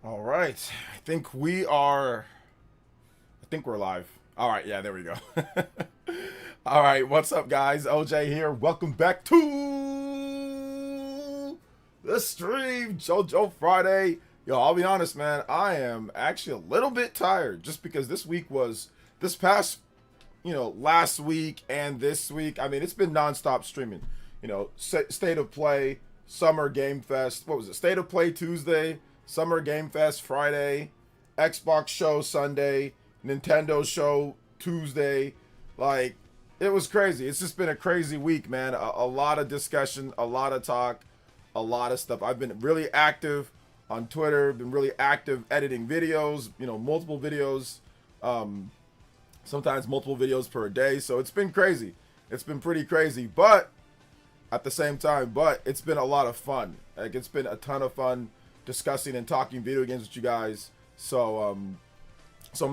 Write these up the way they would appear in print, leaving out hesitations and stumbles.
All right. I think we're live. All right. Yeah, there we go. All right. What's up, guys? OJ here. Welcome back to the stream. JoJo Friday. Yo, I'll be honest, man. I am actually a little bit tired just because this past, last week and this week. I mean, it's been nonstop streaming. State of Play, Summer Game Fest. What was it? State of Play Tuesday. Summer Game Fest Friday, Xbox show Sunday, Nintendo show Tuesday. Like, it was crazy. It's just been a crazy week, man. A lot of discussion, a lot of talk, a lot of stuff. I've been really active on Twitter, been really active editing videos, multiple videos, sometimes multiple videos per day. So it's been crazy. It's been pretty crazy, but at the same time, it's been a lot of fun. Like, it's been a ton of fun discussing and talking video games with you guys. So I'm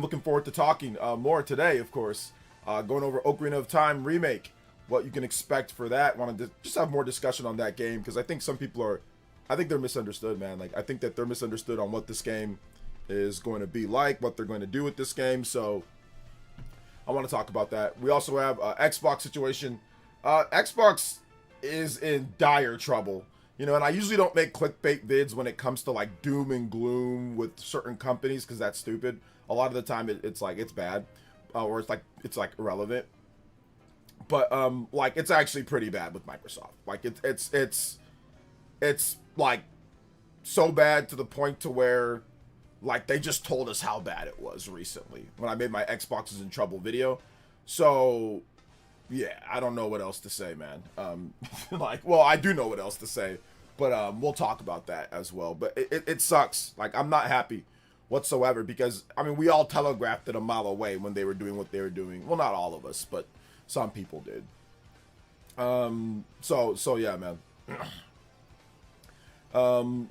looking forward to talking more today, of course. Going over Ocarina of Time Remake, what you can expect for that. Wanted to just have more discussion on that game because I think some people I think they're misunderstood, man. Like, I think that they're misunderstood on what this game is going to be like, what they're going to do with this game. So I want to talk about that. We also have Xbox situation. Xbox is in dire trouble. And I usually don't make clickbait vids when it comes to like doom and gloom with certain companies because that's stupid. A lot of the time it's like it's bad, or it's like irrelevant. But like it's actually pretty bad with Microsoft. Like it's like so bad to the point to where like they just told us how bad it was recently when I made my Xbox is in trouble video. So yeah, I don't know what else to say, man. I do know what else to say, but we'll talk about that as well. But it sucks. Like, I'm not happy whatsoever because, I mean, we all telegraphed it a mile away when they were doing what they were doing. Well, not all of us, but some people did. So yeah, man.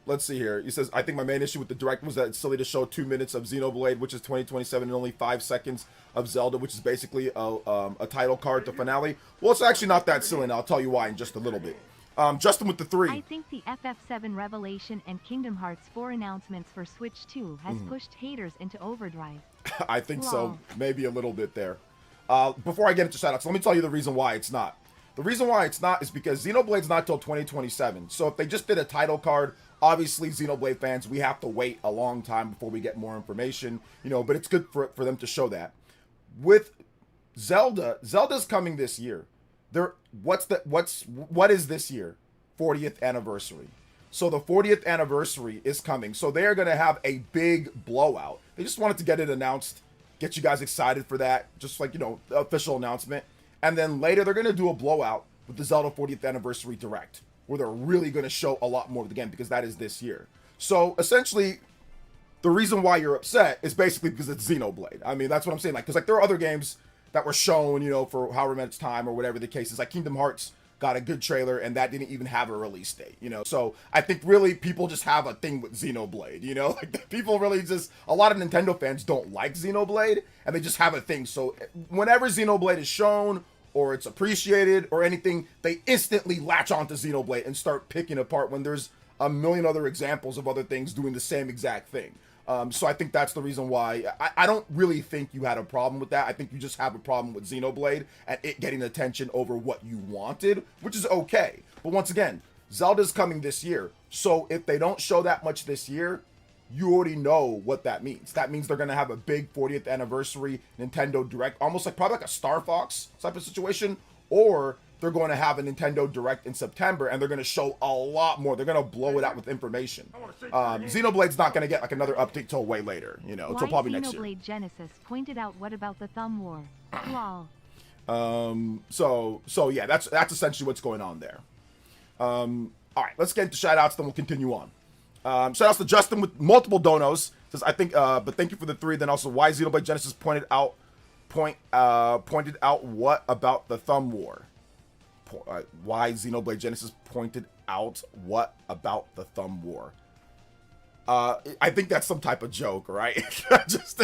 Let's see here. He says, I think my main issue with the direct was that it's silly to show 2 minutes of Xenoblade, which is 2027, and only 5 seconds of Zelda, which is basically a title card to finale. Well, it's actually not that silly, and I'll tell you why in just a little bit. Justin with the 3. I think the FF7 Revelation and Kingdom Hearts 4 announcements for Switch 2 has pushed haters into overdrive. I think so. Maybe a little bit there. Before I get into shoutouts, let me tell you the reason why it's not. The reason why it's not is because Xenoblade's not till 2027. So if they just did a title card, obviously Xenoblade fans, we have to wait a long time before we get more information, but it's good for them to show that. With Zelda's coming this year. What is this year? 40th anniversary. So the 40th anniversary is coming. So they are going to have a big blowout. They just wanted to get it announced, get you guys excited for that, just like, the official announcement. And then later they're going to do a blowout with the Zelda 40th Anniversary Direct, where they're really going to show a lot more of the game because that is this year. So essentially, the reason why you're upset is basically because it's Xenoblade. I mean, that's what I'm saying. Like, because like there are other games that were shown, for however much time or whatever the case is. Like Kingdom Hearts got a good trailer and that didn't even have a release date, So I think really people just have a thing with Xenoblade, Like people really just, a lot of Nintendo fans don't like Xenoblade and they just have a thing. So whenever Xenoblade is shown or it's appreciated or anything, they instantly latch onto Xenoblade and start picking apart when there's a million other examples of other things doing the same exact thing. So I think that's the reason why. I don't really think you had a problem with that. I think you just have a problem with Xenoblade and it getting attention over what you wanted, which is okay. But once again, Zelda's coming this year. So if they don't show that much this year, you already know what that means. That means they're going to have a big 40th anniversary Nintendo Direct, almost like probably like a Star Fox type of situation, or they're going to have a Nintendo Direct in September and they're going to show a lot more. They're going to blow it out with information. Xenoblade's not going to get like another update till way later, till probably next year. Xenoblade Genesis pointed out what about the thumb war? Lol. So yeah, that's essentially what's going on there. All right, let's get into shoutouts, then we'll continue on. Shoutouts to Justin with multiple donos. Says I think, but thank you for the 3. Then also why Xenoblade Genesis pointed out what about the thumb war. Why Xenoblade Genesis pointed out what about the thumb war. I think that's some type of joke, right? Just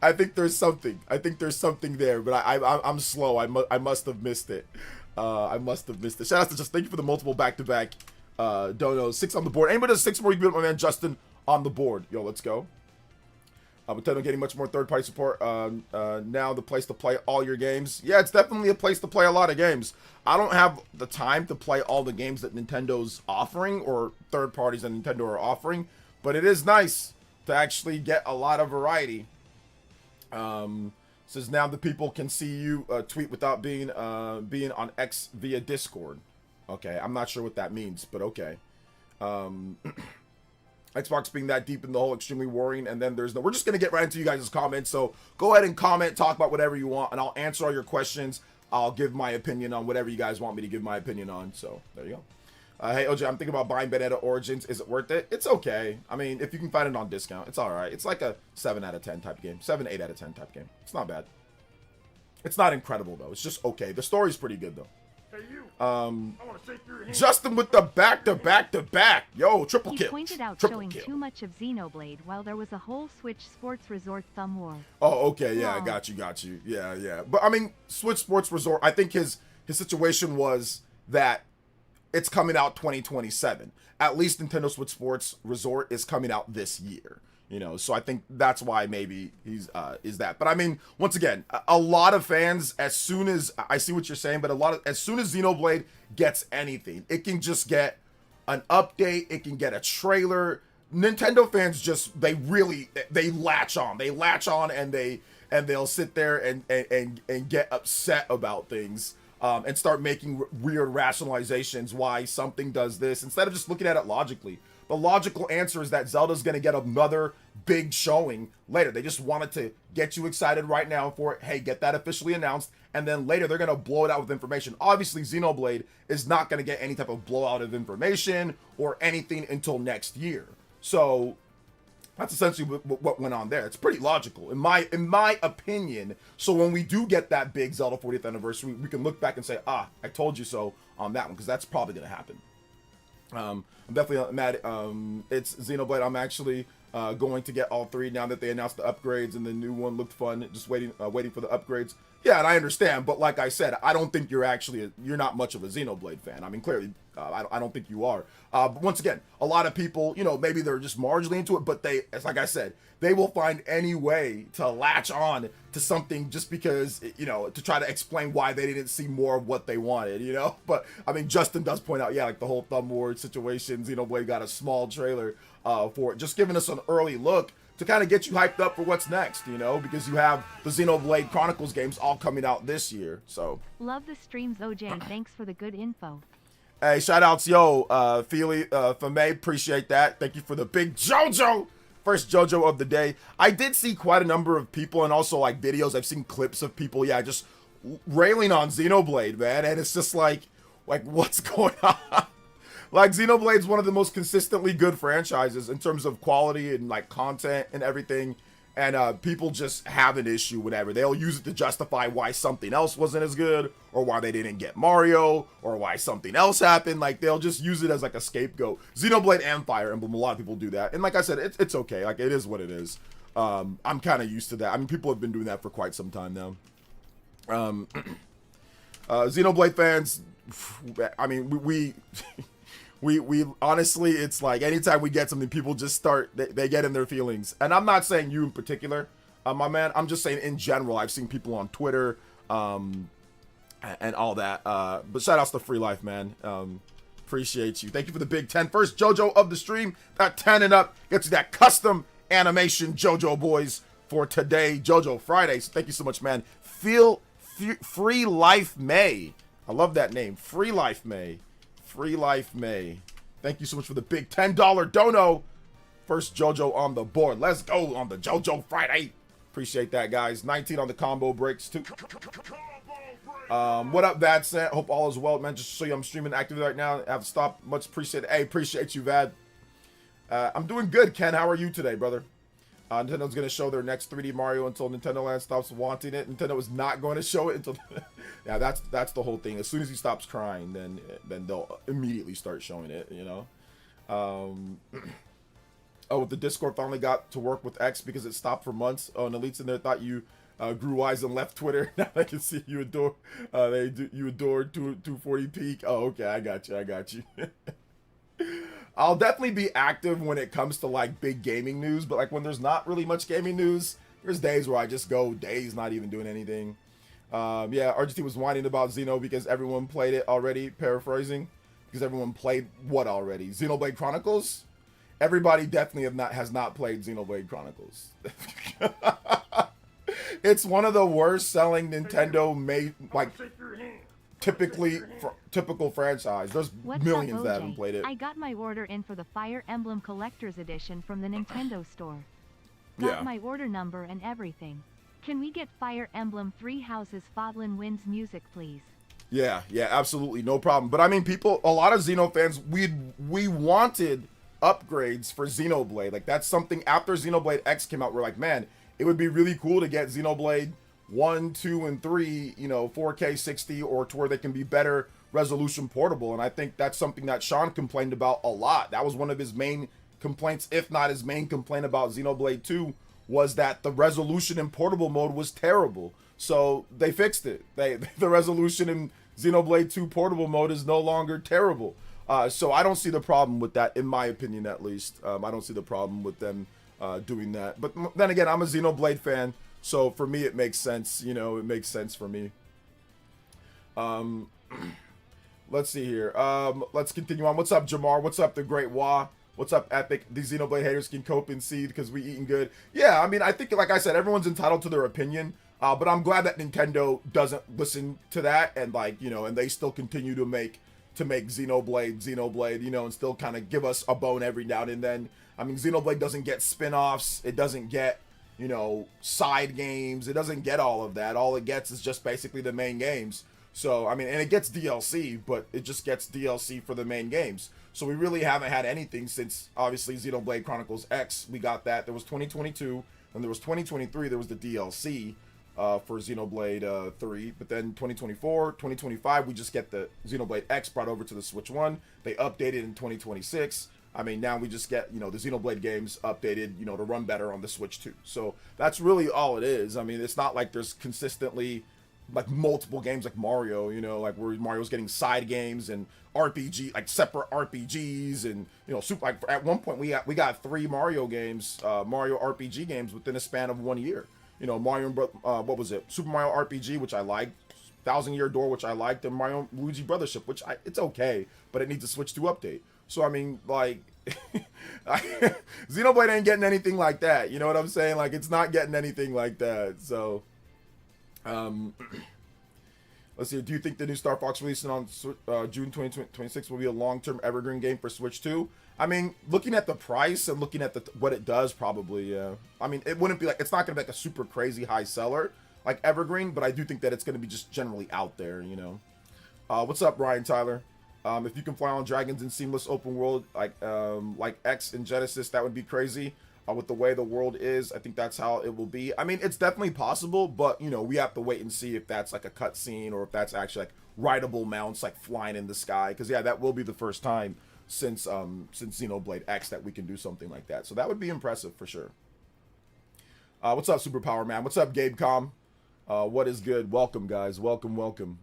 I think there's something. I think there's something there, but I'm slow. I must have missed it. I must have missed it. Shout out to just thank you for the multiple back-to-back Dono, 6 on the board. Anybody does 6 more, you can put my man Justin on the board. Yo, let's go. Nintendo getting much more third-party support. Now the place to play all your games. Yeah, it's definitely a place to play a lot of games. I don't have the time to play all the games that Nintendo's offering or third parties that Nintendo are offering, but it is nice to actually get a lot of variety. Says now the people can see you tweet without being on X via Discord. Okay, I'm not sure what that means, but okay. Xbox being that deep in the hole, extremely worrying, and then there's no... We're just going to get right into you guys' comments, so go ahead and comment, talk about whatever you want, and I'll answer all your questions. I'll give my opinion on whatever you guys want me to give my opinion on, so there you go. Hey, OJ, I'm thinking about buying Bayonetta Origins. Is it worth it? It's okay. I mean, if you can find it on discount, it's all right. It's like a 7 out of 10 type game. 7, 8 out of 10 type game. It's not bad. It's not incredible, though. It's just okay. The story's pretty good, though. Hey, you. I want to shake your hand. Justin with the back-to-back-to-back. Yo, triple He kill. pointed out Triple showing kill. too much of Xenoblade while there was a whole Switch Sports Resort thumb war. Oh, okay, yeah, Wow. got you. Yeah. But I mean, Switch Sports Resort, I think his situation was that it's coming out 2027. At least Nintendo Switch Sports Resort is coming out this year. You know, so I think that's why maybe he's is that. But I mean, once again, a lot of fans, as soon as I see what you're saying, but as soon as Xenoblade gets anything, it can just get an update, it can get a trailer. Nintendo fans just they latch on and they'll sit there and get upset about things and start making weird rationalizations why something does this instead of just looking at it logically. The logical answer is that Zelda's going to get another big showing later. They just wanted to get you excited right now for it. Hey, get that officially announced. And then later they're going to blow it out with information. Obviously, Xenoblade is not going to get any type of blowout of information or anything until next year. So that's essentially what went on there. It's pretty logical in my opinion. So when we do get that big Zelda 40th anniversary, we can look back and say, I told you so on that one, because that's probably going to happen. I'm definitely mad. It's Xenoblade. I'm actually going to get all 3 now that they announced the upgrades and the new one looked fun. Just waiting for the upgrades. Yeah, and I understand, but like I said, I don't think you're not much of a Xenoblade fan. I mean, clearly, I don't think you are. But once again, a lot of people, you know, maybe they're just marginally into it, but it's like I said, they will find any way to latch on to something just because, you know, to try to explain why they didn't see more of what they wanted, you know? But, I mean, Justin does point out, yeah, like the whole Thumb Wars situation, Xenoblade got a small trailer for it, just giving us an early look to kind of get you hyped up for what's next, you know, because you have the Xenoblade Chronicles games all coming out this year, so. Love the streams, OJ. Thanks for the good info. Hey, shout outs, yo, Feely, Fame, appreciate that. Thank you for the big JOJO, first JOJO of the day. I did see quite a number of people and also like videos. I've seen clips of people, yeah, just railing on Xenoblade, man, and it's just like what's going on? Like, Xenoblade's one of the most consistently good franchises in terms of quality and, like, content and everything. And people just have an issue whenever. They'll use it to justify why something else wasn't as good, or why they didn't get Mario, or why something else happened. Like, they'll just use it as, like, a scapegoat. Xenoblade and Fire Emblem, a lot of people do that. And like I said, it's okay. Like, it is what it is. I'm kind of used to that. I mean, people have been doing that for quite some time now. Xenoblade fans, I mean, we honestly, it's like anytime we get something, people just start, they get in their feelings. And I'm not saying you in particular, my man. I'm just saying in general. I've seen people on Twitter and all that. But shout outs to Free Life, man. Appreciate you. Thank you for the big 10. First JoJo of the stream. That 10 and up gets you that custom animation JoJo boys for today, JoJo Friday. So thank you so much, man. Free Life May. I love that name. Free Life May. Free Life May. Thank you so much for the big $10 dono. First JoJo on the board. Let's go on the JoJo Friday. Appreciate that, guys. 19 on the combo breaks, too. What up, Vad Sent? Hope all is well, man. Just to show you I'm streaming actively right now. I have stopped. Much appreciated. Hey, appreciate you, Vad. I'm doing good, Ken. How are you today, brother? Nintendo's going to show their next 3D Mario until Nintendo Land stops wanting it. Nintendo is not going to show it until... Yeah, that's the whole thing. As soon as he stops crying, then they'll immediately start showing it, you know? Oh, the Discord finally got to work with X because it stopped for months. Oh, and Elites in there thought you grew wise and left Twitter. Now I can see you adore... you adored 240 peak. Oh, okay, I got you. I'll definitely be active when it comes to like big gaming news, but like when there's not really much gaming news, there's days where I just go days not even doing anything. Yeah, RGT was whining about Xeno because everyone played it already, paraphrasing. Because everyone played what already? Xenoblade Chronicles? Everybody definitely has not played Xenoblade Chronicles. It's one of the worst selling Nintendo made, like, Shake your hand. typical franchise. There's What's millions up, that OJ? haven't played it. I got my order in for the Fire Emblem Collector's Edition from the Nintendo store. Got Yeah. my order number and everything. Can we get Fire Emblem Three Houses Fodlan Winds music, please? Yeah, absolutely, no problem. But I mean, a lot of Xeno fans, we wanted upgrades for Xenoblade. Like that's something after Xenoblade X came out, we're like, man, it would be really cool to get Xenoblade 1, 2, and 3, 4K 60, or to where they can be better resolution portable. And I think that's something that Sean complained about a lot. That was one of his main complaints, if not his main complaint about Xenoblade 2, was that the resolution in portable mode was terrible. So they fixed it. The resolution in Xenoblade 2 portable mode is no longer terrible. So I don't see the problem with that, in my opinion, at least. I don't see the problem with them doing that. But then again, I'm a Xenoblade fan, so for me it makes sense. It makes sense for me. Let's see here. Let's continue on. What's up, Jamar? What's up, the Great Wah? What's up, Epic? These Xenoblade haters can cope and see because we eating good. Yeah, I mean, I think, like I said, everyone's entitled to their opinion. But I'm glad that Nintendo doesn't listen to that, and and they still continue to make Xenoblade, and still kind of give us a bone every now and then. I mean, Xenoblade doesn't get spin-offs. It doesn't get, side games. It doesn't get all of that. All it gets is just basically the main games. So, I mean, and it gets DLC, but it just gets DLC for the main games. So we really haven't had anything since, obviously, Xenoblade Chronicles X. We got that. There was 2022, and there was 2023. There was the DLC for Xenoblade 3. But then 2024, 2025, we just get the Xenoblade X brought over to the Switch 1. They updated in 2026. I mean, now we just get, the Xenoblade games updated, to run better on the Switch 2. So that's really all it is. I mean, it's not like there's consistently like multiple games like Mario, like where Mario's getting side games and RPG, like separate RPGs, and super, like at one point we got 3 Mario games, Mario RPG games within a span of 1 year. Mario, what was it? Super Mario RPG, which I liked, Thousand Year Door, which I liked, and Mario Luigi Brothership, which it's okay, but it needs a Switch 2 update. So I mean, like, Xenoblade ain't getting anything like that. You know what I'm saying? Like, it's not getting anything like that. So. Let's see. Do you think the new Star Fox releasing on June 2026 will be a long-term evergreen game for Switch 2? I mean, looking at the price and looking at what it does, probably, yeah. I mean, it wouldn't be like, it's not going to be like a super crazy high seller like evergreen, but I do think that it's going to be just generally out there, What's up, Ryan Tyler? If you can fly on dragons in seamless open world like X and Genesis, that would be crazy. With the way the world is, I think that's how it will be. I mean, it's definitely possible, but we have to wait and see if that's like a cutscene or if that's actually like rideable mounts like flying in the sky. Because yeah, that will be the first time since Xenoblade X that we can do something like that. So that would be impressive for sure. What's up, Superpower Man? What's up, Gabe Com? What is good? Welcome, guys. Welcome. All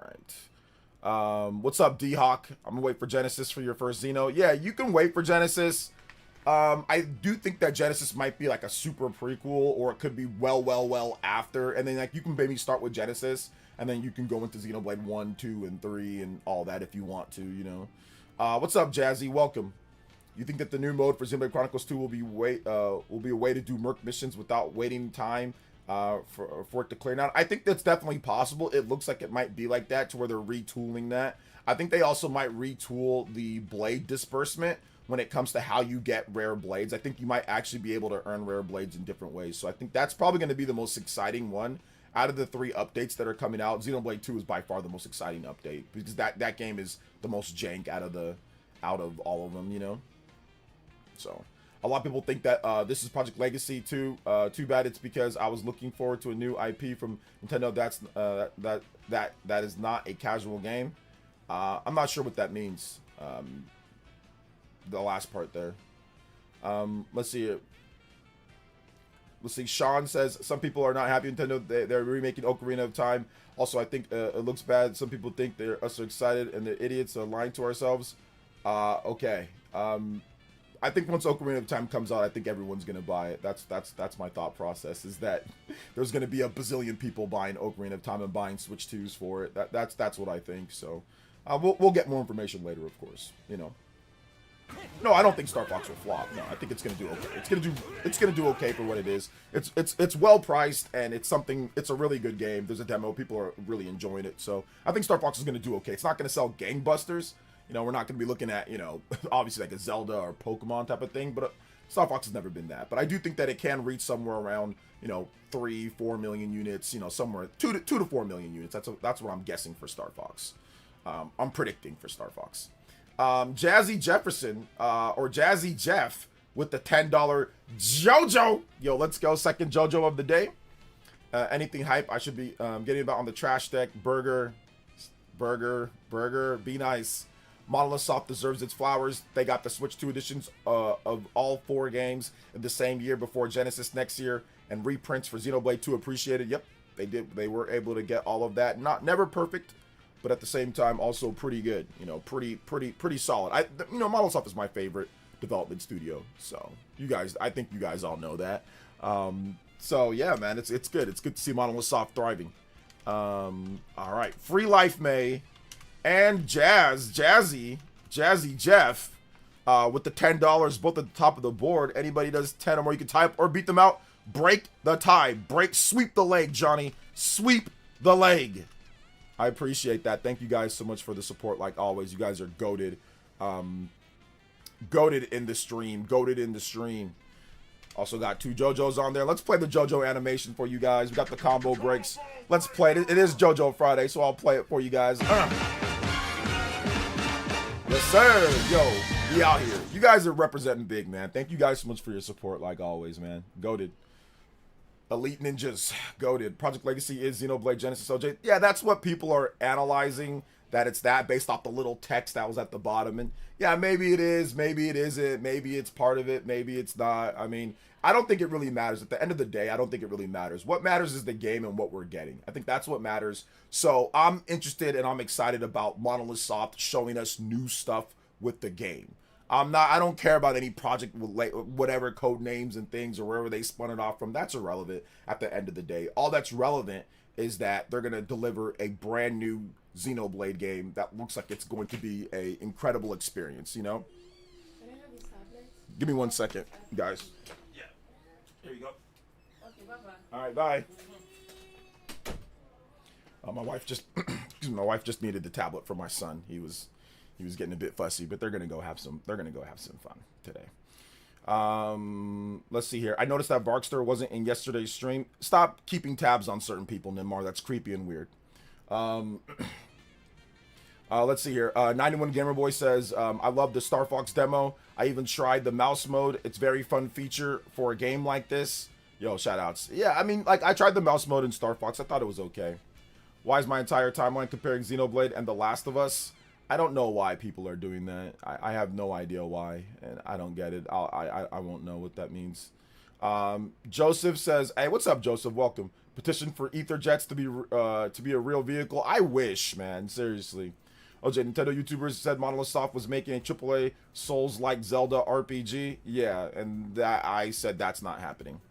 right. What's up, D-Hawk? I'm gonna wait for Genesis for your first Xeno. Yeah, you can wait for Genesis. I do think that Genesis might be like a super prequel, or it could be well after, and then like you can maybe start with Genesis, and then you can go into Xenoblade 1, 2, and 3, and all that if you want to, What's up, Jazzy? Welcome. You think that the new mode for Xenoblade Chronicles 2 will be a way to do Merc missions without waiting time for it to clear out? I think that's definitely possible. It looks like it might be like that, to where they're retooling that. I think they also might retool the blade disbursement when it comes to how you get rare blades. I think you might actually be able to earn rare blades in different ways. So I think that's probably going to be the most exciting one out of the 3 updates that are coming out. Xenoblade 2 is by far the most exciting update, because that game is the most jank out of all of them, So a lot of people think that this is Project Legacy 2. Too bad it's because I was looking forward to a new IP from Nintendo. That is not a casual game. I'm not sure what that means. The last part there. Let's see. Sean says some people are not happy Nintendo. They're remaking Ocarina of Time. Also, I think it looks bad. Some people think they're us so excited, and the idiots are lying to ourselves. Okay. I think once Ocarina of Time comes out, I think everyone's gonna buy it. That's my thought process. Is that there's gonna be a bazillion people buying Ocarina of Time and buying Switch 2s for it. That's what I think. So, we'll get more information later, of course. You know. No, I don't think Star Fox will flop. No, I think it's gonna do okay. It's gonna do okay for what it is. It's well priced and it's something. It's a really good game. There's a demo. People are really enjoying it. So I think Star Fox is gonna do okay. It's not gonna sell gangbusters. You know, we're not going to be looking at, you know, obviously like a Zelda or Pokemon type of thing, but Star Fox has never been that. But I do think that it can reach somewhere around, you know, 3-4 million units, you know, somewhere 2 to 4 million units. That's what I'm guessing for Star Fox. I'm predicting for Star Fox. Jazzy Jefferson, or Jazzy Jeff with the $10 JOJO. Yo, let's go. Second JOJO of the day. Anything hype I should be getting about on the trash deck? Burger, be nice. Monolith Soft deserves its flowers. They got the Switch 2 editions of all 4 games in the same year before Genesis next year, and reprints for Xenoblade 2 appreciated. Yep, they did. They were able to get all of that. Never perfect, but at the same time also pretty good. You know, pretty solid. You know, Monolith Soft is my favorite development studio. So I think you guys all know that. So yeah, man, it's good. It's good to see Monolith Soft thriving. All right, Free Life May. And Jazzy Jeff, with the $10, both at the top of the board. Anybody does 10 or more, you can tie up or beat them out. Break the tie. Sweep the leg, Johnny. Sweep the leg. I appreciate that. Thank you guys so much for the support. Like always, you guys are goated. Goated in the stream. Also got 2 JoJo's on there. Let's play the JoJo animation for you guys. We got the combo breaks. Let's play it. It is JoJo Friday, so I'll play it for you guys. Yes, sir. Yo, we out here. You guys are representing big, man. Thank you guys so much for your support, like always, man. Goated. Elite Ninjas. Goated. Project Legacy is Xenoblade Genesis OJ. Yeah, that's what people are analyzing, that it's that based off the little text that was at the bottom. And yeah, maybe it is, maybe it isn't, maybe it's part of it, maybe it's not. I mean, I don't think it really matters. At the end of the day, I don't think it really matters. What matters is the game and what we're getting. I think that's what matters. So I'm interested and I'm excited about Monolith Soft showing us new stuff with the game. I don't care about any project with whatever code names and things or wherever they spun it off from. That's irrelevant at the end of the day. All that's relevant is that they're going to deliver a brand new Xenoblade game that looks like it's going to be a incredible experience, you know? Give me 1 second, guys. Yeah. Here you go. Okay, bye-bye. All right, bye. My wife just needed the tablet for my son. He was getting a bit fussy, but they're gonna go have some fun today. Let's see here. I noticed that Barkster wasn't in yesterday's stream. Stop keeping tabs on certain people, Nimar. That's creepy and weird. Let's see here. 91 Gamer Boy says, I love the Star Fox demo. I even tried the mouse mode. It's very fun feature for a game like this. Yo, shout outs. Yeah, I mean, like, I tried the mouse mode in Star Fox. I thought it was okay. Why is my entire timeline comparing Xenoblade and The Last of Us? I don't know why people are doing that. I have no idea why, and I don't get it. I won't know what that means. Joseph says, hey, what's up, Joseph? Welcome. Petition for Ether Jets to be a real vehicle. I wish, man. Seriously. OJ, Nintendo YouTubers said Monolith Soft was making a AAA Souls-like Zelda RPG. Yeah, and that I said that's not happening.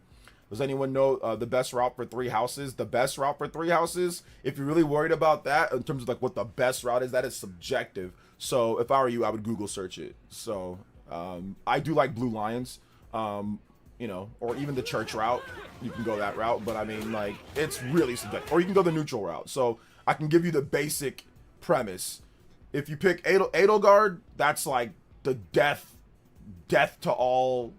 Does anyone know the best route for 3 houses? The best route for 3 houses? If you're really worried about that, in terms of like what the best route is, that is subjective. So if I were you, I would Google search it. So I do like Blue Lions, you know, or even the church route. You can go that route, but I mean, like, it's really subjective. Or you can go the neutral route. So I can give you the basic premise. If you pick Edelgard, that's like the death to all.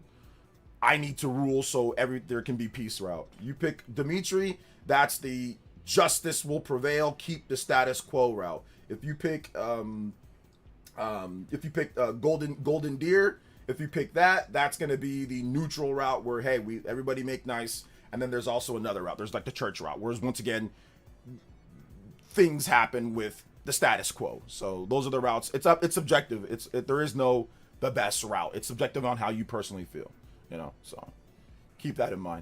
I need to rule so there can be peace route. You pick Dimitri, that's the justice will prevail, keep the status quo route. If you pick Golden Deer, if you pick that, that's gonna be the neutral route where hey, everybody make nice. And then there's also another route. There's like the church route, whereas once again, things happen with the status quo. So those are the routes. It's subjective. There is no the best route. It's subjective on how you personally feel. You know, so keep that in mind.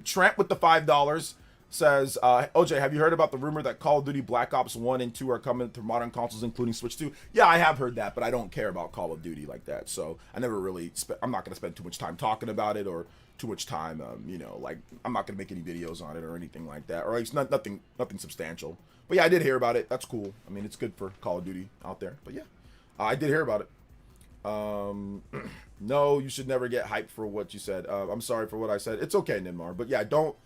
Trent with the $5 says, OJ, have you heard about the rumor that Call of Duty Black Ops 1 and 2 are coming to modern consoles, including Switch 2? Yeah, I have heard that, but I don't care about Call of Duty like that. So I never really, I'm not going to spend too much time talking about it or too much time, you know, like, I'm not going to make any videos on it or anything like that. Or it's nothing substantial. But yeah, I did hear about it. That's cool. I mean, it's good for Call of Duty out there. But yeah, I did hear about it. No, you should never get hyped for what you said. I'm sorry for what I said. It's okay, Ninmar. But yeah, don't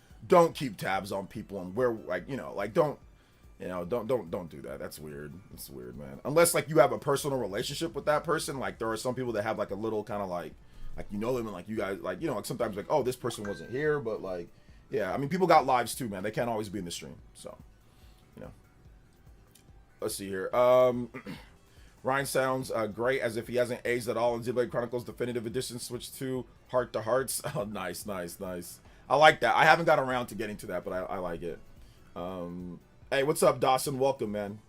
keep tabs on people and where, like, you know, like, don't do that. That's weird. It's weird, man. Unless, like, you have a personal relationship with that person. Like, there are some people that have, like, a little kind of, like, you know them and, like, you guys, like, you know, like, sometimes, like, oh, this person wasn't here, but, like, yeah, I mean, people got lives too, man. They can't always be in the stream, so, you know. Let's see here. Ryan sounds great, as if he hasn't aged at all in Xenoblade Chronicles Definitive Edition Switch 2 Heart to Hearts. Oh, nice. I like that. I haven't got around to getting to that, but I like it. Hey, what's up, Dawson? Welcome, man.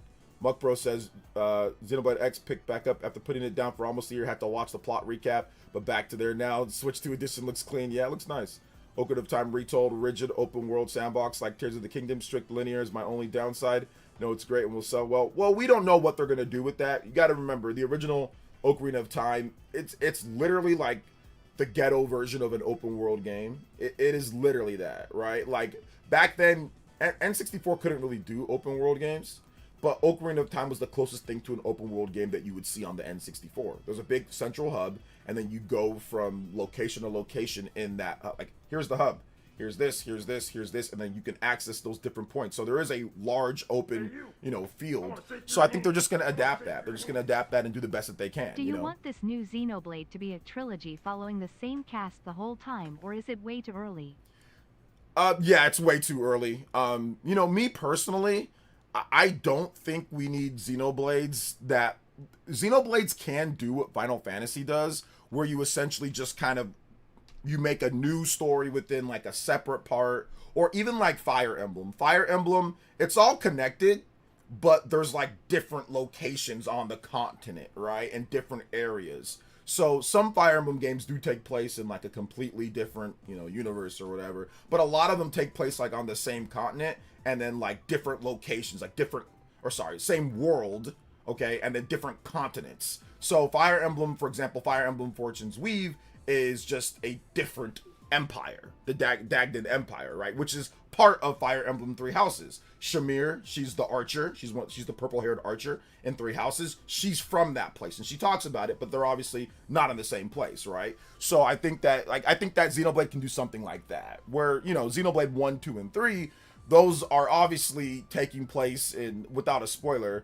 Muckbro says Xenoblade X picked back up after putting it down for almost a year. Had to watch the plot recap, but back to there now. Switch 2 edition looks clean. Yeah, it looks nice. Ocarina of Time retold, rigid open world sandbox like Tears of the Kingdom. Strict linear is my only downside. No, it's great and will sell well. Well, we don't know what they're gonna do with that. You got to remember the original Ocarina of Time. It's literally like the ghetto version of an open world game. It is literally that, right? Like back then, N64 couldn't really do open world games, but Ocarina of Time was the closest thing to an open world game that you would see on the N64. There's a big central hub, and then you go from location to location in that hub. Like, here's the hub. Here's this, here's this, here's this, and then you can access those different points. So there is a large open, you know, field. So I think they're just going to adapt that. They're just going to adapt that and do the best that they can. Do you want this new Xenoblade to be a trilogy following the same cast the whole time, or is it way too early? Yeah, it's way too early. You know, me personally, I don't think we need Xenoblades that... Xenoblades can do what Final Fantasy does, where you essentially just kind of you make a new story within like a separate part, or even like Fire Emblem. Fire Emblem, it's all connected, but there's like different locations on the continent, right? And different areas. So some Fire Emblem games do take place in like a completely different, you know, universe or whatever. But a lot of them take place like on the same continent and then like different locations, like same world, okay? And then different continents. So Fire Emblem, for example, Fire Emblem Fortune's Weave is just a different empire, the Dagdan Empire, right? Which is part of Fire Emblem Three Houses. Shamir, she's the archer. She's the purple-haired archer in Three Houses. She's from that place, and she talks about it, but they're obviously not in the same place, right? So I think that Xenoblade can do something like that, where, you know, Xenoblade 1, 2, and 3, those are obviously taking place in, without a spoiler,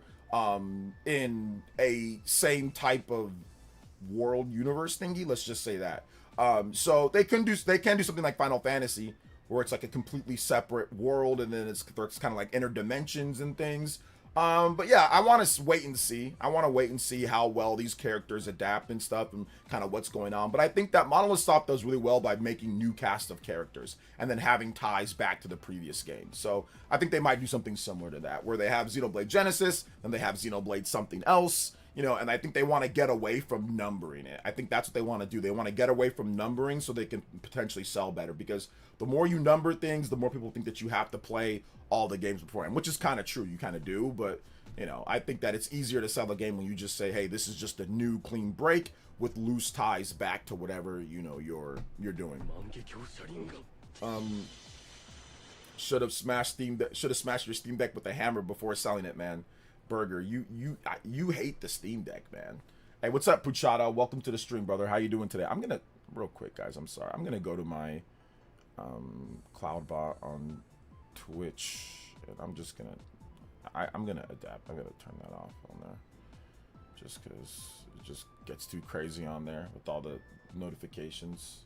in a same type of world universe thingy, let's just say that. So they can do something like Final Fantasy, where it's like a completely separate world, and then it's kind of like interdimensions and things. But yeah, I want to wait and see. I want to wait and see how well these characters adapt and stuff, and kind of what's going on. But I think that Monolith Soft does really well by making new cast of characters and then having ties back to the previous game. So I think they might do something similar to that, where they have Xenoblade Genesis, then they have Xenoblade something else. You know, and I think they want to get away from numbering it. I think that's what they want to do. They want to get away from numbering so they can potentially sell better. Because the more you number things, the more people think that you have to play all the games beforehand, which is kind of true. You kind of do. But, you know, I think that it's easier to sell a game when you just say, hey, this is just a new clean break with loose ties back to whatever, you know, you're doing. Should have smashed your Steam Deck with a hammer before selling it, man. Burger, you hate the Steam Deck, man. Hey, what's up, Puchata? Welcome to the stream, brother. How you doing today? I'm gonna, real quick, guys, I'm sorry, I'm gonna go to my Cloudbot on Twitch, and I'm just gonna I'm gonna adapt. I'm gonna turn that off on there, just because it just gets too crazy on there with all the notifications.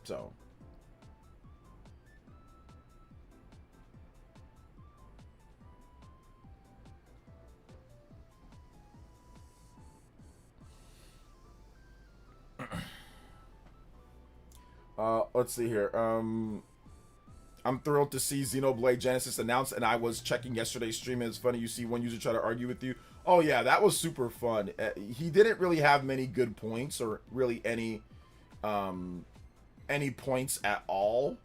So let's see here. I'm thrilled to see Xenoblade Genesis announced, and I was checking yesterday's stream. It's funny, you see one user try to argue with you. Oh yeah, that was super fun. He didn't really have many good points, or really any any points at all.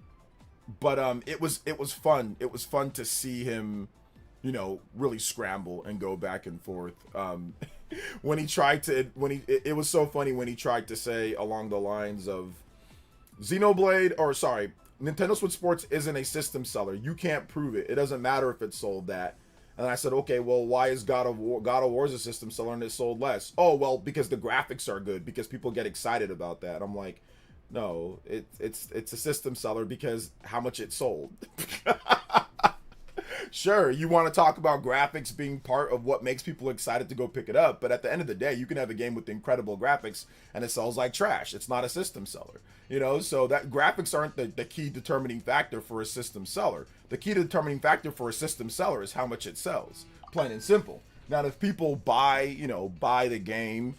But it was fun. It was fun to see him, you know, really scramble and go back and forth. When he tried to, it was so funny when he tried to say along the lines of Xenoblade, or sorry, Nintendo Switch Sports isn't a system seller. You can't prove it. It doesn't matter if it sold that. And I said, okay, well, why is God of War is a system seller and it sold less? Oh, well, because the graphics are good, because people get excited about that. I'm like, no, it's a system seller because how much it sold. Sure, you want to talk about graphics being part of what makes people excited to go pick it up, but at the end of the day, you can have a game with incredible graphics and it sells like trash. It's not a system seller, you know. So that graphics aren't the key determining factor for a system seller. The key determining factor for a system seller is how much it sells, plain and simple. Now, if people buy the game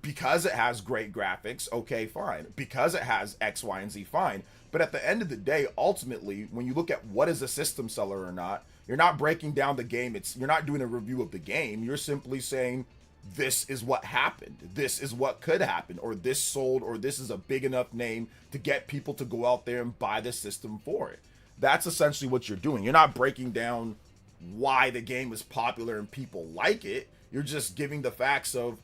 because it has great graphics, okay, fine. Because it has X, Y, and Z, fine. But at the end of the day, ultimately, when you look at what is a system seller or not, you're not breaking down the game. You're not doing a review of the game. You're simply saying, this is what happened. This is what could happen. Or this sold, or this is a big enough name to get people to go out there and buy the system for it. That's essentially what you're doing. You're not breaking down why the game is popular and people like it. You're just giving the facts of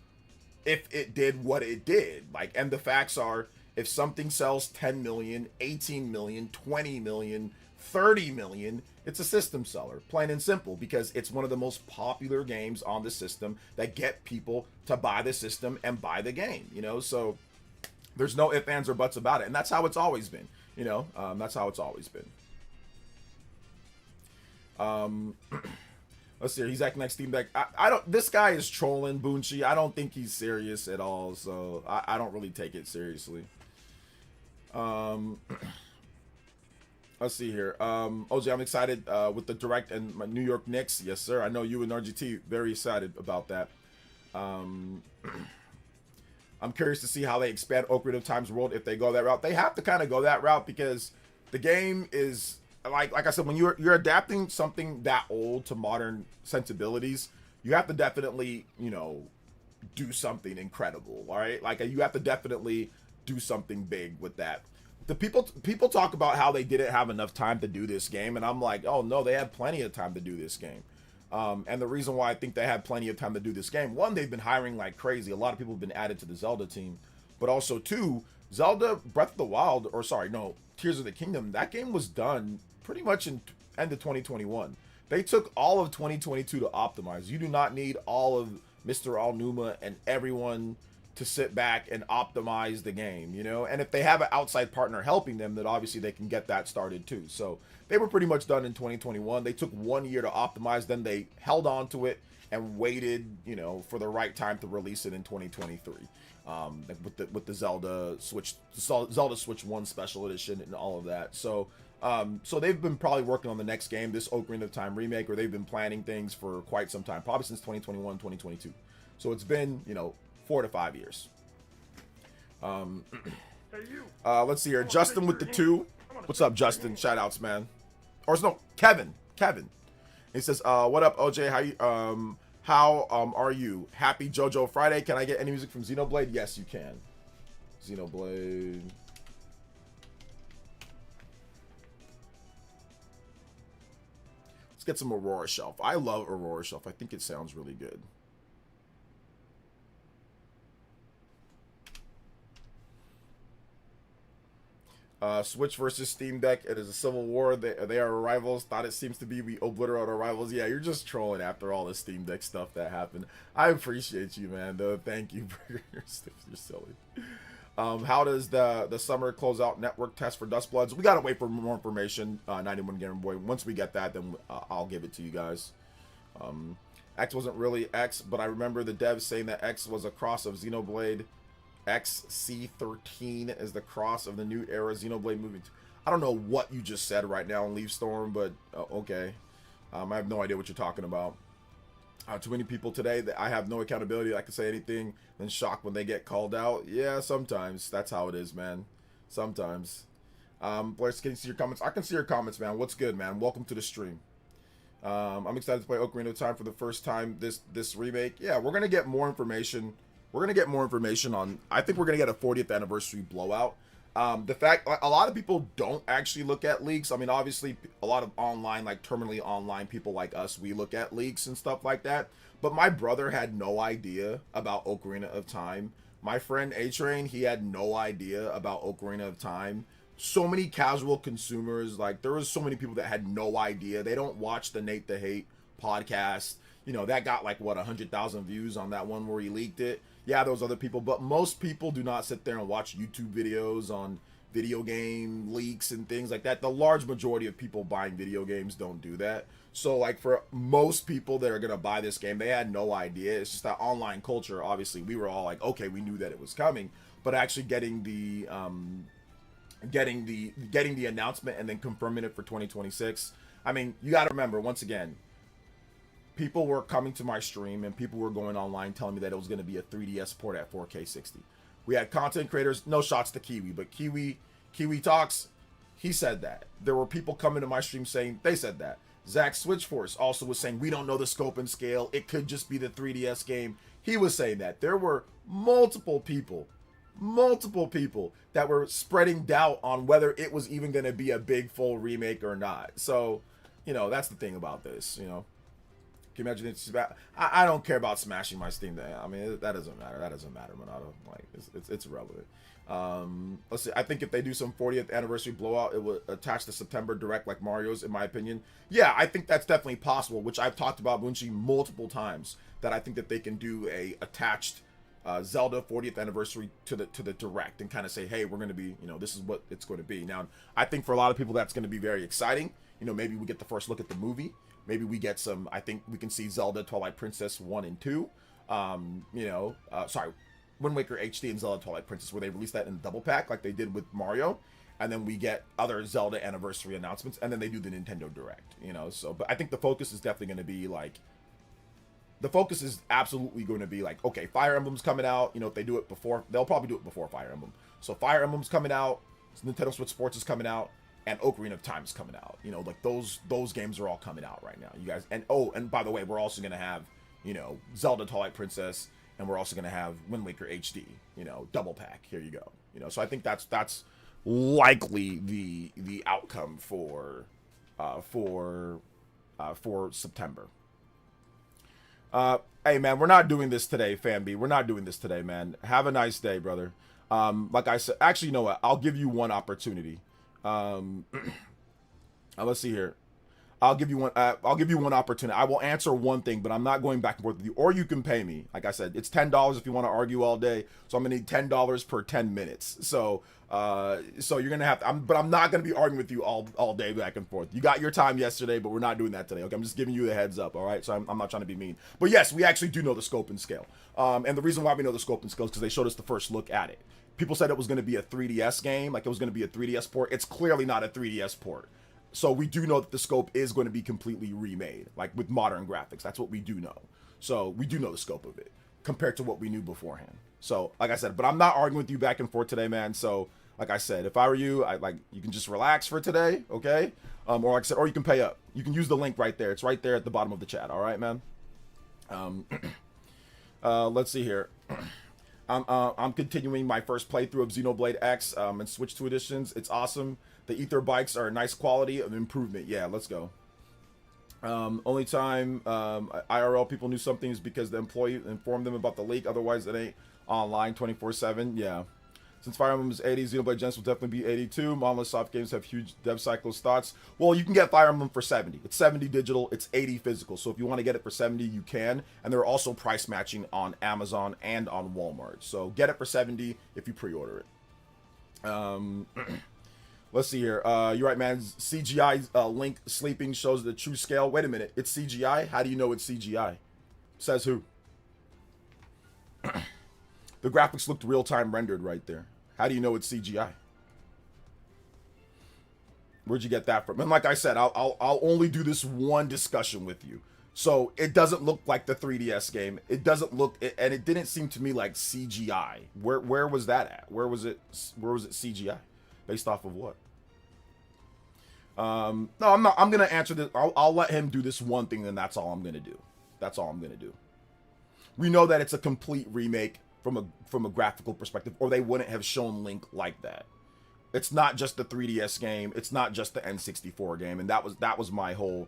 if it did what it did. Like, and the facts are, if something sells 10 million, 18 million, 20 million, 30 million, it's a system seller, plain and simple, because it's one of the most popular games on the system that get people to buy the system and buy the game, you know. So there's no ifs, ands, or buts about it, and that's how it's always been, you know. That's how it's always been. Let's see, he's acting like Steam Deck. I don't, this guy is trolling Bunchi. I don't think he's serious at all, so I don't really take it seriously. Let's see here. OJ, I'm excited with the Direct and my New York Knicks. Yes, sir. I know you and RGT very excited about that. I'm curious to see how they expand Ocarina of Time's world if they go that route. They have to kind of go that route because the game is like I said, when you're adapting something that old to modern sensibilities, you have to definitely, you know, do something incredible, all right? Like, you have to definitely do something big with that. The people talk about how they didn't have enough time to do this game, and I'm like, oh no, they had plenty of time to do this game. And the reason why I think they had plenty of time to do this game, one, they've been hiring like crazy. A lot of people have been added to the Zelda team, but also two, Zelda Breath of the Wild, or sorry, no, Tears of the Kingdom, that game was done pretty much in end of 2021. They took all of 2022 to optimize. You do not need all of Mr. Alnuma and everyone to sit back and optimize the game, you know. And if they have an outside partner helping them, then obviously they can get that started too. So they were pretty much done in 2021. They took 1 year to optimize, then they held on to it and waited, you know, for the right time to release it in 2023. With the Zelda Switch 1 special edition and all of that. So so they've been probably working on the next game, this Ocarina of Time remake, or they've been planning things for quite some time, probably since 2021, 2022. So it's been, you know, 4 to 5 years. Let's see here. Justin with the 2. What's up, Justin? Shout outs, man. Or no, Kevin. He says, what up, OJ? How are you? Happy JoJo Friday. Can I get any music from Xenoblade? Yes, you can. Xenoblade. Let's get some Aurora Shelf. I love Aurora Shelf. I think it sounds really good. Switch versus Steam Deck. It is a civil war. They are rivals. Thought it seems to be we obliterate our rivals. Yeah, you're just trolling after all the Steam Deck stuff that happened. I appreciate you, man. Though, thank you for your stuff. You're silly. How does the summer closeout network test for Dust Bloods? We gotta wait for more information. 91 Game Boy. Once we get that, then I'll give it to you guys. X wasn't really X, but I remember the devs saying that X was a cross of Xenoblade. XC13 is the cross of the new era Xenoblade movie. I don't know what you just said right now in Leaf Storm, but okay. I have no idea what you're talking about. Too many people today that I have no accountability. I can say anything, then shocked when they get called out. Yeah, sometimes that's how it is, man. Sometimes. Blair, can you see your comments? I can see your comments, man. What's good, man? Welcome to the stream. I'm excited to play Ocarina of Time for the first time. This remake. Yeah, we're gonna get more information. We're going to get more information on, I think we're going to get a 40th anniversary blowout. The fact, like, a lot of people don't actually look at leaks. I mean, obviously, a lot of online, like terminally online people like us, we look at leaks and stuff like that. But my brother had no idea about Ocarina of Time. My friend A-Train, he had no idea about Ocarina of Time. So many casual consumers, like there was so many people that had no idea. They don't watch the Nate the Hate podcast. You know, that got like what 100,000 views on that one where he leaked it. Yeah, those other people, but most people do not sit there and watch YouTube videos on video game leaks and things like that. The large majority of people buying video games don't do that. So like for most people that are gonna buy this game, they had no idea. It's just that online culture. Obviously, we were all like, okay, we knew that it was coming, but actually getting the announcement and then confirming it for 2026. I mean, you got to remember, once again, people were coming to my stream and people were going online telling me that it was going to be a 3DS port at 4K 60. We had content creators, no shots to Kiwi, but Kiwi Talks, he said that. There were people coming to my stream saying they said that. Zach Switchforce also was saying we don't know the scope and scale. It could just be the 3DS game. He was saying that. There were multiple people that were spreading doubt on whether it was even going to be a big full remake or not. So, you know, that's the thing about this, you know. Can you imagine it's about, I don't care about smashing my Steam Deck. I mean, that doesn't matter. That doesn't matter, Monado. Like, it's irrelevant. Let's see. I think if they do some 40th anniversary blowout, it would attach the September Direct like Mario's, in my opinion. Yeah, I think that's definitely possible, which I've talked about Bungie multiple times, that I think that they can do a attached Zelda 40th anniversary to the Direct and kind of say, hey, we're going to be, you know, this is what it's going to be. Now, I think for a lot of people, that's going to be very exciting. You know, maybe we get the first look at the movie. Maybe we get some, I think we can see Zelda Twilight Princess 1 and 2. Wind Waker HD and Zelda Twilight Princess, where they released that in a double pack like they did with Mario. And then we get other Zelda anniversary announcements, and then they do the Nintendo Direct, you know. So, but I think the focus is definitely going to be like, the focus is absolutely going to be like, okay, Fire Emblem's coming out. You know, if they do it before, they'll probably do it before Fire Emblem. So Fire Emblem's coming out, Nintendo Switch Sports is coming out, and Ocarina of Time is coming out. You know, like those games are all coming out right now, you guys. And and by the way, we're also gonna have, you know, Zelda Twilight Princess, and we're also gonna have Wind Waker HD. You know, double pack. Here you go. You know, so I think that's likely the outcome for September. Hey man, we're not doing this today, FanB. We're not doing this today, man. Have a nice day, brother. Like I said, actually, you know what? I'll give you one opportunity. Let's see here. I'll give you one opportunity. I will answer one thing, but I'm not going back and forth with you. Or you can pay me. Like I said, it's $10 if you want to argue all day. So I'm gonna need $10 per 10 minutes. So you're gonna have to. But I'm not gonna be arguing with you all day back and forth. You got your time yesterday, but we're not doing that today. Okay, I'm just giving you the heads up. All right. So I'm not trying to be mean. But yes, we actually do know the scope and scale. And the reason why we know the scope and scale is because they showed us the first look at it. People said it was going to be a 3DS game, like it was going to be a 3DS port. It's clearly not a 3DS port. So we do know that the scope is going to be completely remade, like with modern graphics. That's what we do know. So we do know the scope of it compared to what we knew beforehand. So like I said, but I'm not arguing with you back and forth today, man. So like I said, if I were you, you can just relax for today, okay? Or like I said, or you can pay up. You can use the link right there. It's right there at the bottom of the chat. All right, man. Let's see here. I'm continuing my first playthrough of Xenoblade X and Switch 2 editions. It's awesome. The Ether bikes are a nice quality of improvement. Yeah, let's go. Only time IRL people knew something is because the employee informed them about the leak. Otherwise, it ain't online 24/7. Yeah. Since Fire Emblem is 80, Xenoblade Genesis will definitely be 82. Monolith Soft Games have huge dev cycles thoughts. Well, you can get Fire Emblem for 70. It's 70 digital, it's 80 physical. So if you want to get it for 70, you can. And they're also price matching on Amazon and on Walmart. So get it for 70 if you pre-order it. Let's see here. You're right, man. CGI Link sleeping shows the true scale. Wait a minute. It's CGI? How do you know it's CGI? Says who? The graphics looked real-time rendered right there. How do you know it's CGI? Where'd you get that from? And like I said, I'll only do this one discussion with you. So it doesn't look like the 3DS game. It doesn't look, and it didn't seem to me like CGI. Where was that at? Where was it CGI? Based off of what? No, I'm not. I'm gonna answer this. I'll let him do this one thing, and that's all I'm gonna do. That's all I'm gonna do. We know that it's a complete remake from a graphical perspective, or they wouldn't have shown Link like that. It's not just the 3DS game. It's not just the N64 game. And that was my whole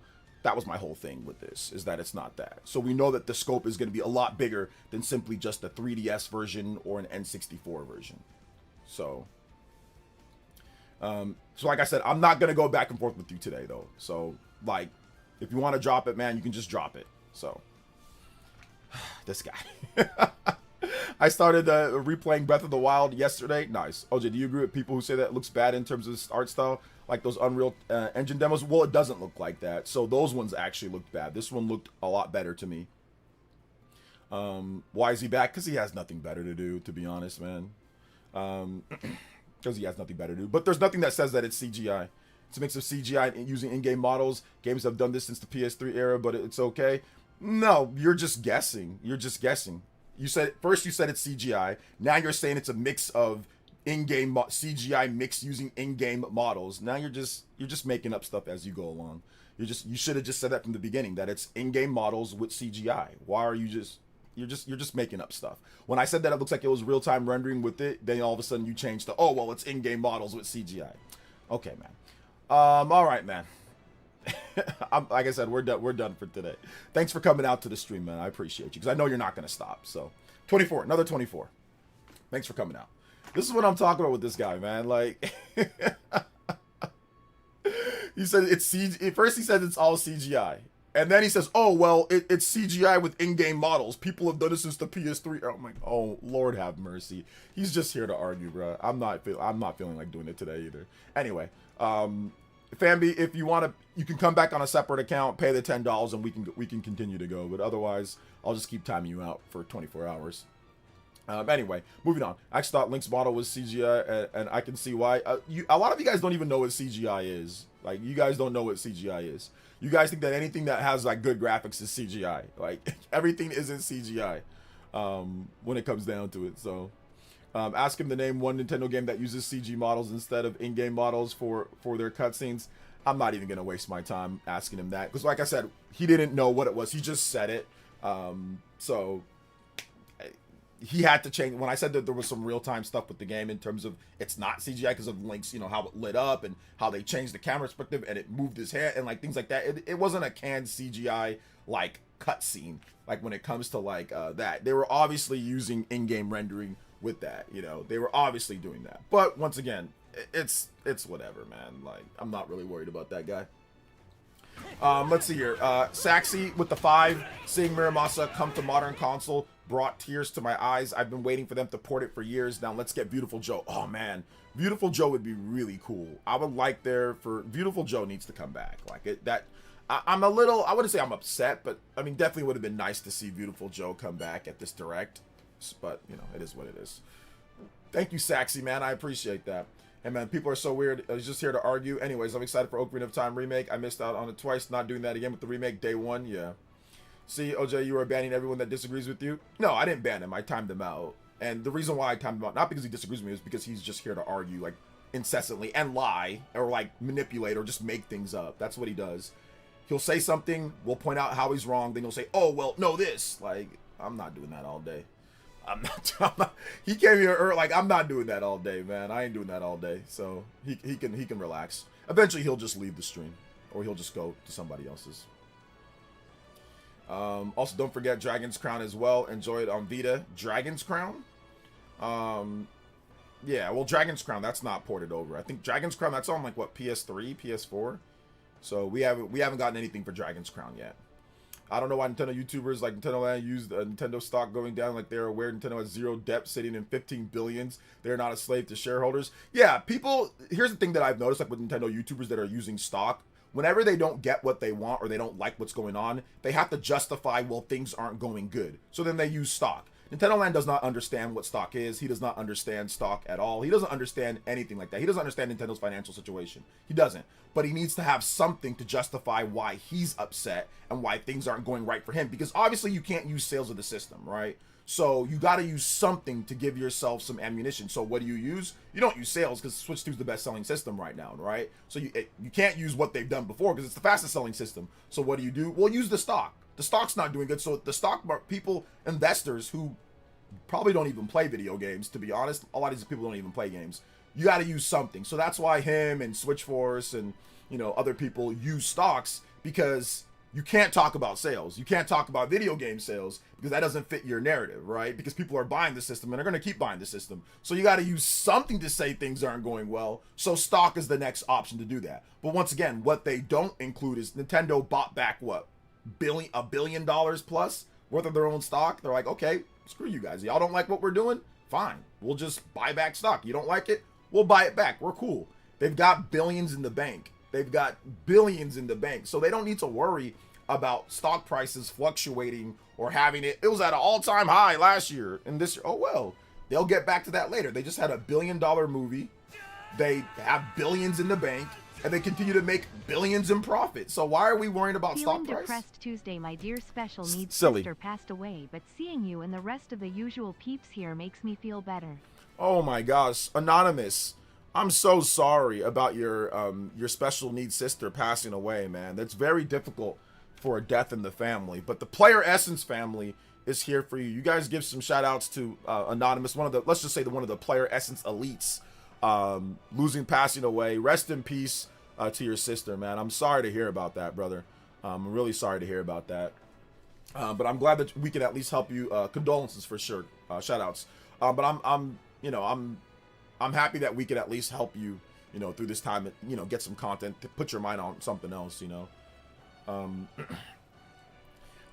thing with this, is that it's not that. So we know that the scope is going to be a lot bigger than simply just a 3DS version or an N64 version. So like I said, I'm not going to go back and forth with you today, though. So, like, if you want to drop it, man, you can just drop it. So, this guy. I started replaying Breath of the Wild yesterday. Nice. OJ, do you agree with people who say that it looks bad in terms of art style? Like those Unreal Engine demos? Well, it doesn't look like that. So those ones actually looked bad. This one looked a lot better to me. Why is he back? Because he has nothing better to do, to be honest, man. Because he has nothing better to do. But there's nothing that says that it's CGI. It's a mix of CGI and using in-game models. Games have done this since the PS3 era, but it's okay. No, you're just guessing. You're just guessing. You said it's CGI. Now you're saying it's a mix of in-game CGI mixed using in-game models. Now you're just making up stuff as you go along. You should have just said that from the beginning, that it's in-game models with CGI. Why are you you're just making up stuff? When I said that it looks like it was real-time rendering with it, then all of a sudden you changed to, oh well, it's in-game models with CGI. Okay, man. All right, man. Like I said, we're done for today. Thanks for coming out to the stream, man. I appreciate you, because I know you're not going to stop. So 24, another 24. Thanks for coming out. This is what I'm talking about with this guy, man. Like, he said it's CG. First he said it's all CGI, and then he says, oh well, it's CGI with in-game models. People have done it since the PS3. Oh my, oh Lord have mercy. He's just here to argue, bro. I'm not feeling like doing it today either. Anyway, Famby, if you want to, you can come back on a separate account, pay the $10, and we can continue to go. But otherwise, I'll just keep timing you out for 24 hours. Anyway, moving on. I actually thought Link's model was CGI, and I can see why. A lot of you guys don't even know what CGI is. Like, you guys don't know what CGI is. You guys think that anything that has like good graphics is CGI. Like, everything isn't CGI when it comes down to it. So. Ask him to name one Nintendo game that uses CG models instead of in-game models for their cutscenes. I'm not even going to waste my time asking him that. Because like I said, he didn't know what it was. He just said it. So he had to change. When I said that there was some real-time stuff with the game in terms of it's not CGI because of Link's, you know, how it lit up and how they changed the camera perspective and it moved his head and like things like that. It wasn't a canned CGI like cutscene. Like when it comes to like that. They were obviously using in-game rendering with that, you know, they were obviously doing that. But once again, it's whatever, man. Like, I'm not really worried about that guy. Let's see here. Saxy with the 5, seeing Miramasa come to modern console brought tears to my eyes. I've been waiting for them to port it for years. Now let's get Beautiful Joe. Oh man, Beautiful Joe would be really cool. I would like Beautiful Joe needs to come back. Like it that. I'm a little, I wouldn't say I'm upset, but I mean, definitely would have been nice to see Beautiful Joe come back at this direct. But, you know, it is what it is. Thank you, Saxy, man. I appreciate that. And, man, people are so weird. I was just here to argue. Anyways, I'm excited for Ocarina of Time remake. I missed out on it twice. Not doing that again with the remake day 1. Yeah. See, OJ, you are banning everyone that disagrees with you? No, I didn't ban him. I timed him out. And the reason why I timed him out, not because he disagrees with me, is because he's just here to argue, like, incessantly and lie or, like, manipulate or just make things up. That's what he does. He'll say something. We'll point out how he's wrong. Then he'll say, oh, well, no, this. Like, I'm not doing that all day. I'm not, he came here like, I'm not doing that all day, man. I ain't doing that all day. So he can relax. Eventually he'll just leave the stream or he'll just go to somebody else's. Also don't forget Dragon's Crown as well. Enjoy it on Vita. Dragon's Crown? Yeah, well, Dragon's Crown, that's not ported over. I think Dragon's Crown, that's on like what, PS3, PS4? So we haven't gotten anything for Dragon's Crown yet. I don't know why Nintendo YouTubers like Nintendo Land use the Nintendo stock going down like they're aware Nintendo has zero debt sitting in 15 billions. They're not a slave to shareholders. Yeah, people, here's the thing that I've noticed like with Nintendo YouTubers that are using stock. Whenever they don't get what they want or they don't like what's going on, they have to justify, well, things aren't going good. So then they use stock. Nintendo Land does not understand what stock is. He does not understand stock at all. He doesn't understand anything like that. He doesn't understand Nintendo's financial situation. He doesn't. But he needs to have something to justify why he's upset and why things aren't going right for him. Because obviously you can't use sales of the system, right? So you got to use something to give yourself some ammunition. So what do you use? You don't use sales because Switch 2 is the best selling system right now, right? So you can't use what they've done before because it's the fastest selling system. So what do? Well, use the stock. The stock's not doing good. So the stock market, people, investors who probably don't even play video games, to be honest, a lot of these people don't even play games. you got to use something. So that's why him and Switchforce and, you know, other people use stocks, because you can't talk about sales. You can't talk about video game sales because that doesn't fit your narrative, right? Because people are buying the system and they're going to keep buying the system. So you got to use something to say things aren't going well. So stock is the next option to do that. But once again, what they don't include is Nintendo bought back what? $1 billion plus worth of their own stock. They're like, okay, screw you guys. Y'all don't like what we're doing? Fine. We'll just buy back stock. You don't like it? We'll buy it back. We're cool. They've got billions in the bank. They've got billions in the bank. So they don't need to worry about stock prices fluctuating or having it. It was at an all-time high last year, and this year, oh well, they'll get back to that later. They just had a $1 billion movie. They have billions in the bank, and they continue to make billions in profit. So why are we worrying about Feeling stock price? depressed Tuesday, my dear special needs Silly. sister passed away, but seeing you and the rest of the usual peeps here makes me feel better. Oh my gosh, Anonymous, I'm so sorry about your special needs sister passing away, man. That's very difficult for a death in the family, but the PlayerEssence family is here for you. You guys give some shout outs to Anonymous, let's just say one of the PlayerEssence elites, passing away. Rest in peace to your sister, man. I'm sorry to hear about that, brother. I'm really sorry to hear about that. But I'm glad that we can at least help you. Condolences for sure. Shout outs. But I'm happy that we can at least help you, you know, through this time, you know, get some content to put your mind on something else, you know.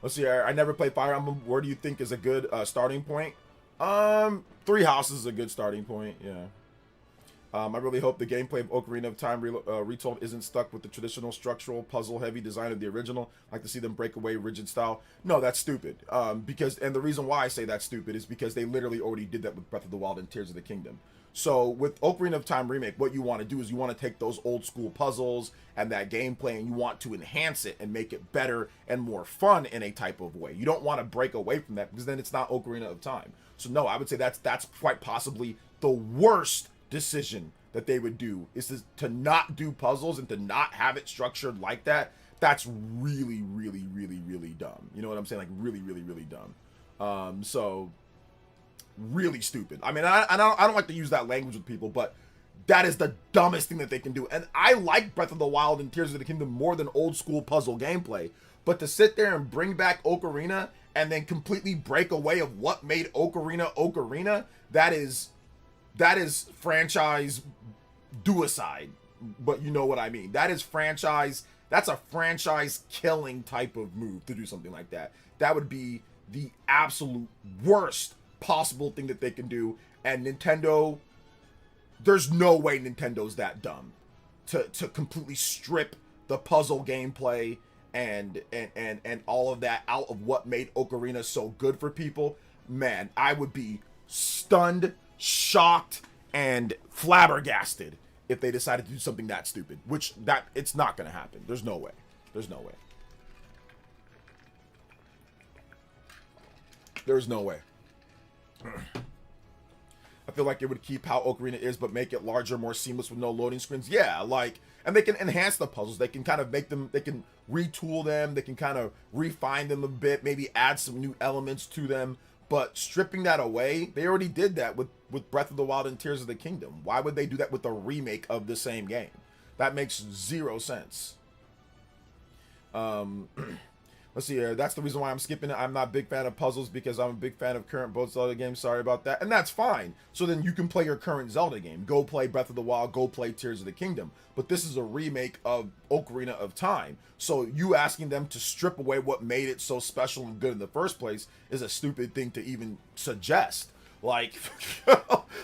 Let's see. I never played Fire Emblem. Where do you think is a good starting point? Three Houses is a good starting point. Yeah. I really hope the gameplay of Ocarina of Time retold isn't stuck with the traditional structural puzzle-heavy design of the original. I like to see them break away rigid style. No, that's stupid. And the reason why I say that's stupid is because they literally already did that with Breath of the Wild and Tears of the Kingdom. So with Ocarina of Time Remake, what you want to do is you want to take those old school puzzles and that gameplay and you want to enhance it and make it better and more fun in a type of way. You don't want to break away from that because then it's not Ocarina of Time. So no, I would say that's quite possibly the worst decision that they would do is to not do puzzles and to not have it structured like that. That's really, really, really, really dumb. You know what I'm saying? Like really, really, really dumb. So really stupid. I mean, I don't like to use that language with people, but that is the dumbest thing that they can do. And I like Breath of the Wild and Tears of the Kingdom more than old school puzzle gameplay. But to sit there and bring back Ocarina and then completely break away of what made Ocarina, that is franchise duocide. But you know what I mean. That's a franchise killing type of move to do something like that. That would be the absolute worst possible thing that they can do. And Nintendo, there's no way Nintendo's that dumb to completely strip the puzzle gameplay and all of that out of what made Ocarina so good for people. Man, I would be stunned, shocked, and flabbergasted if they decided to do something that stupid, which it's not going to happen. There's no way. There's no way. There's no way. I feel like it would keep how Ocarina is, but make it larger, more seamless with no loading screens. Yeah, like, and they can enhance the puzzles. They can kind of make them, they can retool them. They can kind of refine them a bit, maybe add some new elements to them. But stripping that away, they already did that with Breath of the Wild and Tears of the Kingdom. Why would they do that with a remake of the same game? That makes zero sense. Let's see here. That's the reason why I'm skipping it. I'm not a big fan of puzzles because I'm a big fan of current both Zelda games. Sorry about that. And that's fine. So then you can play your current Zelda game. Go play Breath of the Wild. Go play Tears of the Kingdom. But this is a remake of Ocarina of Time. So you asking them to strip away what made it so special and good in the first place is a stupid thing to even suggest. Like,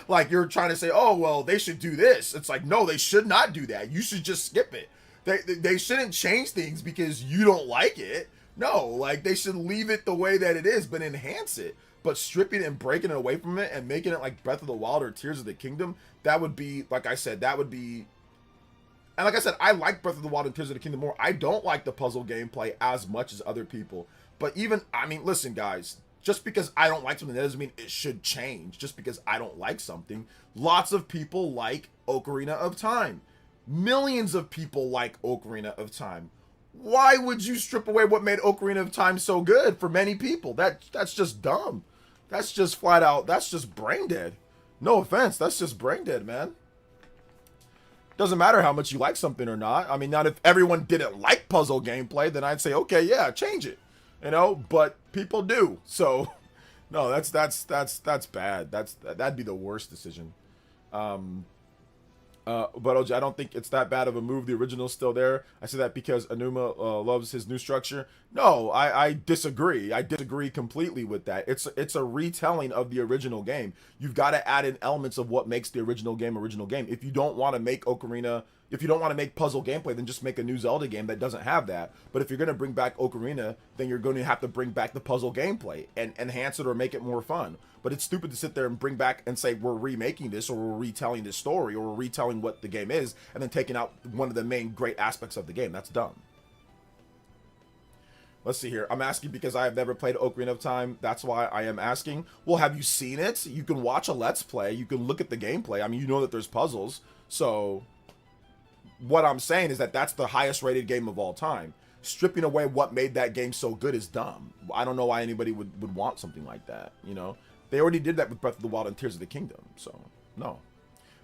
like you're trying to say, oh, well, they should do this. It's like, no, they should not do that. You should just skip it. They shouldn't change things because you don't like it. No, like they should leave it the way that it is, but enhance it. But stripping and breaking it away from it and making it like Breath of the Wild or Tears of the Kingdom, that would be, like I said, that would be... And like I said, I like Breath of the Wild and Tears of the Kingdom more. I don't like the puzzle gameplay as much as other people. But even, I mean, listen, guys, just because I don't like something, that doesn't mean it should change. Just because I don't like something. Lots of people like Ocarina of Time. Millions of people like Ocarina of Time. Why would you strip away what made Ocarina of Time so good for many people? That's just dumb. That's just flat out, that's just brain dead. No offense, that's just brain dead, man. Doesn't matter how much you like something or not. I mean, not if everyone didn't like puzzle gameplay, then I'd say, okay, yeah, change it. You know, but people do. So, no, that's bad. That'd be the worst decision. But OJ, I don't think it's that bad of a move. The original's still there. I say that because Anuma loves his new structure. No, I disagree. I disagree completely with that. It's a retelling of the original game. You've got to add in elements of what makes the original game. If you don't want to make Ocarina, if you don't want to make puzzle gameplay, then just make a new Zelda game that doesn't have that. But if you're going to bring back Ocarina, then you're going to have to bring back the puzzle gameplay and enhance it or make it more fun. But it's stupid to sit there and bring back and say we're remaking this or we're retelling this story or we're retelling what the game is and then taking out one of the main great aspects of the game. That's dumb. Let's see here. I'm asking because I have never played Ocarina of Time. That's why I am asking. Well, have you seen it? You can watch a Let's Play. You can look at the gameplay. I mean, you know that there's puzzles. So what I'm saying is that that's the highest rated game of all time. Stripping away what made that game so good is dumb. I don't know why anybody would want something like that, you know? They already did that with Breath of the Wild and Tears of the Kingdom, so no.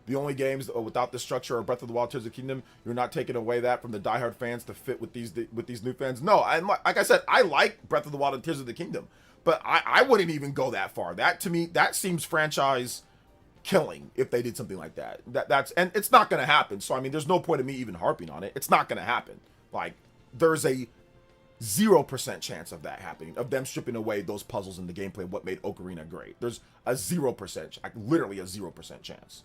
The only games without the structure are Breath of the Wild, Tears of the Kingdom. You're not taking away that from the diehard fans to fit with these new fans. No, like I said, I like Breath of the Wild and Tears of the Kingdom, but I wouldn't even go that far. That to me, that seems franchise killing if they did something like that. And it's not going to happen. So I mean, there's no point in me even harping on it. It's not going to happen. Like there's a 0% chance of that happening, of them stripping away those puzzles in the gameplay, what made Ocarina great. There's a 0%, like literally a 0% chance.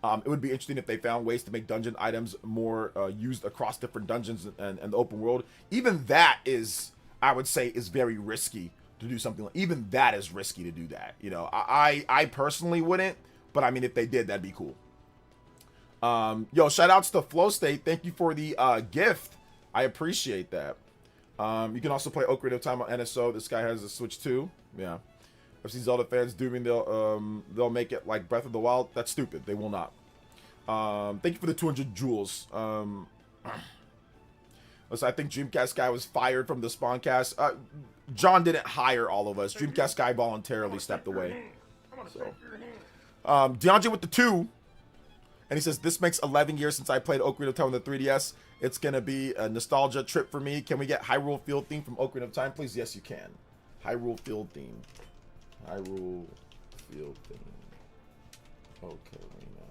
It would be interesting if they found ways to make dungeon items more used across different dungeons and the open world. Even that is, I would say, is very risky to do something like, even that is risky to do that. You know, I personally wouldn't, but I mean, if they did, that'd be cool. Yo, shout outs to Flow State. Thank you for the gift. I appreciate that. You can also play Ocarina of Time on NSO. This guy has a Switch too. Yeah. I've seen Zelda fans dooming they'll make it like Breath of the Wild. That's stupid. They will not. Thank you for the 200 jewels. Listen, I think Dreamcast guy was fired from the Spawncast. John didn't hire all of us. Dreamcast guy voluntarily stepped away. So, DeAndre with the 2. And he says, this makes 11 years since I played Ocarina of Time on the 3DS. It's going to be a nostalgia trip for me. Can we get Hyrule Field theme from Ocarina of Time, please? Yes, you can. Hyrule Field theme. Hyrule Field theme. Ocarina.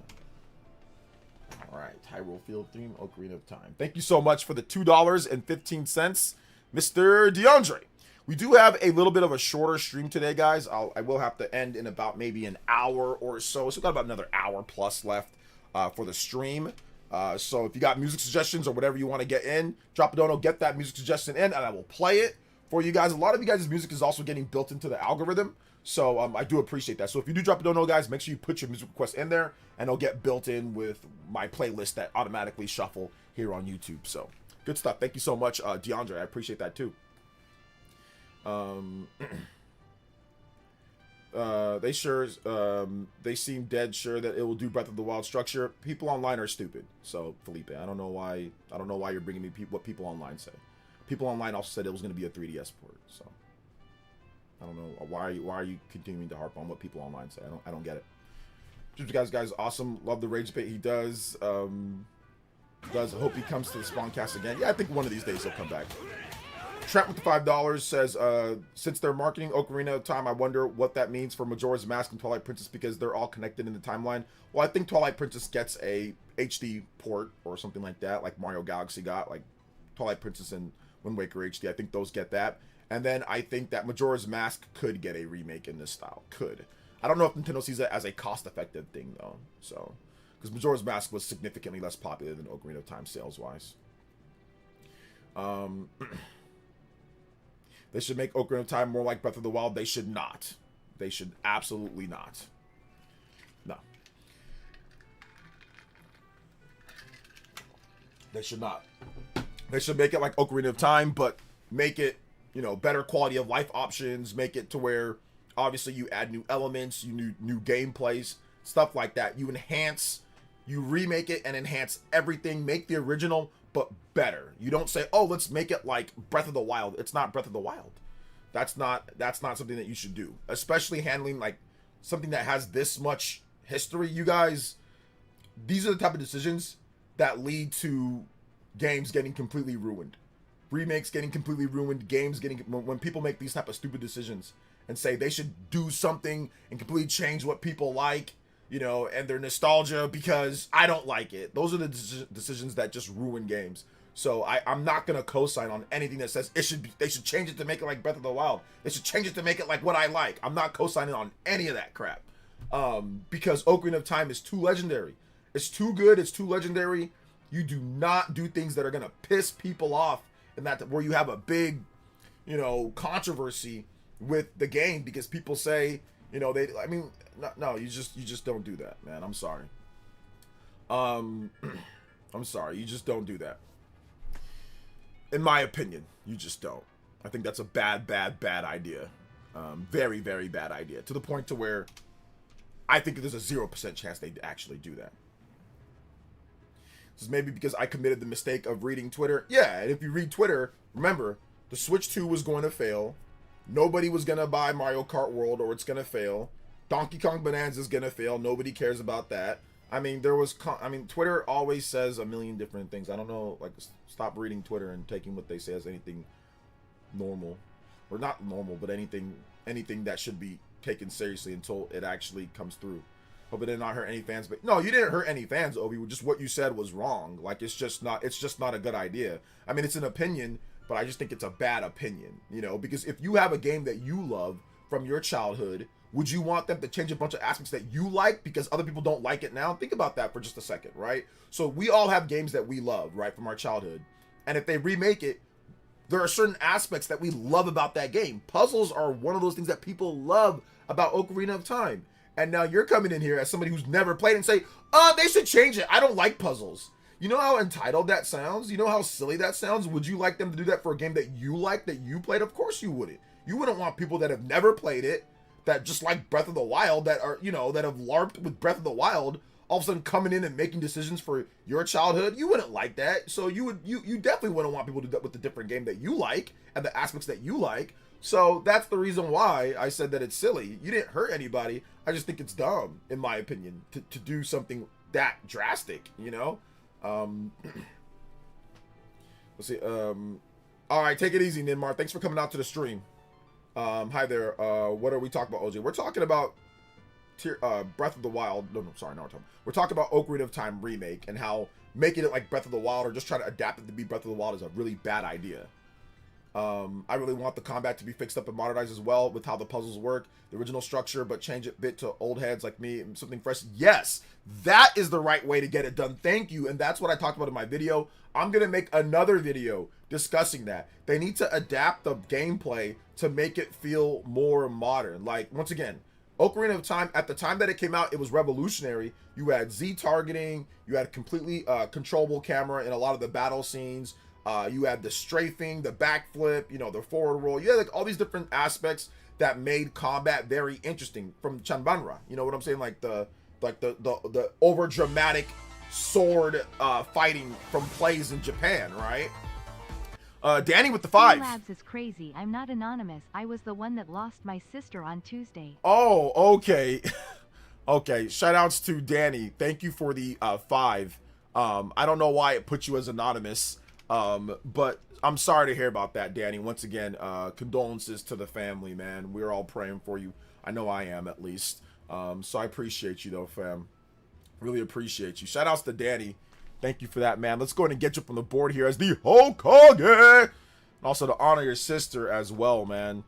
All right. Hyrule Field theme, Ocarina of Time. Thank you so much for the $2.15, Mr. DeAndre. We do have a little bit of a shorter stream today, guys. I will have to end in about maybe an hour or so. So we've got about another hour plus left for the stream. So if you got music suggestions or whatever you want to get in, drop a dono, get that music suggestion in, and I will play it for you guys. A lot of you guys' music is also getting built into the algorithm, so I do appreciate that. So if you do drop a dono, guys, make sure you put your music request in there, and it'll get built in with my playlist that automatically shuffle here on YouTube. So good stuff. Thank you so much, DeAndre. I appreciate that too. They seem dead sure that it will do Breath of the Wild structure. People online are stupid. So Felipe, I don't know why you're bringing me what people online say. People online also said it was going to be a 3DS port. So I don't know why are you continuing to harp on what people online say. I don't get it. Just guys, awesome. Love the rage bait he does. Hope he comes to the Spawncast again. Yeah, I think one of these days he'll come back. Trent with the $5 says, since they're marketing Ocarina of Time, I wonder what that means for Majora's Mask and Twilight Princess because they're all connected in the timeline. Well, I think Twilight Princess gets a HD port or something like that, like Mario Galaxy got, like Twilight Princess and Wind Waker HD. I think those get that. And then I think that Majora's Mask could get a remake in this style. Could. I don't know if Nintendo sees it as a cost-effective thing, though. So, because Majora's Mask was significantly less popular than Ocarina of Time sales-wise. They should make Ocarina of Time more like Breath of the Wild. They should not. They should absolutely not. No. They should not. They should make it like Ocarina of Time, but make it, you know, better quality of life options. Make it to where, obviously, you add new elements, new gameplays, stuff like that. You enhance, you remake it and enhance everything. Make the original, but better. You don't say, oh, let's make it like Breath of the Wild. It's not Breath of the Wild. That's not something that you should do. Especially handling like something that has this much history. You guys, these are the type of decisions that lead to games getting completely ruined, remakes getting completely ruined, games getting, when people make these type of stupid decisions and say they should do something and completely change what people like, you know, and their nostalgia because I don't like it. Those are the decisions that just ruin games. So I'm not gonna co-sign on anything that says they should change it to make it like Breath of the Wild. They should change it to make it like what I like. I'm not co-signing on any of that crap. Because Ocarina of Time is too legendary. It's too good, it's too legendary. You do not do things that are gonna piss people off, and that where you have a big, you know, controversy with the game because people say, you know, no, you just don't do that, man. I'm sorry. I'm sorry, you just don't do that. In my opinion, you just don't. I think that's a bad idea. Very, very bad idea. To the point to where I think there's a 0% chance they'd actually do that. This is maybe because I committed the mistake of reading Twitter. Yeah, and if you read Twitter, remember, the Switch 2 was going to fail. Nobody was going to buy Mario Kart World or it's going to fail. Donkey Kong Bonanza is going to fail. Nobody cares about that. I mean, Twitter always says a million different things. I don't know, like, stop reading Twitter and taking what they say as anything normal. Or not normal, but anything that should be taken seriously until it actually comes through. Hope it did not hurt any fans, but no, you didn't hurt any fans, Obi. Just what you said was wrong. Like, it's just not a good idea. I mean, it's an opinion, but I just think it's a bad opinion, you know, because if you have a game that you love from your childhood, would you want them to change a bunch of aspects that you like because other people don't like it now? Think about that for just a second, right? So we all have games that we love, right, from our childhood. And if they remake it, there are certain aspects that we love about that game. Puzzles are one of those things that people love about Ocarina of Time. And now you're coming in here as somebody who's never played and say, they should change it. I don't like puzzles. You know how entitled that sounds? You know how silly that sounds? Would you like them to do that for a game that you like, that you played? Of course you wouldn't. You wouldn't want people that have never played it, that just like Breath of the Wild, that are, you know, that have LARPed with Breath of the Wild, all of a sudden coming in and making decisions for your childhood. You wouldn't like that. So you definitely wouldn't want people to do that with the different game that you like and the aspects that you like. So that's the reason why I said that it's silly. You didn't hurt anybody. I just think it's dumb, in my opinion, to do something that drastic, you know? Let's see. All right, take it easy, Ninmar. Thanks for coming out to the stream. Hi there. What are we talking about, OJ? We're talking about Breath of the Wild. We're talking about Ocarina of Time remake and how making it like Breath of the Wild or just trying to adapt it to be Breath of the Wild is a really bad idea. I really want the combat to be fixed up and modernized as well with how the puzzles work, the original structure, but change it a bit to old heads like me and something fresh. Yes, that is the right way to get it done. Thank you. And that's what I talked about in my video. I'm going to make another video discussing that. They need to adapt the gameplay to make it feel more modern. Like, once again, Ocarina of Time, at the time that it came out, it was revolutionary. You had Z targeting, you had completely controllable camera in a lot of the battle scenes. You had the strafing, the backflip, you know, the forward roll. You had like all these different aspects that made combat very interesting from Chanbanra. You know what I'm saying? Like the over dramatic sword fighting from plays in Japan, right? Danny with the 5. Labs is crazy. I'm not anonymous. I was the one that lost my sister on Tuesday. Oh, okay. Okay. Shout outs to Danny. Thank you for the 5. I don't know why it put you as anonymous. But I'm sorry to hear about that, Danny. Once again, condolences to the family, man. We're all praying for you. I know I am, at least. So I appreciate you, though, fam. Really appreciate you. Shout outs to Danny. Thank you for that, man. Let's go ahead and get you up on the board here as the Hokage. And also to honor your sister as well, man.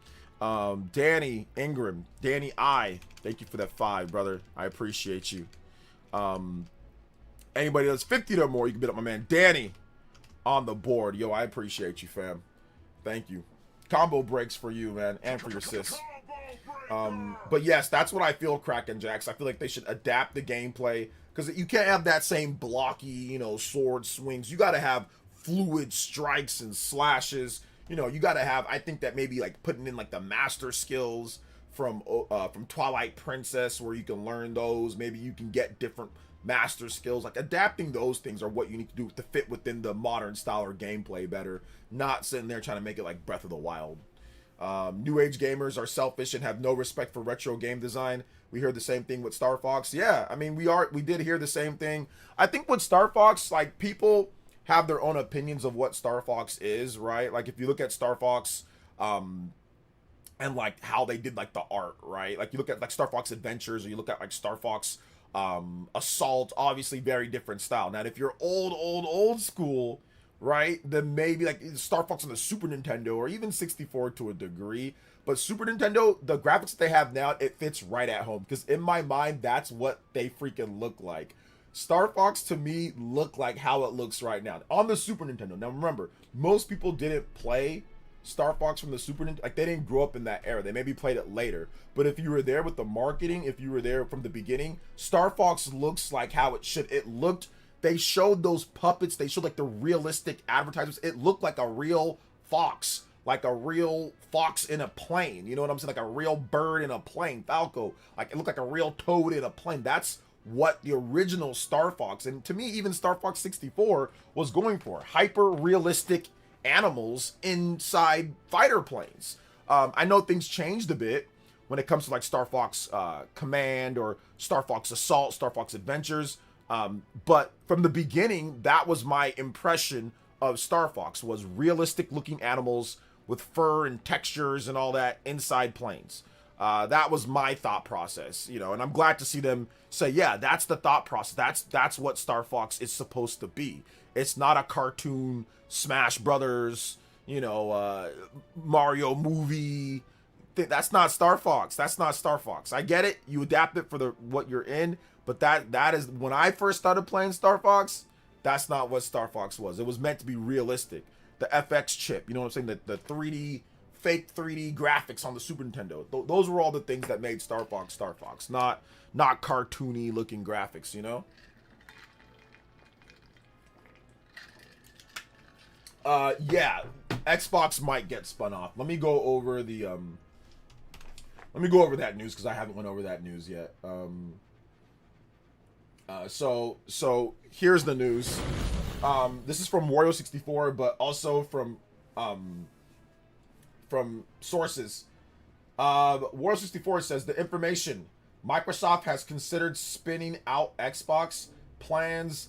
Danny Ingram. Danny I. Thank you for that 5, brother. I appreciate you. Anybody that's 50 or more, you can bid up my man Danny on the board. Yo, I appreciate you, fam. Thank you. Combo breaks for you, man, and for your sis. But yes, that's what I feel, Kraken Jacks. I feel like they should adapt the gameplay because you can't have that same blocky, you know, sword swings. You got to have fluid strikes and slashes. You know, you got to have, I think that maybe like putting in like the master skills from Twilight Princess where you can learn those. Maybe you can get different master skills. Like adapting those things are what you need to do to fit within the modern style or gameplay better. Not sitting there trying to make it like Breath of the Wild. New age gamers are selfish and have no respect for retro game design. We heard the same thing with Star Fox. Yeah, I mean, we did hear the same thing. I think with Star Fox, like, people have their own opinions of what Star Fox is, right? Like, if you look at Star Fox, and like how they did like the art, right? Like, you look at like Star Fox Adventures, or you look at like Star Fox Assault, obviously very different style. Now, if you're old school, right, then maybe like Star Fox on the Super Nintendo or even 64 to a degree. But Super Nintendo, the graphics that they have now, it fits right at home, because in my mind, that's what they freaking look like. Star Fox to me look like how it looks right now on the Super Nintendo. Now remember, most people didn't play Star Fox from the Super Nintendo. Like, they didn't grow up in that era. They maybe played it later. But if you were there with the marketing, if you were there from the beginning, Star Fox looks like how it should. It looked, they showed those puppets, they showed like the realistic advertisements. It looked like a real fox, like a real fox in a plane. You know what I'm saying? Like a real bird in a plane, Falco. Like, it looked like a real toad in a plane. That's what the original Star Fox, and to me, even Star Fox 64 was going for. Hyper realistic animals inside fighter planes. I know things changed a bit when it comes to like Star Fox Command or Star Fox Assault, Star Fox Adventures. But from the beginning, that was my impression of Star Fox, was realistic looking animals with fur and textures and all that inside planes. That was my thought process, you know, and I'm glad to see them say, yeah, that's the thought process. That's what Star Fox is supposed to be. It's not a cartoon Smash Brothers, you know, Mario movie. That's not Star Fox. That's not Star Fox. I get it. You adapt it for the what you're in, but that is, when I first started playing Star Fox, that's not what Star Fox was. It was meant to be realistic. The FX chip, you know what I'm saying? The 3D, fake 3D graphics on the Super Nintendo. Those were all the things that made Star Fox, not cartoony looking graphics, you know? Yeah, Xbox might get spun off. Let me go over the let me go over that news, because I haven't went over that news yet. So here's the news. This is from Wario64, but also from sources. Wario64 says the information: Microsoft has considered spinning out Xbox plans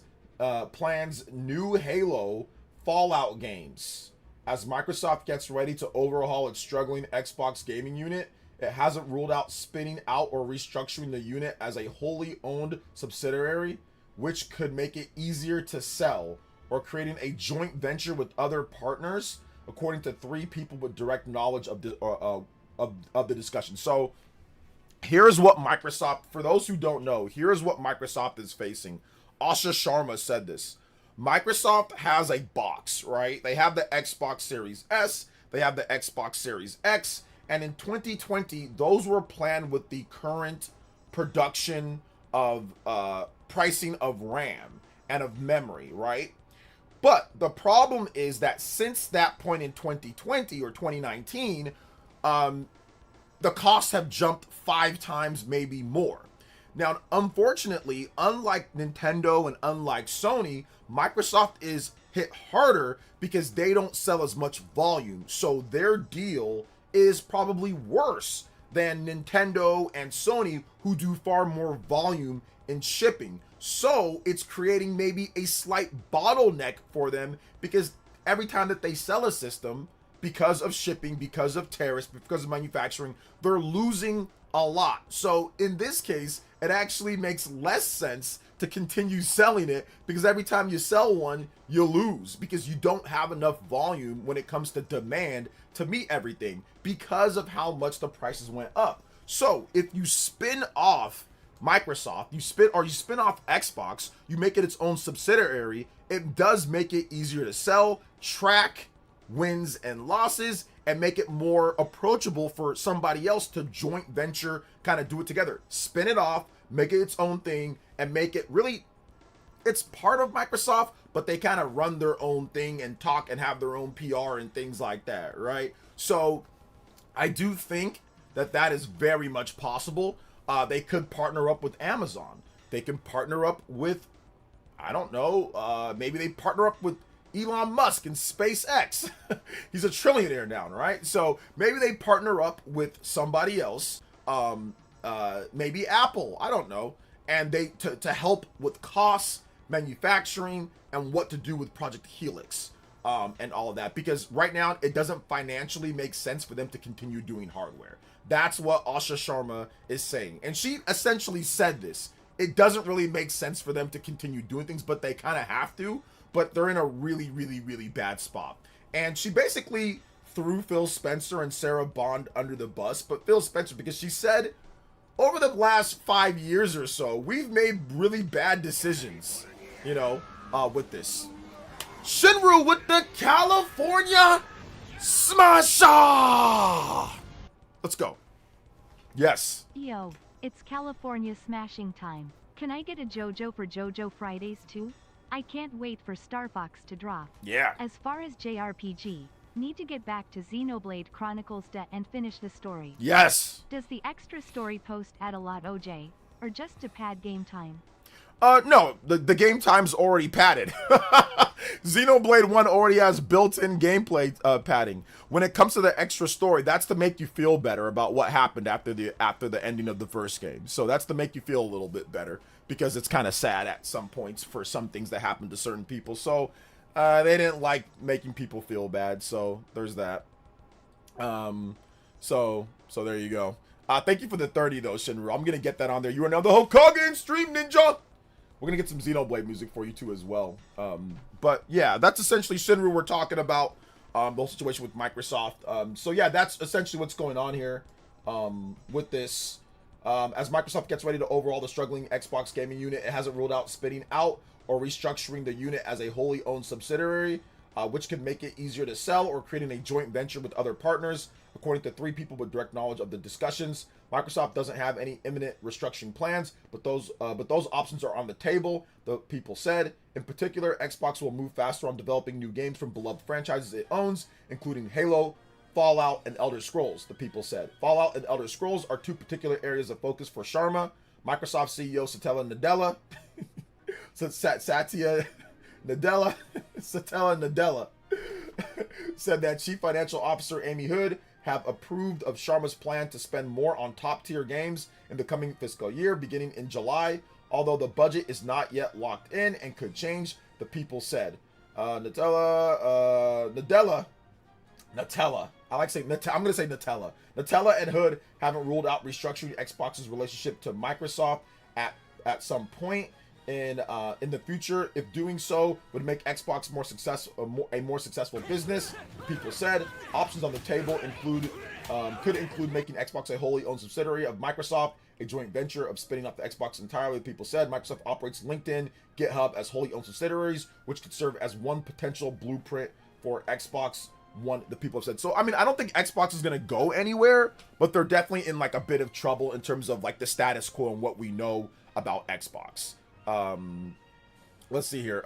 new Halo Fallout games. As Microsoft gets ready to overhaul its struggling Xbox gaming unit, it hasn't ruled out spinning out or restructuring the unit as a wholly owned subsidiary, which could make it easier to sell, or creating a joint venture with other partners, according to 3 people with direct knowledge of the discussion. So here's what Microsoft, for those who don't know, here's what Microsoft is facing. Asha Sharma said this. Microsoft has a box, right? They have the Xbox Series S, they have the Xbox Series X, and in 2020, those were planned with the current production of pricing of RAM and of memory, right? But the problem is that since that point in 2020 or 2019, the costs have jumped 5 times, maybe more. Now, unfortunately, unlike Nintendo and unlike Sony, Microsoft is hit harder because they don't sell as much volume. So their deal is probably worse than Nintendo and Sony, who do far more volume in shipping. So it's creating maybe a slight bottleneck for them, because every time that they sell a system, because of shipping, because of tariffs, because of manufacturing, they're losing a lot. So in this case, it actually makes less sense to continue selling it, because every time you sell one, you lose, because you don't have enough volume when it comes to demand to meet everything, because of how much the prices went up. So if you spin off Microsoft, you spin off Xbox, you make it its own subsidiary, it does make it easier to sell, track wins and losses, and make it more approachable for somebody else to joint venture, kind of do it together. Spin it off, make it its own thing, and make it really, it's part of Microsoft, but they kind of run their own thing and talk and have their own PR and things like that, right? So I do think that that is very much possible. They could partner up with Amazon. They can partner up with, I don't know, maybe they partner up with Elon Musk and SpaceX. He's a trillionaire now, right? So maybe they partner up with somebody else, maybe Apple, I don't know, and they to help with costs, manufacturing, and what to do with Project Helix, and all of that. Because right now it doesn't financially make sense for them to continue doing hardware. That's what Asha Sharma is saying, and she essentially said this. It doesn't really make sense for them to continue doing things, but they kind of have to. But they're in a really, really, really bad spot. And she basically threw Phil Spencer and Sarah Bond under the bus. But Phil Spencer, because she said, over the last 5 years or so, we've made really bad decisions, you know, with this. Shinru with the California Smasher! Let's go. Yes. Yo, it's California smashing time. Can I get a JoJo for JoJo Fridays too? I can't wait for Star Fox to drop. Yeah. As far as JRPG, need to get back to Xenoblade Chronicles and finish the story. Yes. Does the extra story post add a lot, OJ? Or just to pad game time? No, the game time's already padded. Xenoblade 1 already has built-in gameplay padding. When it comes to the extra story, that's to make you feel better about what happened after the ending of the first game. So that's to make you feel a little bit better, because it's kind of sad at some points for some things that happen to certain people. So they didn't like making people feel bad. So there's that. So there you go. Thank you for the 30 though, Shinru. I'm gonna get that on there. You are now the Hokage stream ninja. We're gonna get some Xenoblade music for you too as well. But yeah, that's essentially Shinru we're talking about. The whole situation with Microsoft. So yeah, that's essentially what's going on here with this. As Microsoft gets ready to overhaul the struggling Xbox gaming unit, it hasn't ruled out spinning out or restructuring the unit as a wholly owned subsidiary, which could make it easier to sell, or creating a joint venture with other partners. According to 3 people with direct knowledge of the discussions, Microsoft doesn't have any imminent restructuring plans, but those options are on the table, the people said. In particular, Xbox will move faster on developing new games from beloved franchises it owns, including Halo, Fallout, and Elder Scrolls, the people said. Fallout and Elder Scrolls are 2 particular areas of focus for Sharma. Microsoft CEO Satya Nadella Satya Nadella said that Chief Financial Officer Amy Hood have approved of Sharma's plan to spend more on top-tier games in the coming fiscal year, beginning in July, although the budget is not yet locked in and could change, the people said. Nutella. I like saying Nutella. I'm going to say Nutella. Nutella and Hood haven't ruled out restructuring Xbox's relationship to Microsoft at some point in the future. If doing so would make Xbox a more successful business, people said. Options on the table could include making Xbox a wholly owned subsidiary of Microsoft, a joint venture of spinning off the Xbox entirely. People said Microsoft operates LinkedIn, GitHub as wholly owned subsidiaries, which could serve as one potential blueprint for Xbox One. The people have said. So I mean, I don't think Xbox is gonna go anywhere, but they're definitely in like a bit of trouble in terms of like the status quo and what we know about Xbox. Let's see here.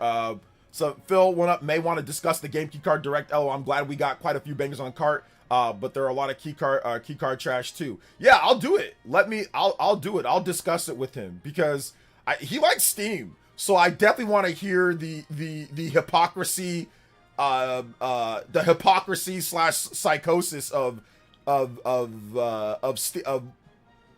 So Phil may want to discuss the game keycard direct. Oh, I'm glad we got quite a few bangers on cart. But there are a lot of keycard trash too. Yeah, I'll do it. I'll do it. I'll discuss it with him because he likes Steam. So I definitely want to hear the hypocrisy, the hypocrisy / psychosis of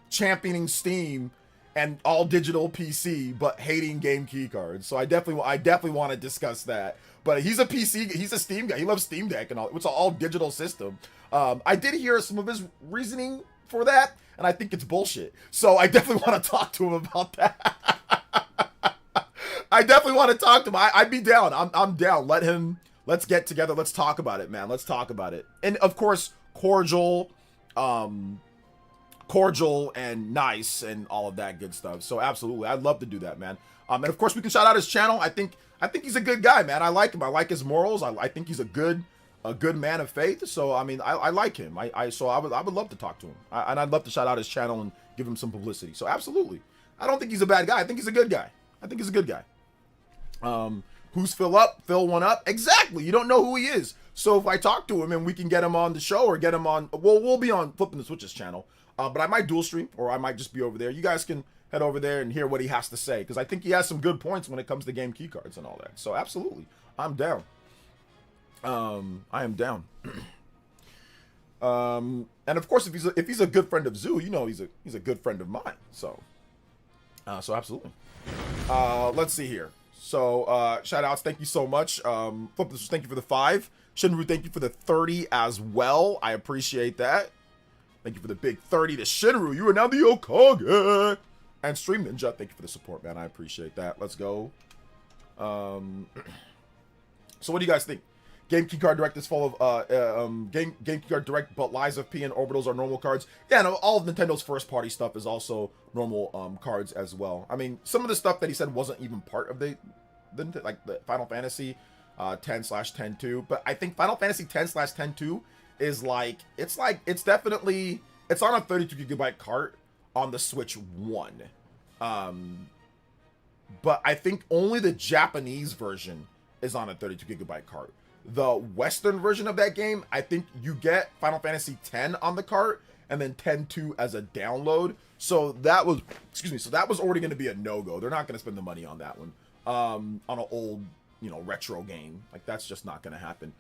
championing Steam and all digital PC, but hating game keycards. So I definitely want to discuss that. But he's a Steam guy. He loves Steam Deck and all. It's an all digital system. I did hear some of his reasoning for that, and I think it's bullshit. So I definitely want to talk to him about that. I definitely want to talk to him. I'd be down. I'm down. Let's get together. Let's talk about it, man. Let's talk about it. And of course, cordial and nice and all of that good stuff. So absolutely, I'd love to do that, man. And of course, we can shout out his channel. I think he's a good guy, man. I like him. I like his morals. I think he's a good man of faith. So I mean, I like him. I would love to talk to him. And I'd love to shout out his channel and give him some publicity. So absolutely, I don't think he's a bad guy. I think he's a good guy. Who's Phil up? Phil one up? Exactly. You don't know who he is. So if I talk to him and we can get him on the show or get him on, well, we'll be on Flipping the Switches channel. But I might dual stream or I might just be over there. You guys can head over there and hear what he has to say, because I think he has some good points when it comes to game keycards and all that. So absolutely, I'm down. I am down. And of course, if he's a good friend of Zoo, you know he's a good friend of mine. So absolutely. Let's see here. So shout outs, thank you so much. Flip this, thank you for the 5. Shinru, thank you for the 30 as well. I appreciate that. Thank you for the big 30 to Shinru. You are now the Okage. And Stream Ninja, thank you for the support, man. I appreciate that. Let's go. So what do you guys think? Game Keycard Direct is full of Game Keycard Direct, but Lies of P and Orbitals are normal cards. Yeah, no, all of Nintendo's first party stuff is also normal cards as well. I mean, some of the stuff that he said wasn't even part of the Final Fantasy 10/10-2, but I think Final Fantasy 10/10-2 is it's definitely on a 32GB cart on the Switch 1. But I think only the Japanese version is on a 32GB cart. The Western version of that game, I think you get Final Fantasy X on the cart and then 10-2 as a download. So that was, already going to be a no-go. They're not going to spend the money on that one. On an old, retro game. Like, that's just not going to happen.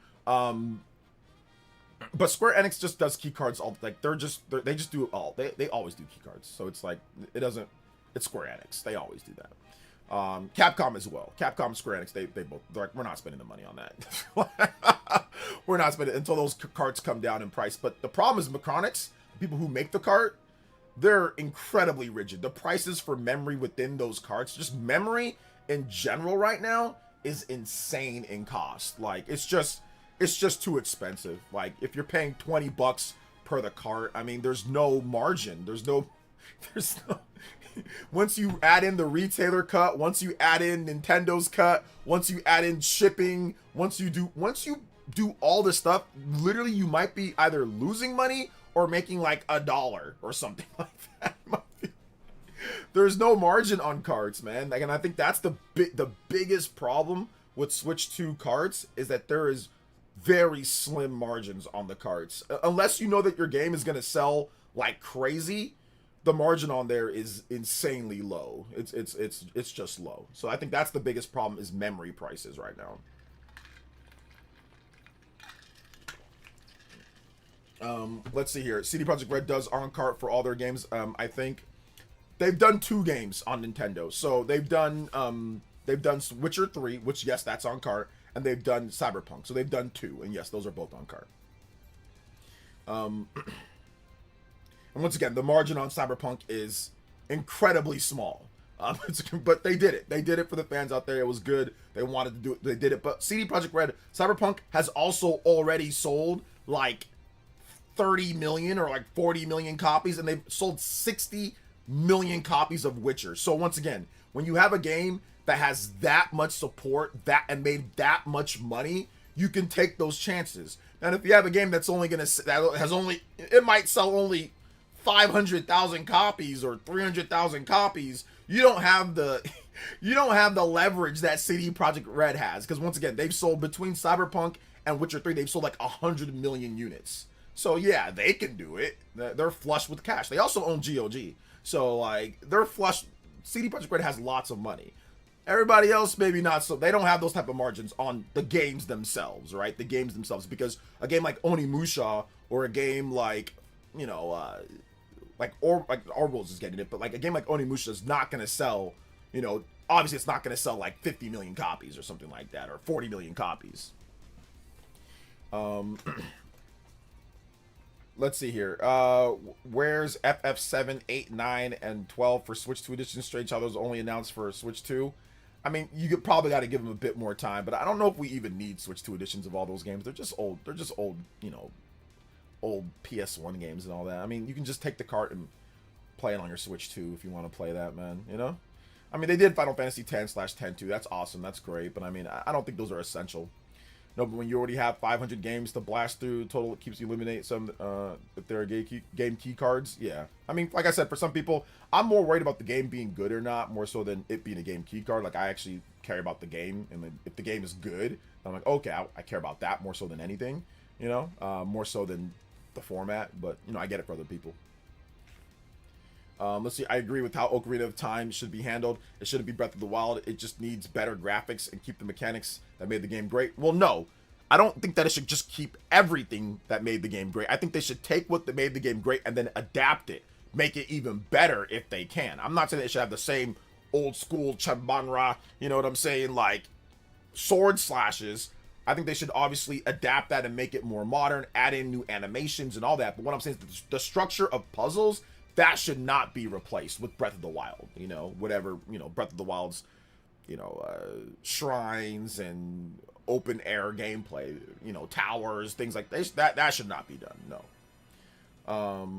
But Square Enix just does key cards all, like, they just do it all. They always do key cards. So it's like, it's Square Enix. They always do that. Capcom as well. Capcom, Square Enix, they're like, we're not spending the money on that. We're not spending it until those carts come down in price. But the problem is Mechanics, people who make the cart, they're incredibly rigid. The prices for memory within those carts, just memory in general right now, is insane in cost. Like, it's just too expensive. Like, if you're paying $20 per the cart, I mean, there's no margin. There's no once you add in the retailer cut, once you add in Nintendo's cut, once you add in shipping, once you do all this stuff, literally you might be either losing money or making like $1 or something like that. There's no margin on cards, man. Like, and I think that's the biggest problem with Switch 2 cards, is that there is very slim margins on the cards. Unless you know that your game is going to sell like crazy, the margin on there is insanely low. It's just low. So I think that's the biggest problem, is memory prices right now. Let's see here. CD Projekt Red does on cart for all their games. I think they've done 2 games on Nintendo. So they've done Witcher 3, which, yes, that's on cart, and they've done Cyberpunk. So they've done 2, and yes, those are both on cart. And once again, the margin on Cyberpunk is incredibly small. But they did it. They did it for the fans out there. It was good. They wanted to do it. They did it. But CD Projekt Red, Cyberpunk has also already sold like 30 million or like 40 million copies, and they've sold 60 million copies of Witcher. So once again, when you have a game that has that much support, and made that much money, you can take those chances. And if you have a game that's only it might sell only 500,000 copies or 300,000 copies, you don't have the leverage that CD Projekt Red has, because once again, they've sold, between Cyberpunk and Witcher 3, they've sold like 100 million units. So yeah, they can do it. They're flush with cash. They also own GOG, so like, they're flush. CD Projekt Red has lots of money. Everybody else, maybe not so. They don't have those type of margins on the games themselves, right? The games themselves, because a game like Onimusha, or a game like, Orbitals is getting it, but like a game like Onimusha is not going to sell, obviously it's not going to sell like 50 million copies or something like that, or 40 million copies. Let's see here. Where's FF7, 8, 9, and 12 for Switch 2 edition? Strange how those only announced for Switch 2. I mean, you could probably got to give them a bit more time, but I don't know if we even need Switch 2 editions of all those games. They're just old. They're just old, old PS1 games and all that. I mean, you can just take the cart and play it on your Switch 2 if you want to play that, man. I mean, they did Final Fantasy 10/10-2. That's awesome. That's great. But I mean, I don't think those are essential. No, but when you already have 500 games to blast through total, it keeps you eliminate some, if there are game key cards. Yeah. I mean, like I said, for some people, I'm more worried about the game being good or not, more so than it being a game key card. Like, I actually care about the game, and if the game is good, I'm like, okay, I care about that more so than anything, more so than the format. But, I get it for other people. Let's see. I agree with how Ocarina of Time should be handled. It shouldn't be Breath of the Wild. It just needs better graphics and keep the mechanics that made the game great. Well, no. I don't think that it should just keep everything that made the game great. I think they should take what made the game great and then adapt it, make it even better if they can. I'm not saying they should have the same old school Chabanra, you know what I'm saying, like sword slashes. I think they should obviously adapt that and make it more modern, add in new animations and all that. But what I'm saying is the structure of puzzles, that should not be replaced with Breath of the Wild, you know, whatever, you know, Breath of the Wild's, you know, shrines and open air gameplay, you know, towers, things like this, that should not be done. No.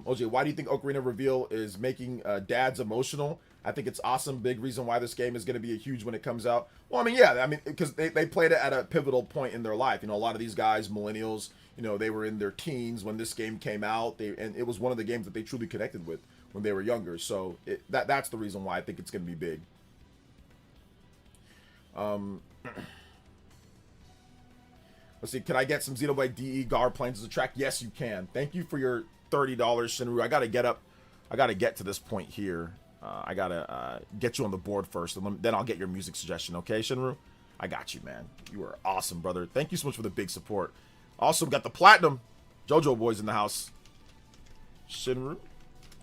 OJ, why do you think Ocarina reveal is making dads emotional? I think it's awesome. Big reason why this game is going to be a huge when it comes out. Well, I mean, yeah, I mean, because they played it at a pivotal point in their life. You know, a lot of these guys, millennials, you know, they were in their teens when this game came out. And it was one of the games that they truly connected with when they were younger. So that's the reason why I think it's going to be big. Let's see. Can I get some Xenoblade DE Gar planes as a track? Yes, you can. Thank you for your $30, Shinru. I gotta get to this point here. I gotta get you on the board first, and then I'll get your music suggestion. Okay, Shinru? I got you, man. You are awesome, brother. Thank you so much for the big support. Also got the platinum. JoJo boys in the house. Shinru,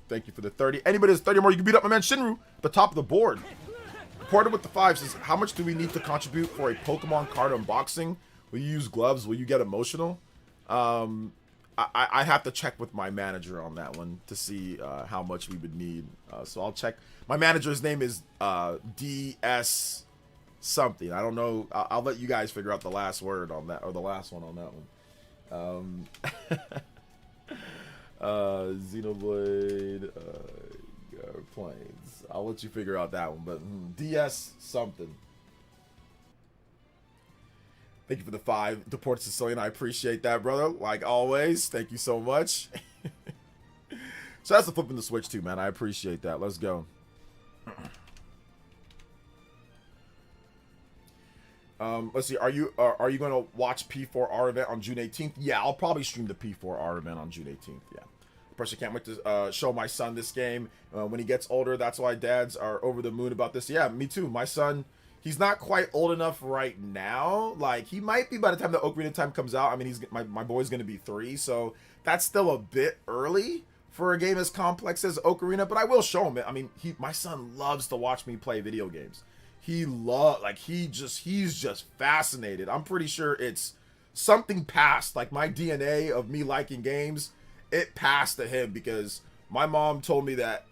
thank you for the 30. Anybody that's 30 or more, you can beat up my man Shinru. The top of the board. Porter with the 5 says, how much do we need to contribute for a Pokemon card unboxing? Will you use gloves? Will you get emotional? I have to check with my manager on that one to see how much we would need. So I'll check. My manager's name is DS something. I don't know. I'll let you guys figure out the last word on that, or the last one on that one. Xenoblade planes. I'll let you figure out that one. But DS something. Thank you for the 5 to Port Sicilian. I appreciate that, brother. Like always. Thank you so much. So that's the flipping the switch too, man. I appreciate that. Let's go. Let's see. Are you going to watch P4R event on June 18th? Yeah, I'll probably stream the P4R event on June 18th. Yeah. Personally, can't wait to show my son this game when he gets older. That's why dads are over the moon about this. Yeah, me too. My son, he's not quite old enough right now. Like, he might be by the time the Ocarina time comes out. I mean, my boy's going to be 3, so that's still a bit early for a game as complex as Ocarina, but I will show him it. I mean, my son loves to watch me play video games. He's just fascinated. I'm pretty sure it's something past, like my DNA of me liking games, it passed to him, because my mom told me that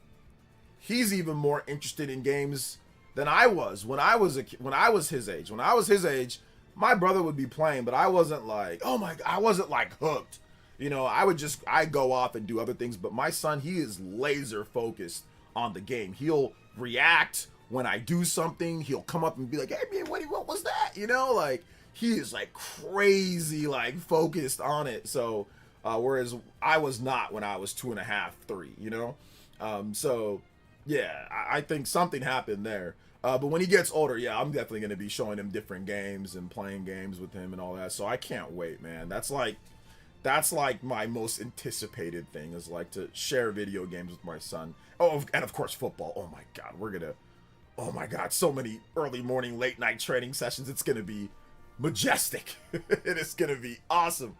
he's even more interested in games than I was when I was his age. When I was his age, my brother would be playing, but I wasn't like, oh my God, I wasn't like hooked. You know, I go off and do other things, but my son, he is laser focused on the game. He'll react when I do something. He'll come up and be like, hey man, what was that? You know, like, he is like crazy, like focused on it. So, whereas I was not when I was 2.5, 3, you know? So yeah, I think something happened there. But when he gets older, yeah, I'm definitely going to be showing him different games and playing games with him and all that. So I can't wait, man. That's like my most anticipated thing, is like to share video games with my son. Oh, and of course football. Oh my God, oh my God, so many early morning, late night training sessions. It's going to be majestic. It is going to be awesome.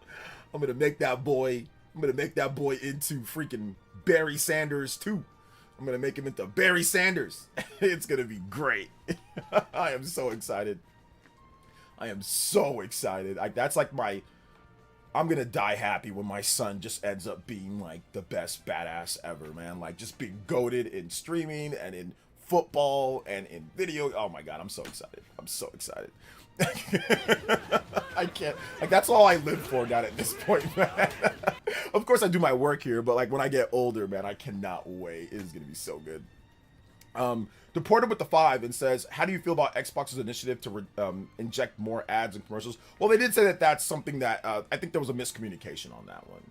I'm going to make that boy into freaking Barry Sanders too. I'm going to make him into Barry Sanders. It's going to be great. I am so excited. That's like I'm going to die happy when my son just ends up being like the best badass ever, man. Like, just being goated in streaming and in football and in video. Oh my God, I'm so excited. I can't, like, that's all I live for now at this point, man. Of course I do my work here, but like when I get older, man, I cannot wait. It is gonna be so good. Deported with the 5 and says, how do you feel about Xbox's initiative to inject more ads and commercials? Well, they did say that that's something that I think there was a miscommunication on that one.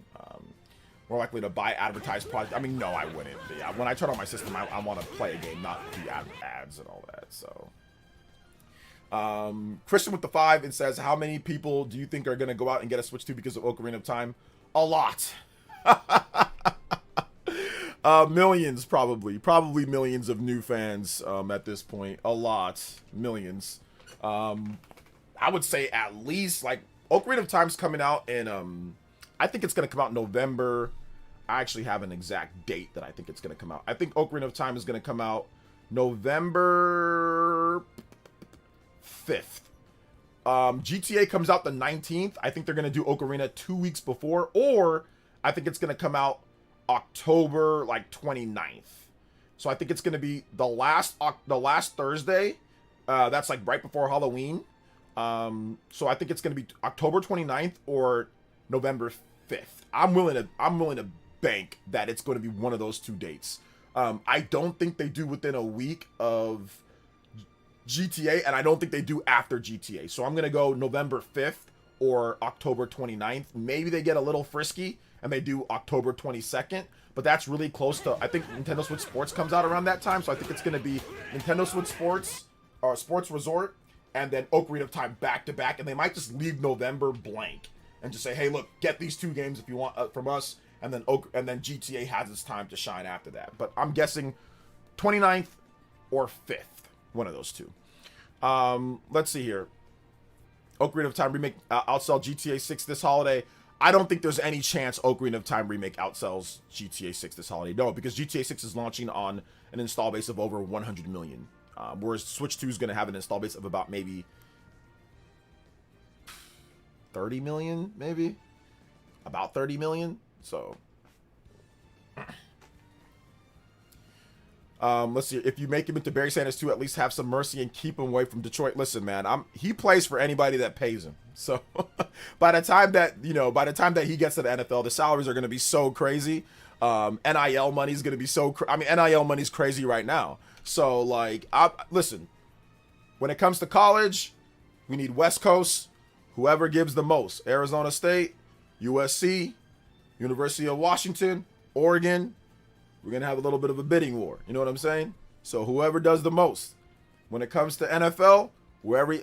More likely to buy advertised products. I mean, no, I wouldn't be. When I turn on my system, I want to play a game, not do ads and all that. So, Christian with the 5 and says, how many people do you think are going to go out and get a Switch 2 because of Ocarina of Time? A lot. Millions, probably millions of new fans at this point. A lot. Millions. I would say at least like Ocarina of Time's coming out in I think it's gonna come out in November. I actually have an exact date that I think it's gonna come out. I think Ocarina of Time is gonna come out November 5th. GTA comes out the 19th. I think they're gonna do Ocarina 2 weeks before, or I think it's gonna come out October like 29th. So I think it's gonna be the last Thursday. That's like right before Halloween. So I think it's gonna be October 29th or November 5th. I'm willing to bank that it's going to be one of those two dates. I don't think they do within a week of GTA, and I don't think they do after GTA. So I'm going to go November 5th or October 29th. Maybe they get a little frisky and they do October 22nd, but that's really close to, I think Nintendo Switch Sports comes out around that time. So I think it's going to be Nintendo Switch Sports or Sports Resort and then Ocarina of Time back to back. And they might just leave November blank and just say, hey, look, get these two games if you want from us. And then GTA has its time to shine after that. But I'm guessing 29th or 5th. One of those two. Let's see here. Ocarina of Time Remake outsell GTA 6 this holiday. I don't think there's any chance Ocarina of Time Remake outsells GTA 6 this holiday. No, because GTA 6 is launching on an install base of over 100 million. Whereas Switch 2 is going to have an install base of about maybe 30 million, maybe? About 30 million? So, let's see. If you make him into Barry Sanders 2, at least have some mercy and keep him away from Detroit. Listen, man, he plays for anybody that pays him. So, by the time that he gets to the NFL, the salaries are going to be so crazy. NIL money is going to be so. NIL money's crazy right now. So, like, listen. When it comes to college, we need West Coast. Whoever gives the most. Arizona State, USC. University of Washington, Oregon, we're going to have a little bit of a bidding war. You know what I'm saying? So whoever does the most. When it comes to NFL,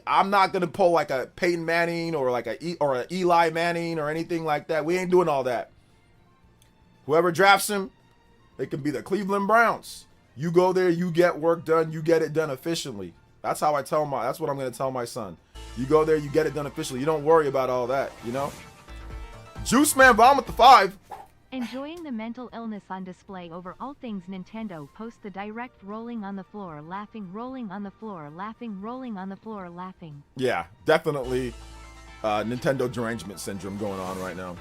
I'm not going to pull like a Peyton Manning or like an Eli Manning or anything like that. We ain't doing all that. Whoever drafts him, they can be the Cleveland Browns. You go there, you get work done, you get it done efficiently. That's how that's what I'm going to tell my son. You go there, you get it done efficiently. You don't worry about all that, you know? Juice Man Bomb with the 5. Enjoying the mental illness on display over all things Nintendo. Post the direct rolling on the floor, laughing, rolling on the floor, laughing, rolling on the floor, laughing. Yeah, definitely Nintendo derangement syndrome going on right now.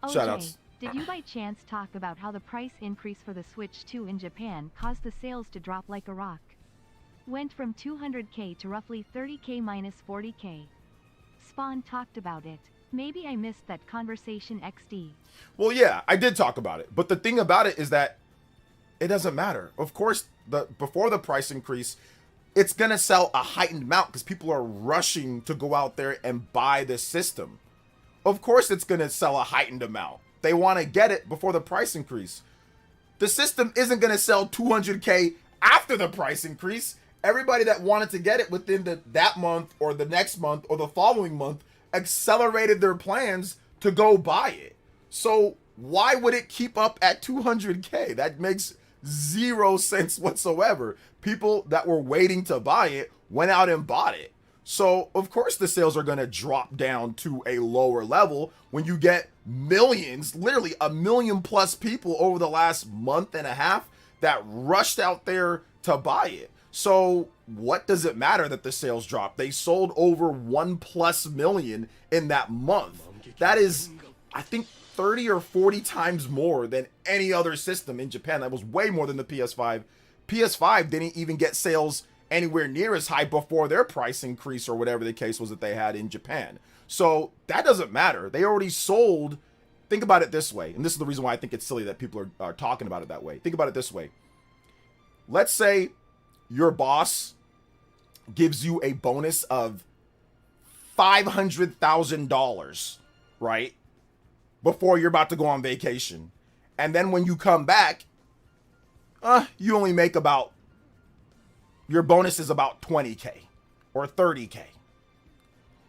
Shoutouts. Did you by chance talk about how the price increase for the Switch 2 in Japan caused the sales to drop like a rock? Went from 200k to roughly 30k minus 40k. Spawn talked about it. Maybe I missed that conversation XD. Well, yeah, I did talk about it. But the thing about it is that it doesn't matter. Of course, before the price increase, it's going to sell a heightened amount because people are rushing to go out there and buy the system. Of course, it's going to sell a heightened amount. They want to get it before the price increase. The system isn't going to sell 200k after the price increase. Everybody that wanted to get it within that month or the next month or the following month accelerated their plans to go buy it. So why would it keep up at 200k? That makes zero sense whatsoever. People that were waiting to buy it went out and bought it. So of course the sales are going to drop down to a lower level when you get millions, literally 1 million plus people over the last month and a half that rushed out there to buy it. So what does it matter that the sales dropped? They sold over 1+ million in that month. That is, I think, 30 or 40 times more than any other system in Japan. That was way more than the PS5. PS5 didn't even get sales anywhere near as high before their price increase or whatever the case was that they had in Japan. So that doesn't matter. They already sold. Think about it this way. And this is the reason why I think it's silly that people are talking about it that way. Think about it this way. Let's say your boss gives you a bonus of $500,000, right? Before you're about to go on vacation. And then when you come back, you only make your bonus is about 20k or 30k.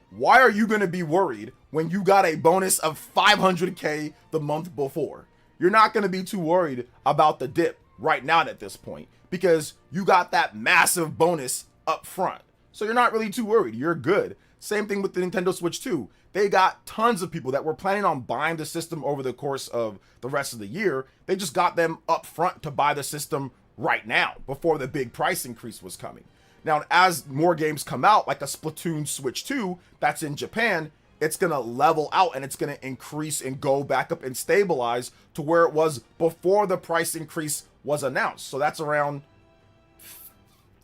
Why are you going to be worried when you got a bonus of 500k the month before? You're not going to be too worried about the dip right now at this point because you got that massive bonus up front. So you're not really too worried. You're good. Same thing with the Nintendo Switch 2. They got tons of people that were planning on buying the system over the course of the rest of the year. They just got them up front to buy the system right now before the big price increase was coming. Now, as more games come out, like a Splatoon Switch 2 that's in Japan, it's going to level out and it's going to increase and go back up and stabilize to where it was before the price increase was announced. So that's around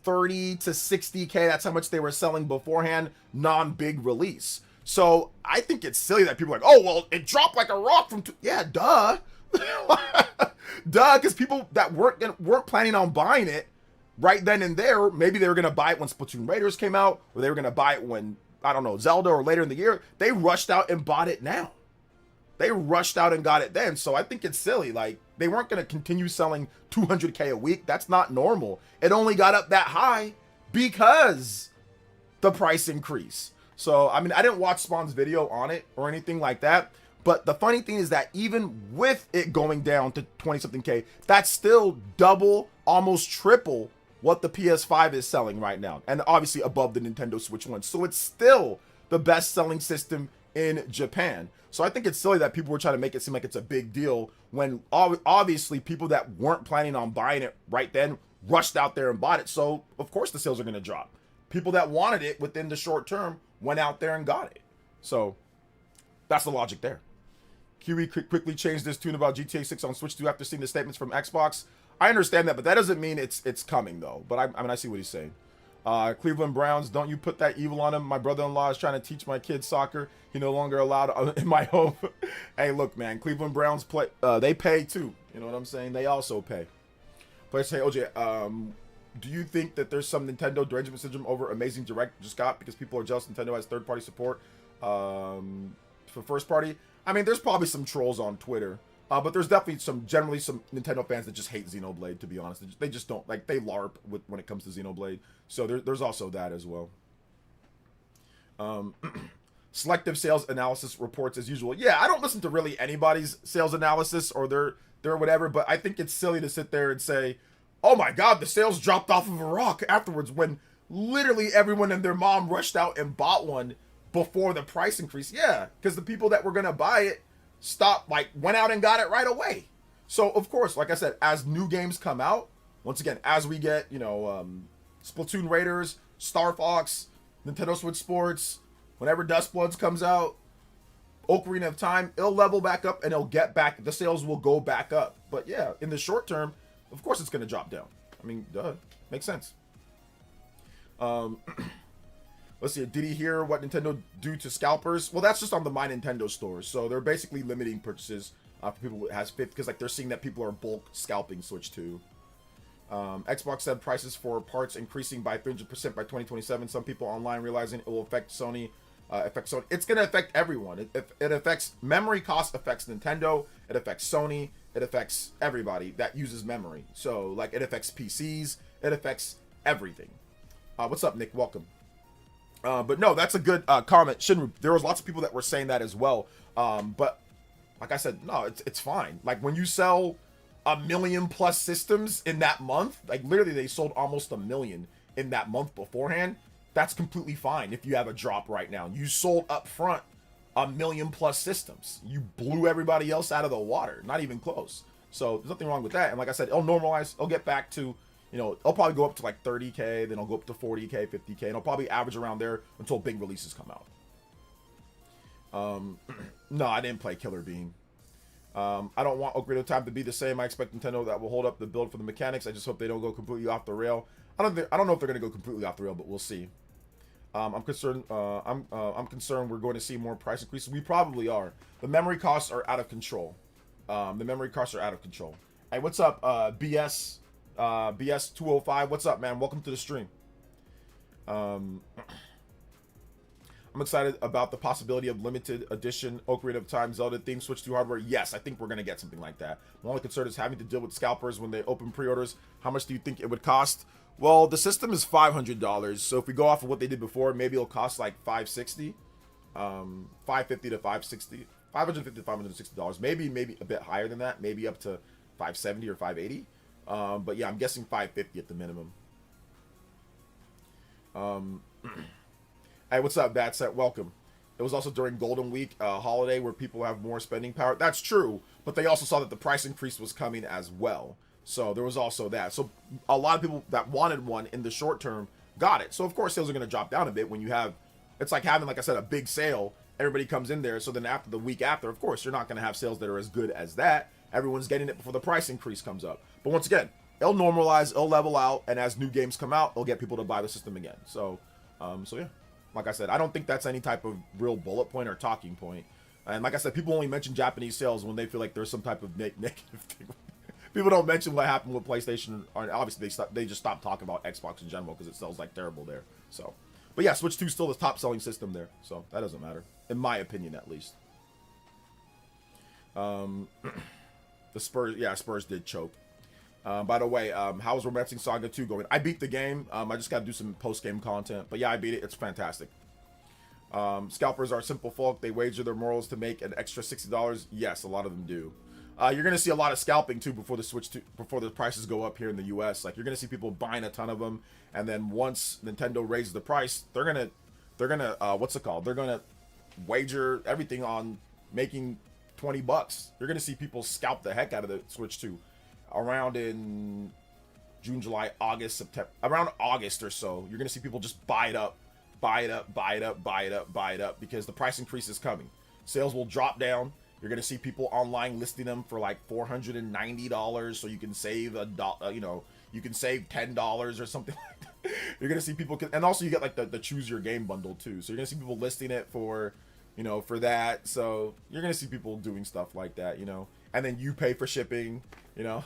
30 to 60K. That's how much they were selling beforehand, non-big release. So I think it's silly that people are like, oh, well, it dropped like a rock from... Yeah, duh. Duh, because people that weren't planning on buying it right then and there, maybe they were going to buy it when Splatoon Raiders came out, or they were going to buy it when, I don't know, Zelda or later in the year. They rushed out and bought it now. They rushed out and got it then. So I think it's silly. Like, they weren't going to continue selling 200K a week. That's not normal. It only got up that high because the price increase. So, I mean, I didn't watch Spawn's video on it or anything like that. But the funny thing is that even with it going down to 20-something K, that's still double, almost triple what the PS5 is selling right now. And obviously above the Nintendo Switch 1. So it's still the best-selling system in Japan. So I think it's silly that people were trying to make it seem like it's a big deal when obviously people that weren't planning on buying it right then rushed out there and bought it. So, of course, the sales are going to drop. People that wanted it within the short term went out there and got it. So that's the logic there. Kiwi quickly changed this tune about GTA 6 on Switch 2 after seeing the statements from Xbox. I understand that, but that doesn't mean it's coming, though. But I mean, I see what he's saying. Cleveland Browns, don't you put that evil on him. My brother-in-law is trying to teach my kids soccer. He no longer allowed in my home. Hey, look, man, Cleveland Browns play. They pay, too. You know what I'm saying? They also pay. Players say, OJ, do you think that there's some Nintendo derangement syndrome over Amazing Direct just got because people are jealous Nintendo has third-party support for first-party? I mean, there's probably some trolls on Twitter, but there's definitely generally some Nintendo fans that just hate Xenoblade, to be honest. They just don't, like, they LARP when it comes to Xenoblade. So there's also that as well. Selective sales analysis reports as usual. Yeah, I don't listen to really anybody's sales analysis or their whatever, but I think it's silly to sit there and say, oh my God, the sales dropped off of a rock afterwards when literally everyone and their mom rushed out and bought one before the price increase. Yeah, because the people that were going to buy it went out and got it right away. So, of course, like I said, as new games come out, once again, as we get, Splatoon Raiders, Star Fox, Nintendo Switch Sports, whenever Dustbloods comes out, Ocarina of Time, it'll level back up and it'll get back, the sales will go back up. But yeah, in the short term, of course it's going to drop down. I mean, duh, makes sense. Let's see, did he hear what Nintendo do to scalpers? Well, that's just on the My Nintendo stores. So they're basically limiting purchases for people who has fit because like they're seeing that people are bulk scalping Switch 2. Xbox said prices for parts increasing by 300% by 2027. Some people online realizing it will affect Sony. It's going to affect everyone. It affects memory cost, affects Nintendo. It affects Sony. It affects everybody that uses memory. So like it affects PCs. It affects everything. What's up, Nick? Welcome. But no, that's a good comment. Shinru, there was lots of people that were saying that as well. But like I said, no, it's fine. Like when you sell 1 million plus systems in that month, like literally they sold almost 1 million in that month beforehand. That's completely fine if you have a drop right now. You sold up front 1 million plus systems. You blew everybody else out of the water. Not even close. So there's nothing wrong with that. And like I said, it'll normalize. It'll get back to, it'll probably go up to like 30K, then it'll go up to 40K, 50K, and it'll probably average around there until big releases come out. No, I didn't play Killer Bean. I don't want Ocarina of Time to be the same. I expect Nintendo that will hold up the build for the mechanics. I just hope they don't go completely off the rail. I don't know if they're going to go completely off the rail, but we'll see. I'm concerned. I'm concerned we're going to see more price increases. We probably are. The memory costs are out of control. Hey, what's up, BS? BS 205. What's up, man? Welcome to the stream. I'm excited about the possibility of limited edition Ocarina of Time Zelda theme Switch 2 hardware. Yes, I think we're going to get something like that. My only concern is having to deal with scalpers when they open pre-orders. How much do you think it would cost? Well, the system is $500. So if we go off of what they did before, maybe it'll cost like $560. $550 to $560. $550 to $560. Maybe a bit higher than that. Maybe up to $570 or $580. But yeah, I'm guessing $550 at the minimum. Hey, what's up, Bad Set? Welcome. It was also during Golden Week holiday where people have more spending power. That's true, but they also saw that the price increase was coming as well. So there was also that. So a lot of people that wanted one in the short term got it. So of course sales are going to drop down a bit when you have, it's like having, like I said, a big sale. Everybody comes in there. So then after the week after, of course, you're not going to have sales that are as good as that. Everyone's getting it before the price increase comes up. But once again, it'll normalize, it'll level out, and as new games come out, it'll get people to buy the system again. So yeah. Like I said, I don't think that's any type of real bullet point or talking point. And like I said, people only mention Japanese sales when they feel like there's some type of negative thing. People don't mention what happened with PlayStation. Or obviously, they just stopped talking about Xbox in general because it sells like terrible there. So, but yeah, Switch 2 is still the top selling system there. So that doesn't matter, in my opinion, at least. The Spurs did choke. By the way, how's Romancing Saga 2 going? I beat the game. I just got to do some post-game content. But yeah, I beat it. It's fantastic. Scalpers are simple folk. They wager their morals to make an extra $60. Yes, a lot of them do. You're going to see a lot of scalping, too, before the prices go up here in the U.S. Like, you're going to see people buying a ton of them. And then once Nintendo raises the price, they're going to what's it called? They're going to wager everything on making $20. You're going to see people scalp the heck out of the Switch 2. Around in June, July, August, September, around August or so, you're going to see people just buy it up because the price increase is coming. Sales will drop down. You're going to see people online listing them for like $490 so you can save you can save $10 or something like that. You're going to see people, and also you get like the choose your game bundle too. So you're going to see people listing it for, for that. So you're going to see people doing stuff like that, and then you pay for shipping. Let's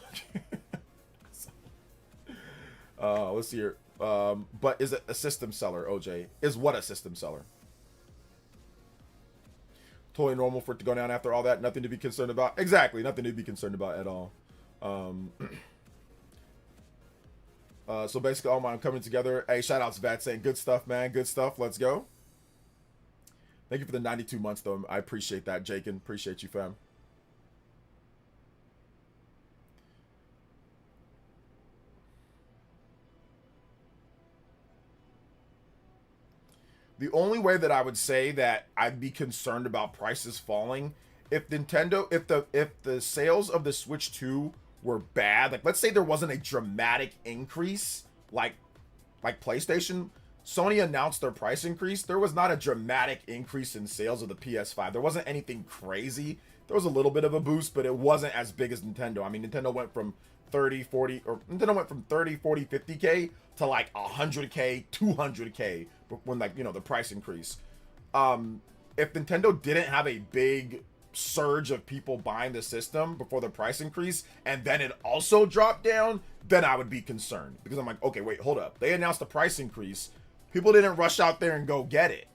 see here. But is it a system seller, OJ? Is what a system seller? Totally normal for it to go down after all that. Nothing to be concerned about. Exactly. Nothing to be concerned about at all. So basically, all mine coming together. Hey, shout out to Vat saying good stuff, man. Good stuff. Let's go. Thank you for the 92 months, though. I appreciate that, Jakin. Appreciate you, fam. The only way that I would say that I'd be concerned about prices falling if the sales of the Switch 2 were bad, like let's say there wasn't a dramatic increase like PlayStation. Sony announced their price increase. There was not a dramatic increase in sales of the PS5. There wasn't anything crazy. There was a little bit of a boost, but it wasn't as big as Nintendo. I mean, Nintendo went from 30, 40, 50K to like 100K, 200K when the price increase. If Nintendo didn't have a big surge of people buying the system before the price increase and then it also dropped down, then I would be concerned because I'm like, okay, wait, hold up. They announced the price increase. People didn't rush out there and go get it.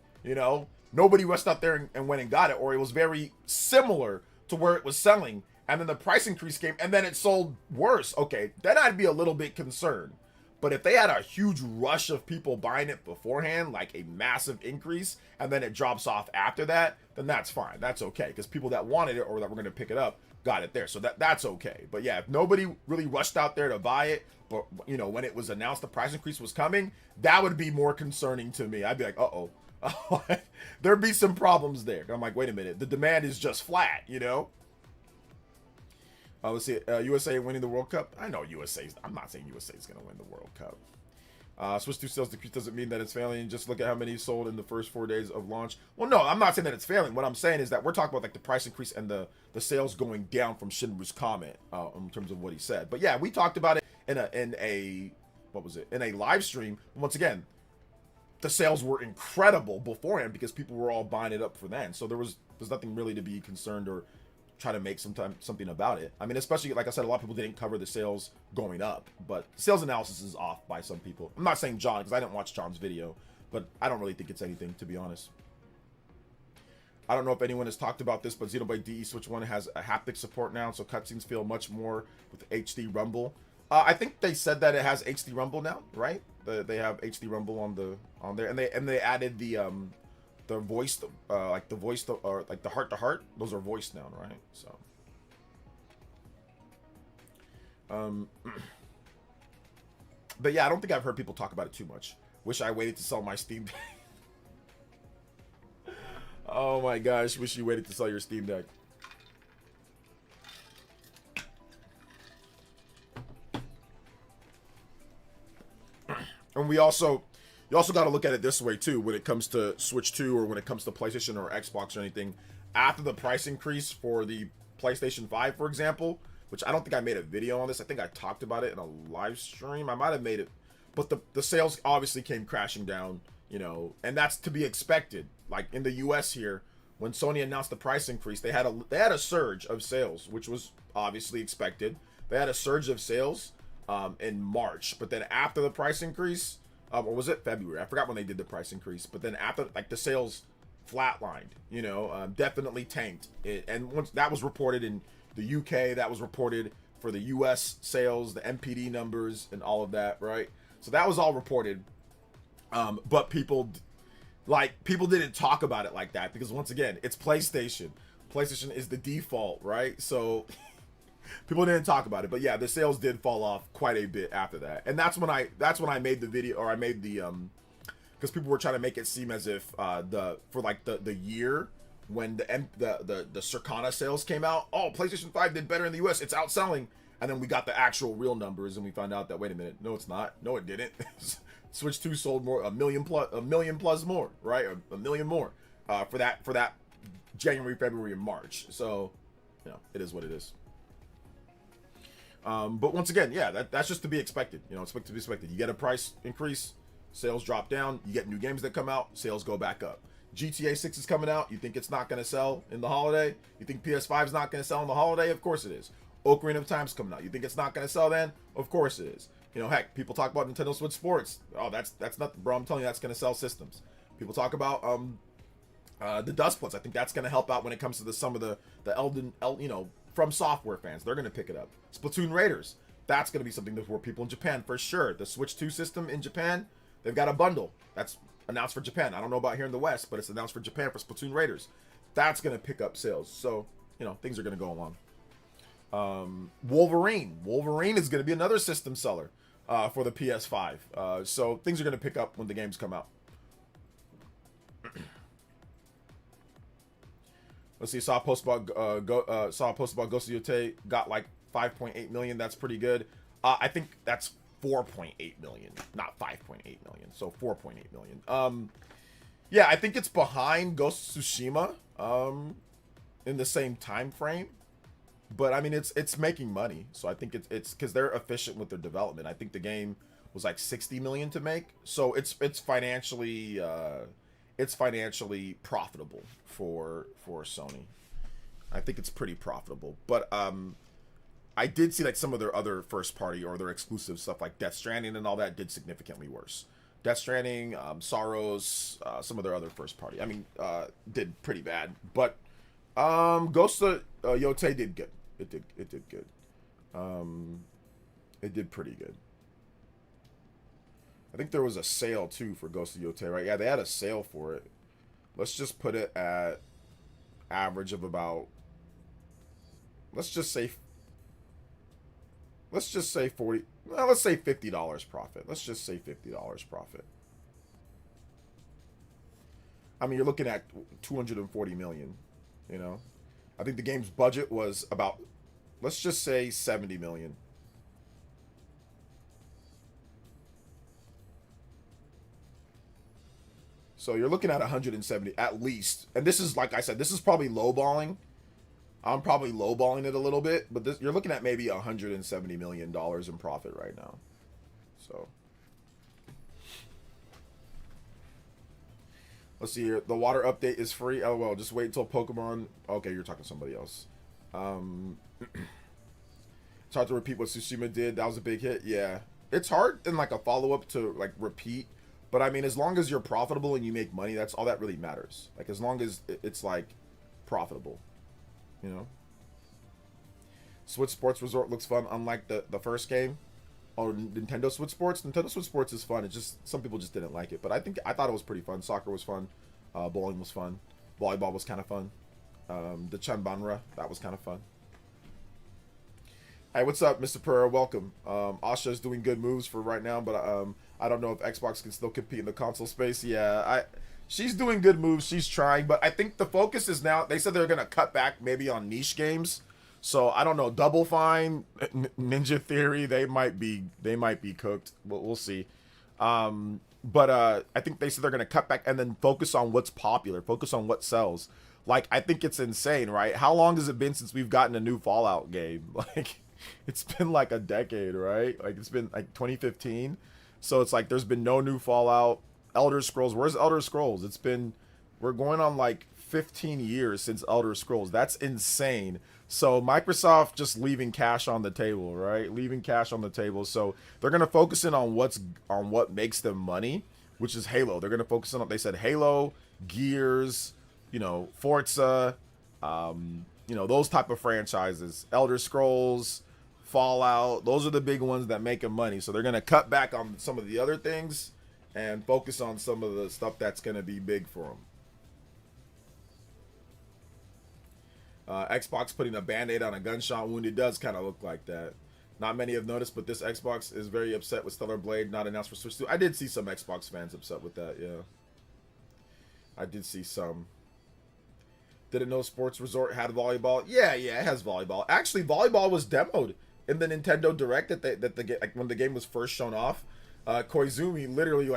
Nobody rushed out there and went and got it, or it was very similar to where it was selling. And then the price increase came and then it sold worse. Okay, then I'd be a little bit concerned. But if they had a huge rush of people buying it beforehand, like a massive increase, and then it drops off after that, then that's fine. That's okay. Because people that wanted it or that were going to pick it up got it there. So that's okay. But yeah, if nobody really rushed out there to buy it, but when it was announced the price increase was coming, that would be more concerning to me. I'd be like, uh-oh. There'd be some problems there. I'm like, wait a minute. The demand is just flat, Let's see. USA winning the World Cup. I know I'm not saying USA is going to win the World Cup. Switch 2 sales decrease doesn't mean that it's failing. Just look at how many sold in the first 4 days of launch. Well, no, I'm not saying that it's failing. What I'm saying is that we're talking about like the price increase and the sales going down from Shinru's comment in terms of what he said. But yeah, we talked about it in a live stream. Once again, the sales were incredible beforehand because people were all buying it up for then. So there's nothing really to be concerned or try to make something about it. I mean, especially like I said, a lot of people didn't cover the sales going up, but sales analysis is off by some people. I'm not saying John because I didn't watch John's video, but I don't really think it's anything, to be honest. I don't know if anyone has talked about this, but Xenoblade DE Switch 1 has a haptic support now, so cutscenes feel much more with HD Rumble. I think they said that it has HD Rumble now, right? They have HD Rumble on there, and they added the voice, like the voice, or like the heart to heart. Those are voiced now, right? So, but yeah, I don't think I've heard people talk about it too much. Wish I waited to sell my Steam Deck. Oh my gosh, wish you waited to sell your Steam Deck. And you also got to look at it this way too when it comes to Switch 2 or when it comes to PlayStation or Xbox or anything. After the price increase for the PlayStation 5, for example, which I don't think I made a video on this. I think I talked about it in a live stream. I might have made it, but the sales obviously came crashing down, you know, and that's to be expected. Like in the US here, when Sony announced the price increase, they had a surge of sales, which was obviously expected. They had a surge of sales in March, but then after the price increase, or was it February? I forgot when they did the price increase, but then after, like, the sales flatlined, you know, definitely tanked. And once that was reported in the UK, that was reported for the US sales, the MPD numbers and all of that, right? So that was all reported. But people didn't talk about it like that because, once again, it's PlayStation. PlayStation is the default, right? So people didn't talk about it. But yeah, the sales did fall off quite a bit after that. And that's when I made the video, or I made the because people were trying to make it seem as if the year when the Circana sales came out, oh, PlayStation 5 did better in the US, it's outselling. And then we got the actual real numbers and we found out that, wait a minute, no, it's not. No, it didn't. Switch 2 sold more, a million plus more, right? Or a million more for that January, February, and March. So, you know, it is what it is. But once again, yeah, that's just to be expected. You know, it's to be expected. You get a price increase, sales drop down. You get new games that come out, sales go back up. GTA 6 is coming out. You think it's not going to sell in the holiday? You think PS5 is not going to sell in the holiday? Of course it is. Ocarina of Time's coming out. You think it's not going to sell then? Of course it is. You know, heck, people talk about Nintendo Switch Sports. Oh, that's nothing, bro. I'm telling you, that's going to sell systems. People talk about the Dustbloods. I think that's going to help out when it comes to some of the From Software fans. They're going to pick it up. Splatoon Raiders. That's going to be something for people in Japan for sure. The Switch 2 system in Japan, they've got a bundle. That's announced for Japan. I don't know about here in the West, but it's announced for Japan for Splatoon Raiders. That's going to pick up sales. So, you know, things are going to go along. Wolverine is going to be another system seller for the PS5. So things are going to pick up when the games come out. Let's see. Saw a post about Ghost of Yote got like 5.8 million. That's pretty good. I think that's 4.8 million, not 5.8 million. So 4.8 million. Yeah, I think it's behind Ghost of Tsushima in the same time frame. But I mean, it's making money, so I think it's because they're efficient with their development. I think the game was like 60 million to make, so it's financially profitable for Sony. I think it's pretty profitable. But I did see like some of their other first party or their exclusive stuff like Death Stranding and all that did significantly worse. Death Stranding, Sorrows, some of their other first party, I mean, did pretty bad. But Ghost of Yote did good. It did good. It did pretty good. I think there was a sale too for Ghost of Yote, right? Yeah, they had a sale for it. Let's just put it at average of about, let's just say 40, well, let's say $50 profit. Let's just say $50 profit. I mean, you're looking at 240 million, you know? I think the game's budget was about, let's just say 70 million. So you're looking at 170 at least. And this is, like I said, this is probably lowballing. I'm probably lowballing it a little bit, but this, you're looking at maybe $170 million in profit right now. So let's see here. The water update is free. Oh, well, just wait until Pokemon. Okay, you're talking to somebody else. It's hard to repeat what Tsushima did. That was a big hit. Yeah. It's hard in like a follow-up to like repeat. But I mean, as long as you're profitable and you make money, that's all that really matters. Like, as long as it's like profitable, you know? Switch Sports Resort looks fun, unlike the first game. Oh, Nintendo Switch Sports? Nintendo Switch Sports is fun. It's just, some people just didn't like it. But I thought it was pretty fun. Soccer was fun. Bowling was fun. Volleyball was kind of fun. The Chanbanra, that was kind of fun. Hey, what's up, Mr. Pereira? Welcome. Asha is doing good moves for right now, but I don't know if Xbox can still compete in the console space. Yeah, she's doing good moves. She's trying, but I think the focus is now. They said they're gonna cut back maybe on niche games. So I don't know. Double Fine, Ninja Theory, they might be cooked. We'll see. But I think they said they're gonna cut back and then focus on what's popular, focus on what sells. Like, I think it's insane, right? How long has it been since we've gotten a new Fallout game? Like, it's been like a decade, right? Like, it's been like 2015. So it's like there's been no new Fallout. Elder Scrolls, where's Elder Scrolls? We're going on like 15 years since Elder Scrolls. That's insane. So Microsoft just leaving cash on the table, right? Leaving cash on the table. So they're gonna focus in on what makes them money, which is Halo. They're gonna focus on, they said, Halo, Gears, Forza, those type of franchises. Elder Scrolls, Fallout, those are the big ones that make them money. So they're gonna cut back on some of the other things and focus on some of the stuff that's gonna be big for them. Xbox putting a band-aid on a gunshot wound. It does kind of look like that. Not many have noticed, but this Xbox is very upset with Stellar Blade not announced for Switch 2. I did see some Xbox fans upset with that, yeah. I did see some. Didn't know Sports Resort had volleyball. Yeah, it has volleyball. Actually, volleyball was demoed in the Nintendo Direct when the game was first shown off. Koizumi literally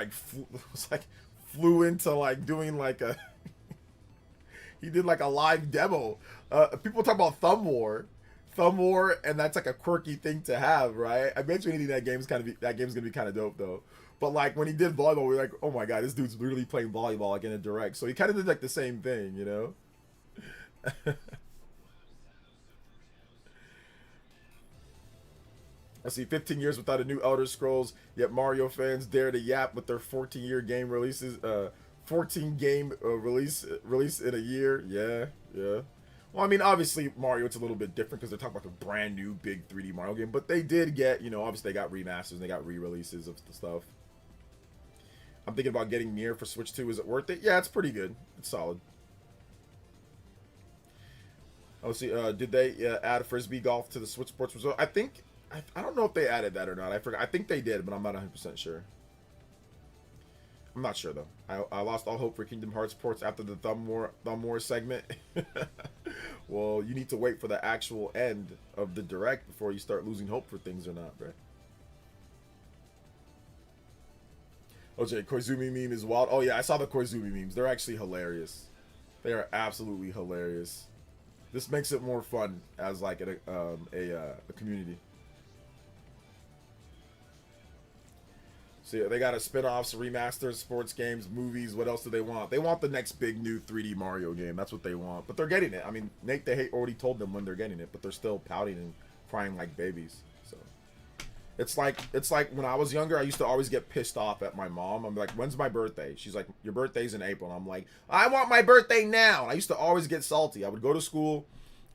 flew into like doing like a he did like a live demo. People talk about Thumb War, and that's like a quirky thing to have, right? I bet you anything that game's gonna be kind of dope though. But like when he did volleyball, we were like, oh my god, this dude's literally playing volleyball like in a direct. So he kind of did like the same thing, I see 15 years without a new Elder Scrolls, yet Mario fans dare to yap with their 14-year game releases. 14 game release in a year. Yeah. Well, I mean, obviously Mario, it's a little bit different because they're talking about a brand new big 3D Mario game, but they did get, obviously they got remasters and they got re-releases of the stuff. I'm thinking about getting Nier for Switch 2. Is it worth it? Yeah, it's pretty good. It's solid. Oh, see, did they add Frisbee Golf to the Switch Sports Resort? I don't know if they added that or not. I forgot. I think they did, but I'm not 100% sure. I'm not sure though. I lost all hope for Kingdom Hearts ports after the Thumb War segment. Well, you need to wait for the actual end of the Direct before you start losing hope for things or not, bro. OJ, Koizumi meme is wild. Oh yeah, I saw the Koizumi memes. They're actually hilarious. They are absolutely hilarious. This makes it more fun as like a community. So they got a spin-offs, remasters, sports games, movies. What else do they want? They want the next big new 3D Mario game. That's what they want. But they're getting it. I mean, Nate they already told them when they're getting it, but they're still pouting and crying like babies. So it's like when I was younger, I used to always get pissed off at my mom. I'm like, when's my birthday? She's like, your birthday's in April. And I'm like, I want my birthday now. And I used to always get salty. I would go to school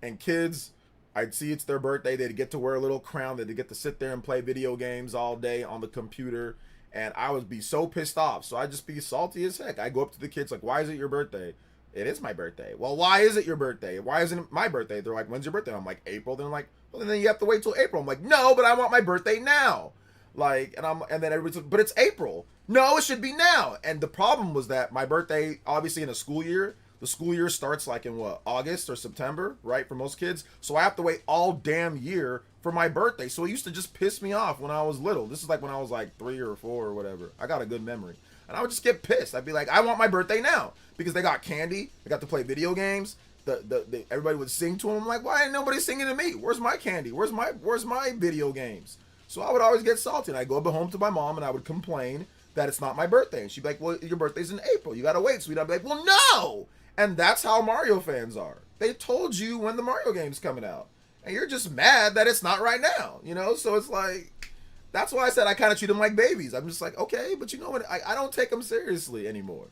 and kids, I'd see it's their birthday. They'd get to wear a little crown. They'd get to sit there and play video games all day on the computer. And I would be so pissed off. So I'd just be salty as heck. I go up to the kids like, why is it your birthday? It is my birthday. Well, why is it your birthday? Why isn't it my birthday? They're like, when's your birthday? I'm like, April. They're like, well, then you have to wait till April. I'm like, no, but I want my birthday now. Like, and then everybody's like, but it's April. No, it should be now. And the problem was that my birthday, obviously in a school year, the school year starts like in August or September, right? For most kids. So I have to wait all damn year for my birthday. So it used to just piss me off when I was little. This is like when I was like 3 or 4 or whatever. I got a good memory. And I would just get pissed. I'd be like, I want my birthday now. Because they got candy. They got to play video games. Everybody would sing to them. I'm like, why ain't nobody singing to me? Where's my candy? Where's my video games? So I would always get salty. And I'd go home to my mom and I would complain that it's not my birthday. And she'd be like, well, your birthday's in April. You got to wait, sweet. I'd be like, well, no. And that's how Mario fans are. They told you when the Mario game's coming out. And you're just mad that it's not right now, So it's like, that's why I said I kind of treat them like babies. I'm just like, okay, but you know what? I don't take them seriously anymore.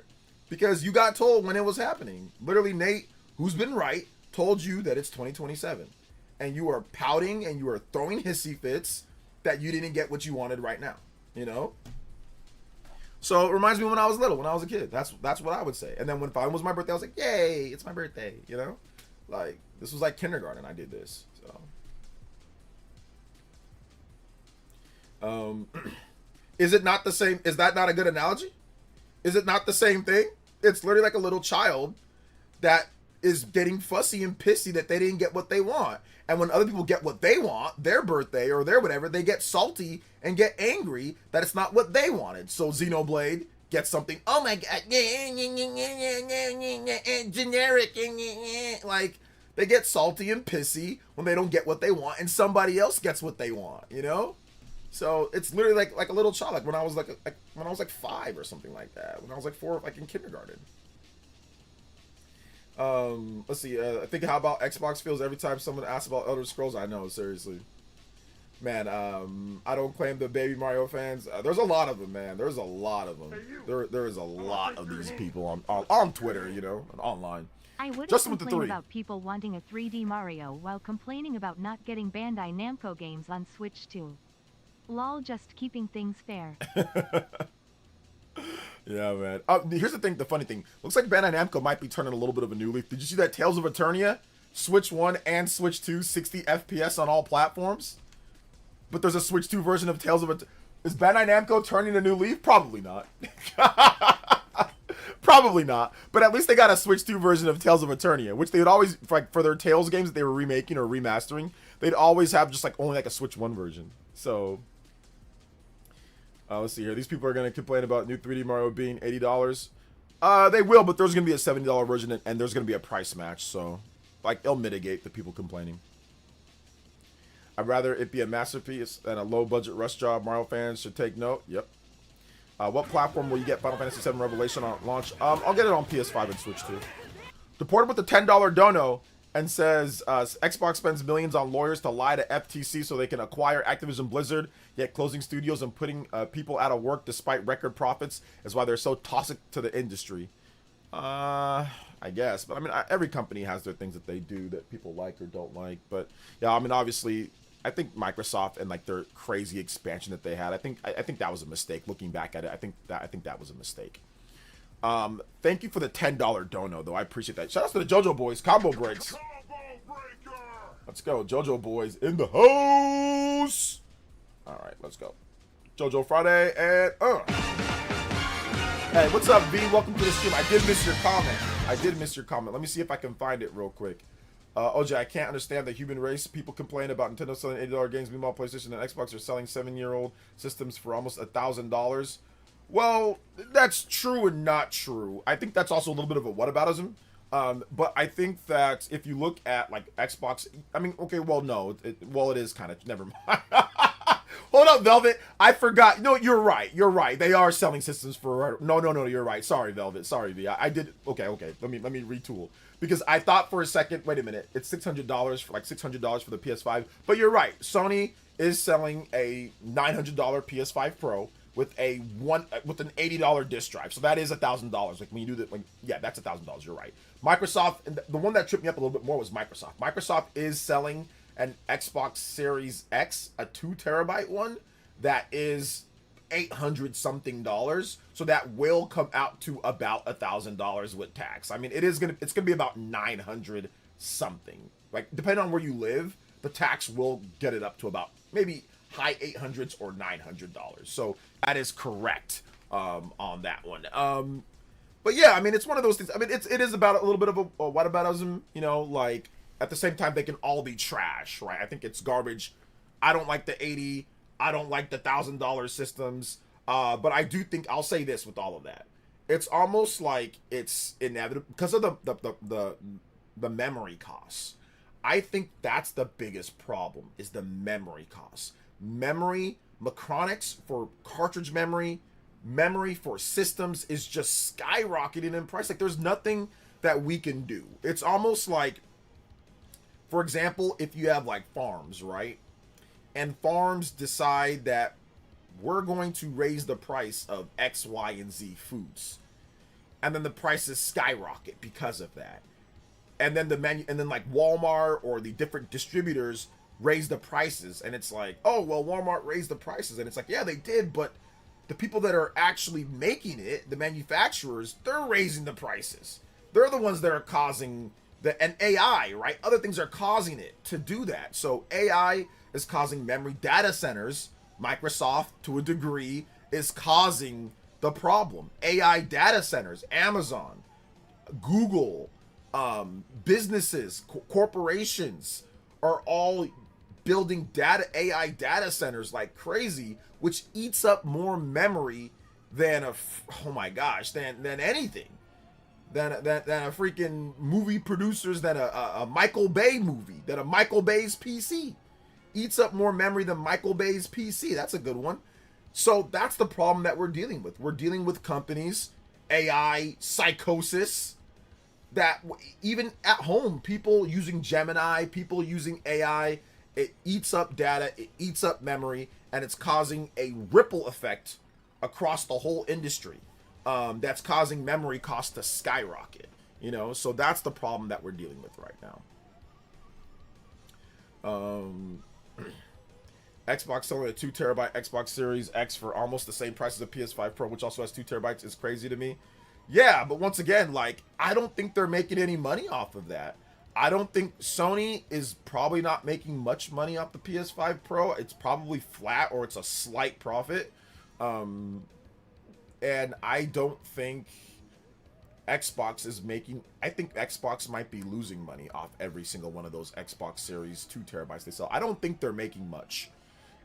Because you got told when it was happening. Literally, Nate, who's been right, told you that it's 2027. And you are pouting and you are throwing hissy fits that you didn't get what you wanted right now, So it reminds me when I was little, when I was a kid. That's what I would say. And then when it was my birthday, I was like, yay, it's my birthday, Like, this was like kindergarten I did this. So Is it not the same? Is that not a good analogy? Is it not the same thing? It's literally like a little child that is getting fussy and pissy that they didn't get what they want. And when other people get what they want, their birthday or their whatever, they get salty and get angry that it's not what they wanted. So Xenoblade gets something, oh my god, generic, like they get salty and pissy when they don't get what they want and somebody else gets what they want, you know? So it's literally like a little child, like when I was like when I was like 5 or something like that, when I was like 4, like in kindergarten. Let's see. I think how about Xbox feels every time someone asks about Elder Scrolls. I know, seriously, man. I don't claim the Baby Mario fans. There's a lot of them, man. There's a lot of them. There is a lot of these people on Twitter, you know, and online. I wouldn't Justin with the complain 3. about people wanting a 3D Mario while complaining about not getting Bandai Namco games on Switch 2. Lol, just keeping things fair. Yeah, man. Here's the thing. The funny thing. Looks like Bandai Namco might be turning a little bit of a new leaf. Did you see that Tales of Eternia, Switch 1 and Switch 2, 60 FPS on all platforms? But there's a Switch 2 version of Tales of Eternia. Is Bandai Namco turning a new leaf? Probably not. Probably not. But at least they got a Switch 2 version of Tales of Eternia, which they would always, like, for their Tales games that they were remaking or remastering, they'd always have just like only like a Switch 1 version. So let's see here. These people are going to complain about new 3D Mario being $80. They will, but there's going to be a $70 version, and there's going to be a price match. So, like, it'll mitigate the people complaining. I'd rather it be a masterpiece than a low-budget rush job. Mario fans should take note. Yep. What platform will you get Final Fantasy VII Revelation on launch? I'll get it on PS5 and Switch too. Deported with the $10 dono and says Xbox spends millions on lawyers to lie to FTC so they can acquire Activision Blizzard, yet closing studios and putting people out of work despite record profits is why they're so toxic to the industry. I guess, but I mean, every company has their things that they do that people like or don't like. But yeah, I mean, obviously, I think Microsoft and like their crazy expansion that they had, I think that was a mistake. Looking back at it, I think that was a mistake. Thank you for the $10 dono, though. I appreciate that. Shout out to the JoJo boys, combo breaks. Let's go, JoJo boys in the house. All right, let's go. JoJo Friday and Hey, what's up, V? Welcome to the stream. I did miss your comment. Let me see if I can find it real quick. OJ, I can't understand the human race. People complain about Nintendo selling $80 games. Meanwhile, PlayStation and Xbox are selling 7-year-old systems for almost $1,000. Well, that's true and not true. I think that's also a little bit of a whataboutism. But I think that if you look at like Xbox, I mean, okay, well, no, it is kind of, never mind. Hold up, Velvet. I forgot. No, you're right. You're right. They are selling systems for, no, you're right. Sorry, Velvet. Sorry, V. I did, okay. Let me retool. Because I thought for a second, wait a minute, it's $600 for like $600 for the PS5. But you're right. Sony is selling a $900 PS5 Pro with an $80 disc drive. So that is $1,000. Like when you do that, like, yeah, that's $1,000. You're right. Microsoft, and the one that tripped me up a little bit more was Microsoft. Microsoft is selling an Xbox Series X, a 2 terabyte one that is $800 something. So that will come out to about $1,000 with tax. I mean, it's gonna be about 900 something. Like depending on where you live, the tax will get it up to about maybe high 800s or $900. So that is correct on that one. But yeah, I mean, it's one of those things. I mean, it is about a little bit of a whataboutism, you know, like at the same time, they can all be trash, right? I think it's garbage. I don't like the 80. I don't like the $1,000 systems. But I do think, I'll say this with all of that. It's almost like it's inevitable because of the memory costs. I think that's the biggest problem is the memory costs. Memory, Macronics for cartridge memory for systems is just skyrocketing in price. Like there's nothing that we can do. It's almost like, for example, if you have like farms, right? And farms decide that we're going to raise the price of X, Y, and Z foods. And then the prices skyrocket because of that. And then like Walmart or the different distributors raise the prices. And it's like, oh, well, Walmart raised the prices. And it's like, yeah, they did. But the people that are actually making it, the manufacturers, they're raising the prices. They're the ones that are causing and AI, right? Other things are causing it to do that. So AI is causing memory data centers, Microsoft to a degree, is causing the problem. AI data centers, Amazon, Google, businesses, corporations are all building AI data centers like crazy, which eats up more memory than oh my gosh, than anything, than a freaking movie producers, than a Michael Bay movie, than a Michael Bay's PC eats up more memory than Michael Bay's PC. That's a good one. So that's the problem that we're dealing with. We're dealing with companies, AI psychosis, that even at home, people using Gemini, people using AI, it eats up data, it eats up memory, and it's causing a ripple effect across the whole industry. That's causing memory costs to skyrocket. You know, so that's the problem that we're dealing with right now. Xbox selling a 2 terabyte Xbox Series X for almost the same price as a PS5 Pro, which also has 2 terabytes, is crazy to me. Yeah, but once again, like, I don't think they're making any money off of that. I don't think Sony is probably not making much money off the PS5 Pro. It's probably flat or it's a slight profit. And I don't think Xbox is making... I think Xbox might be losing money off every single one of those Xbox Series 2 terabytes they sell. I don't think they're making much.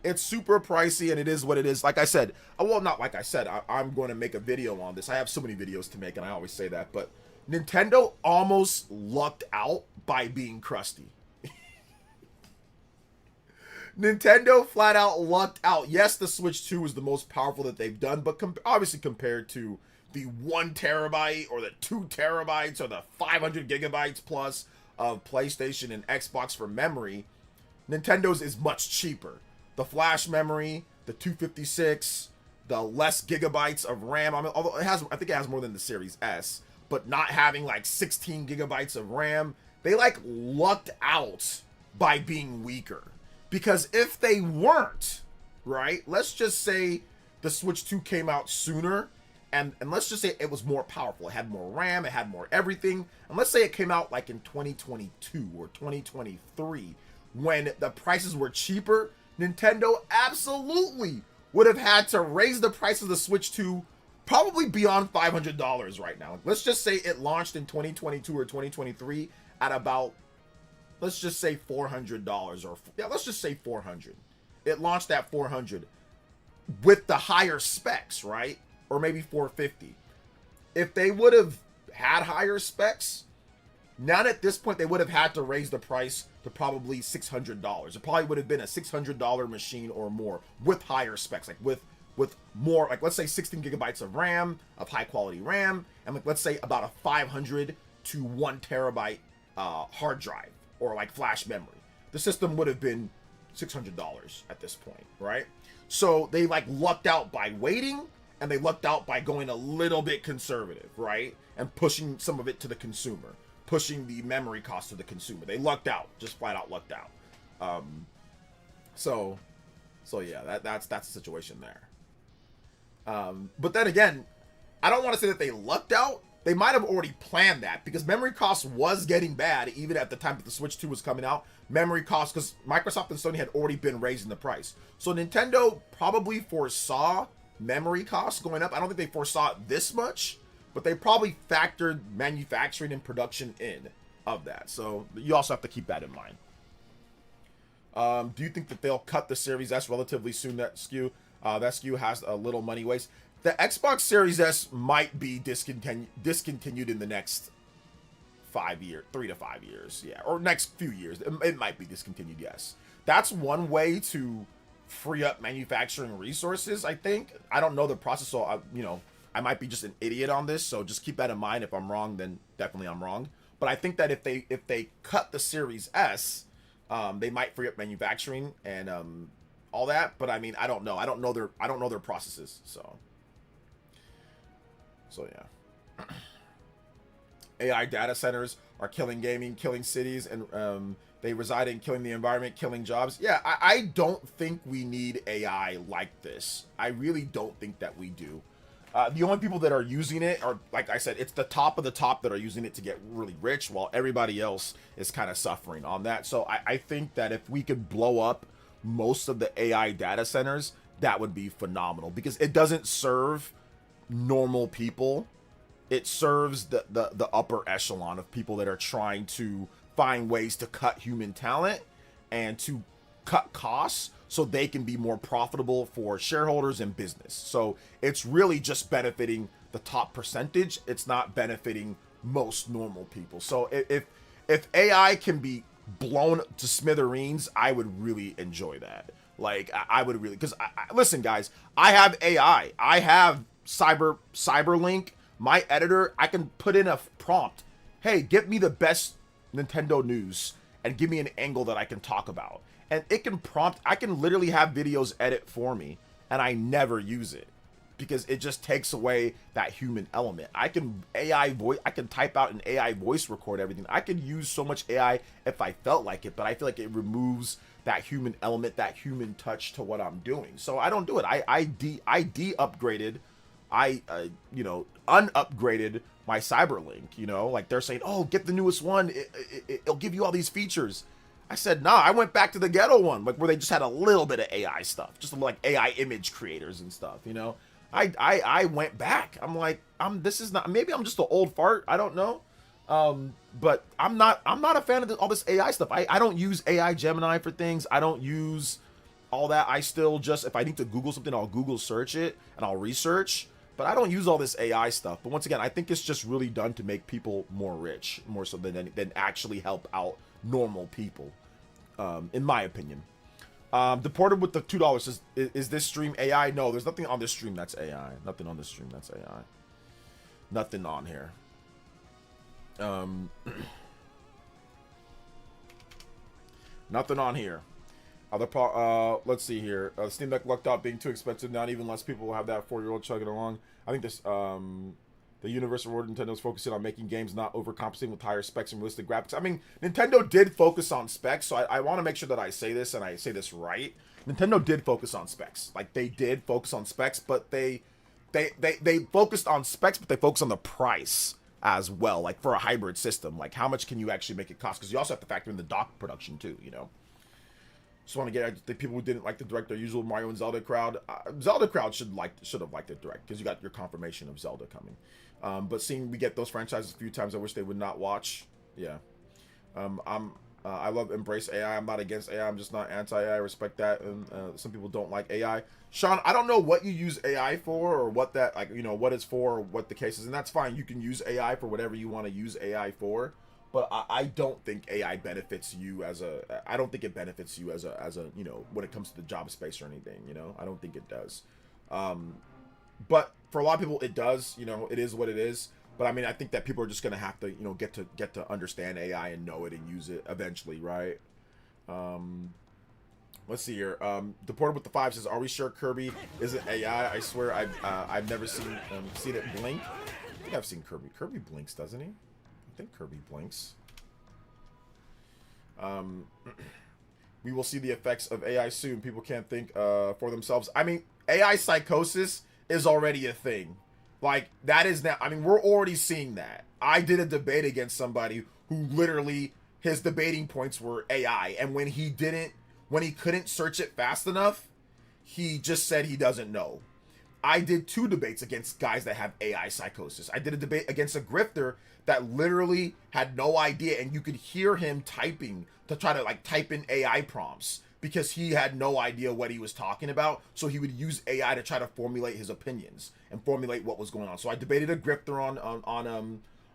It's super pricey, and it is what it is. Like I said, well, not like I said, I'm going to make a video on this. I have so many videos to make, and I always say that, but Nintendo almost lucked out by being crusty. Nintendo flat out lucked out. Yes, the Switch 2 is the most powerful that they've done, but obviously compared to the 1 terabyte or the 2 terabytes or the 500 gigabytes plus of PlayStation and Xbox for memory, Nintendo's is much cheaper. The flash memory, the 256, the less gigabytes of RAM. I mean, although I think it has more than the Series S, but not having like 16 gigabytes of RAM, they like lucked out by being weaker. Because if they weren't, right, let's just say the Switch 2 came out sooner, and let's just say it was more powerful. It had more RAM, it had more everything. And let's say it came out like in 2022 or 2023, when the prices were cheaper, Nintendo absolutely would have had to raise the price of the Switch 2 probably beyond $500 right now. Let's just say it launched in 2022 or 2023 at about, let's just say $400, or yeah, let's just say 400. It launched at 400 with the higher specs, right? Or maybe 450. If they would have had higher specs, now at this point they would have had to raise the price to probably $600. It probably would have been a $600 machine or more with higher specs, like with more, like let's say 16 gigabytes of RAM, of high quality RAM, and like let's say about a 500 to 1 terabyte hard drive or like flash memory. The system would have been $600 at this point, right? So they like lucked out by waiting, and they lucked out by going a little bit conservative, right? And pushing some of it to the consumer, pushing the memory cost to the consumer. They lucked out, just flat out lucked out. So yeah, that's the situation there. But then again, I don't want to say that they lucked out. They might have already planned that, because memory cost was getting bad even at the time that the Switch 2 was coming out. Memory cost, because Microsoft and Sony had already been raising the price. So Nintendo probably foresaw memory costs going up. I don't think they foresaw it this much, but they probably factored manufacturing and production in of that. So you also have to keep that in mind. Do you think that they'll cut the Series S relatively soon? That SKU has a little money waste. The Xbox Series S might be discontinued in the next 3 to 5 years, yeah, or next few years. It might be discontinued, yes. That's one way to free up manufacturing resources, I think. I don't know the process, so I might be just an idiot on this, so just keep that in mind. If I'm wrong, then definitely I'm wrong. But I think that if they cut the Series S, they might free up manufacturing and all that. But I mean, I don't know. I don't know their processes. So yeah. AI data centers are killing gaming, killing cities, and they reside in killing the environment, killing jobs. Yeah, I don't think we need AI like this. I really don't think that we do. The only people that are using it are, like I said, it's the top of the top that are using it to get really rich, while everybody else is kind of suffering on that. So I think that if we could blow up most of the AI data centers, that would be phenomenal, because it doesn't serve normal people. It serves the upper echelon of people that are trying to find ways to cut human talent and to cut costs so they can be more profitable for shareholders and business. So it's really just benefiting the top percentage. It's not benefiting most normal people. So if AI can be blown to smithereens, I would really enjoy that. Like I would really, because listen, guys, I have AI. I have Cyberlink. My editor, I can put in a prompt. Hey, get me the best Nintendo news and give me an angle that I can talk about. And it can prompt, I can literally have videos edit for me, and I never use it because it just takes away that human element. I can type out an AI voice record everything. I could use so much AI if I felt like it, but I feel like it removes that human element, that human touch to what I'm doing. So I don't do it. I de-upgraded, unupgraded my Cyberlink, like they're saying, oh, get the newest one. It'll give you all these features. I said, nah, I went back to the ghetto one, like where they just had a little bit of AI stuff, just like AI image creators and stuff, I went back. I'm like, this is not, maybe I'm just an old fart. I don't know. But I'm not a fan of all this AI stuff. I don't use AI Gemini for things. I don't use all that. I still just, if I need to Google something, I'll Google search it and I'll research, but I don't use all this AI stuff. But once again, I think it's just really done to make people more rich, more so than actually help out normal people, in my opinion. Deported with the $2 says, is this stream AI? No, there's nothing on this stream that's AI. Nothing on this stream that's AI. Nothing on here. Nothing on here. Let's see here. Steam Deck lucked out being too expensive. Not even less people will have that 4-year-old chugging along. I think this the universal reward Nintendo's focusing on making games not overcompensating with higher specs and realistic graphics. I mean, Nintendo did focus on specs, so I want to make sure that I say this and I say this right. Nintendo did focus on specs. Like, they did focus on specs, but they focused on specs, but they focused on the price as well. Like, for a hybrid system, like how much can you actually make it cost? Because you also have to factor in the dock production too, Just want to get the people who didn't like the direct, their usual Mario and Zelda crowd. Zelda crowd should have liked the direct because you got your confirmation of Zelda coming. But seeing we get those franchises a few times, I wish they would not watch. Yeah. I love embrace AI. I'm not against AI. I'm just not anti-AI. I respect that. And some people don't like AI. Sean, I don't know what you use AI for or what that, what it's for or what the case is. And that's fine. You can use AI for whatever you want to use AI for. But I don't think AI benefits you I don't think it benefits you as a, when it comes to the job space or anything, I don't think it does. But for a lot of people, it does, it is what it is. But I mean, I think that people are just going to have to, get to understand AI and know it and use it eventually, right? Let's see here. Deported with the 5 says, are we sure Kirby isn't AI? I swear I've never seen it blink. I think I've seen Kirby. Kirby blinks, doesn't he? I think Kirby blinks. We will see the effects of AI soon. People can't think for themselves. I mean, AI psychosis is already a thing. Like, that is now, I mean, we're already seeing that. I did a debate against somebody who literally, his debating points were AI. And when he couldn't search it fast enough, he just said he doesn't know. I did 2 debates against guys that have AI psychosis. I did a debate against a grifter that literally had no idea, and you could hear him typing to try to type in AI prompts because he had no idea what he was talking about. So he would use AI to try to formulate his opinions and formulate what was going on. So I debated a grifter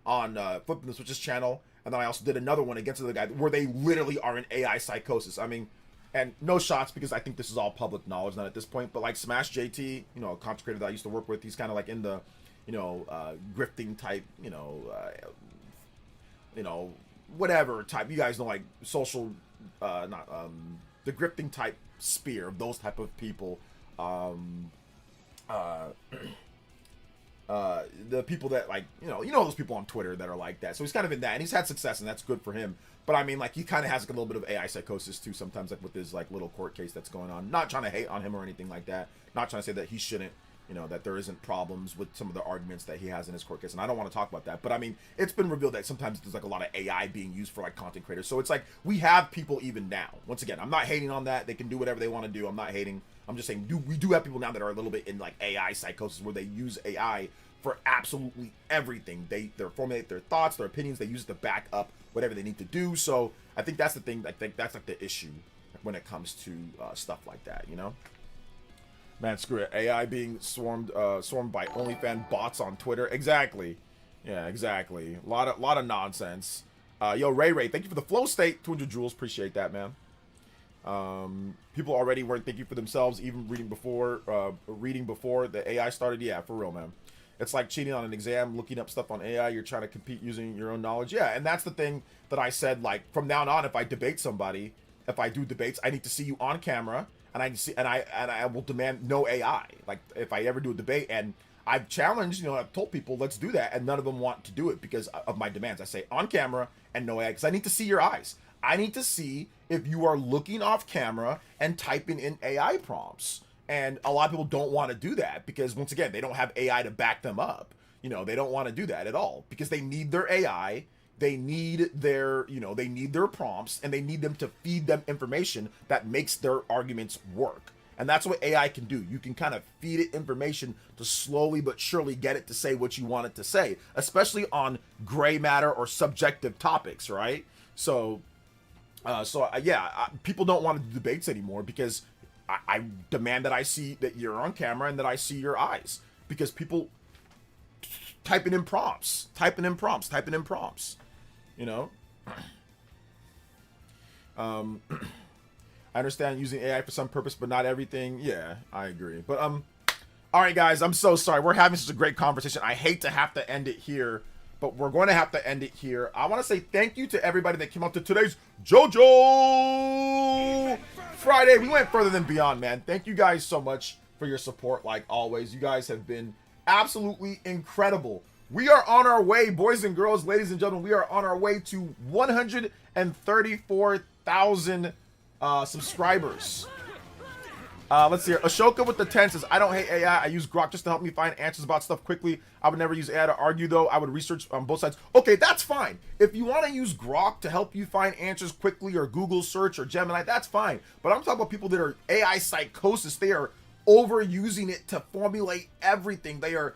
on Flipping the Switches channel, and then I also did another one against another guy where they literally are in AI psychosis. I mean, and no shots because I think this is all public knowledge, not at this point. But like Smash JT, a content creator that I used to work with, he's kind of like in the, grifting type, whatever type. You guys know, like social, the grifting type sphere of those type of people. The people that those people on Twitter that are like that. So he's kind of in that, and he's had success, and that's good for him. But I mean, he kind of has a little bit of AI psychosis too sometimes, with his little court case that's going on. Not trying to hate on him or anything like that. Not trying to say that he shouldn't, that there isn't problems with some of the arguments that he has in his court case. And I don't want to talk about that. But I mean, it's been revealed that sometimes there's a lot of AI being used for content creators. So it's we have people even now. Once again, I'm not hating on that. They can do whatever they want to do. I'm not hating. I'm just saying we do have people now that are a little bit in like AI psychosis where they use AI for absolutely everything. They formulate their thoughts, their opinions, they use it to back up whatever they need to do. So I think that's the thing. I think that's like the issue when it comes to stuff like that, you know? Man, screw it. AI being swarmed by OnlyFans bots on Twitter. Exactly. Yeah, exactly. A lot of nonsense. Yo, Ray, thank you for the flow state. 200 joules. Appreciate that, man. People already weren't thinking for themselves, even reading before the AI started. Yeah, for real, man. It's like cheating on an exam, looking up stuff on AI. You're trying to compete using your own knowledge. Yeah, and that's the thing that I said, like, from now on, if I debate somebody, if I do debates, I need to see you on camera, and I will demand no AI. Like, if I ever do a debate, and I've challenged, I've told people, let's do that, and none of them want to do it because of my demands. I say on camera and no AI, because I need to see your eyes. I need to see if you are looking off camera and typing in AI prompts. And a lot of people don't want to do that because, once again, they don't have AI to back them up. They don't want to do that at all because they need their AI, they need their, they need their prompts, and they need them to feed them information that makes their arguments work. And that's what AI can do. You can kind of feed it information to slowly but surely get it to say what you want it to say, especially on gray matter or subjective topics, right? So people don't want to do debates anymore because I demand that I see that you're on camera and that I see your eyes, because people typing in prompts. I understand using AI for some purpose, but not everything. Yeah, I agree. But all right, guys, I'm so sorry. We're having such a great conversation. I hate to have to end it here, but we're going to have to end it here. I want to say thank you to everybody that came out to today's JoJo Friday. We went further than beyond, man. Thank you guys so much for your support, like always. You guys have been absolutely incredible. We are on our way, boys and girls, ladies and gentlemen. We are on our way to 134,000 subscribers. Let's see here. Ashoka with the 10 says, I don't hate AI. I use Grok just to help me find answers about stuff quickly. I would never use AI to argue, though. I would research on both sides. Okay, that's fine. If you want to use Grok to help you find answers quickly, or Google search, or Gemini, that's fine. But I'm talking about people that are AI psychosis. They are overusing it to formulate everything. They are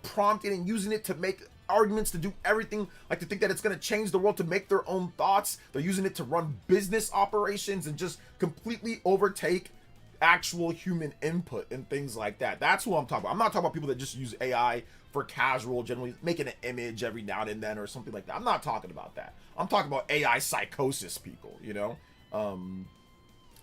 prompting and using it to make arguments, to do everything, like to think that it's going to change the world, to make their own thoughts. They're using it to run business operations and just completely overtake actual human input and things like that. That's who I'm talking about. I'm not talking about people that just use AI for casual, generally making an image every now and then or something like that. I'm not talking about that. I'm talking about AI psychosis people,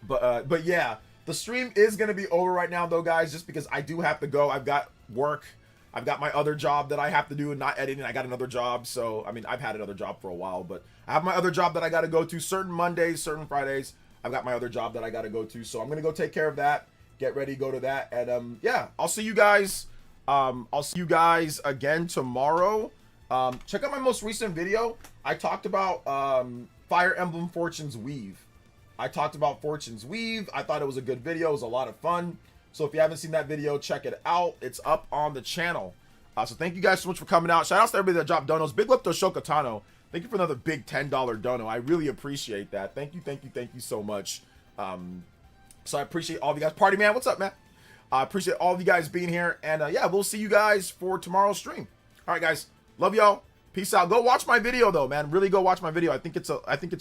but yeah, the stream is going to be over right now though, guys, just because I do have to go. I've got work. I've got my other job that I have to do and not editing. I got another job. So, I mean, I've had another job for a while, but I have my other job that I got to go to certain Mondays, certain Fridays. I've got my other job that I got to go to. So I'm going to go take care of that, get ready, go to that. And yeah, I'll see you guys. I'll see you guys again tomorrow. Check out my most recent video. I talked about Fire Emblem Fortune's Weave. I talked about Fortune's Weave. I thought it was a good video. It was a lot of fun. So if you haven't seen that video, check it out. It's up on the channel. So thank you guys so much for coming out. Shout out to everybody that dropped donos. Big love to Ashoka Tano. Thank you for another big $10 dono. I really appreciate that. Thank you so much. So I appreciate all of you guys. Party man, what's up, man? I appreciate all of you guys being here. And yeah, we'll see you guys for tomorrow's stream. All right, guys. Love y'all. Peace out. Go watch my video though, man. Really go watch my video. I think it's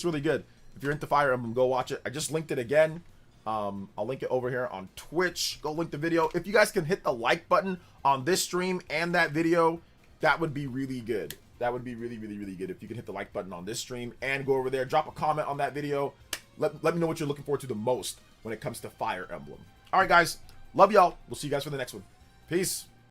really good. If you're into Fire Emblem, go watch it. I just linked it again. I'll link it over here on Twitch. Go link the video. If you guys can hit the like button on this stream and that video, that would be really good. That would be really good if you can hit the like button on this stream and go over there, drop a comment on that video. Let me know what you're looking forward to the most when it comes to Fire Emblem. All right, guys. Love y'all. We'll see you guys for the next one. Peace.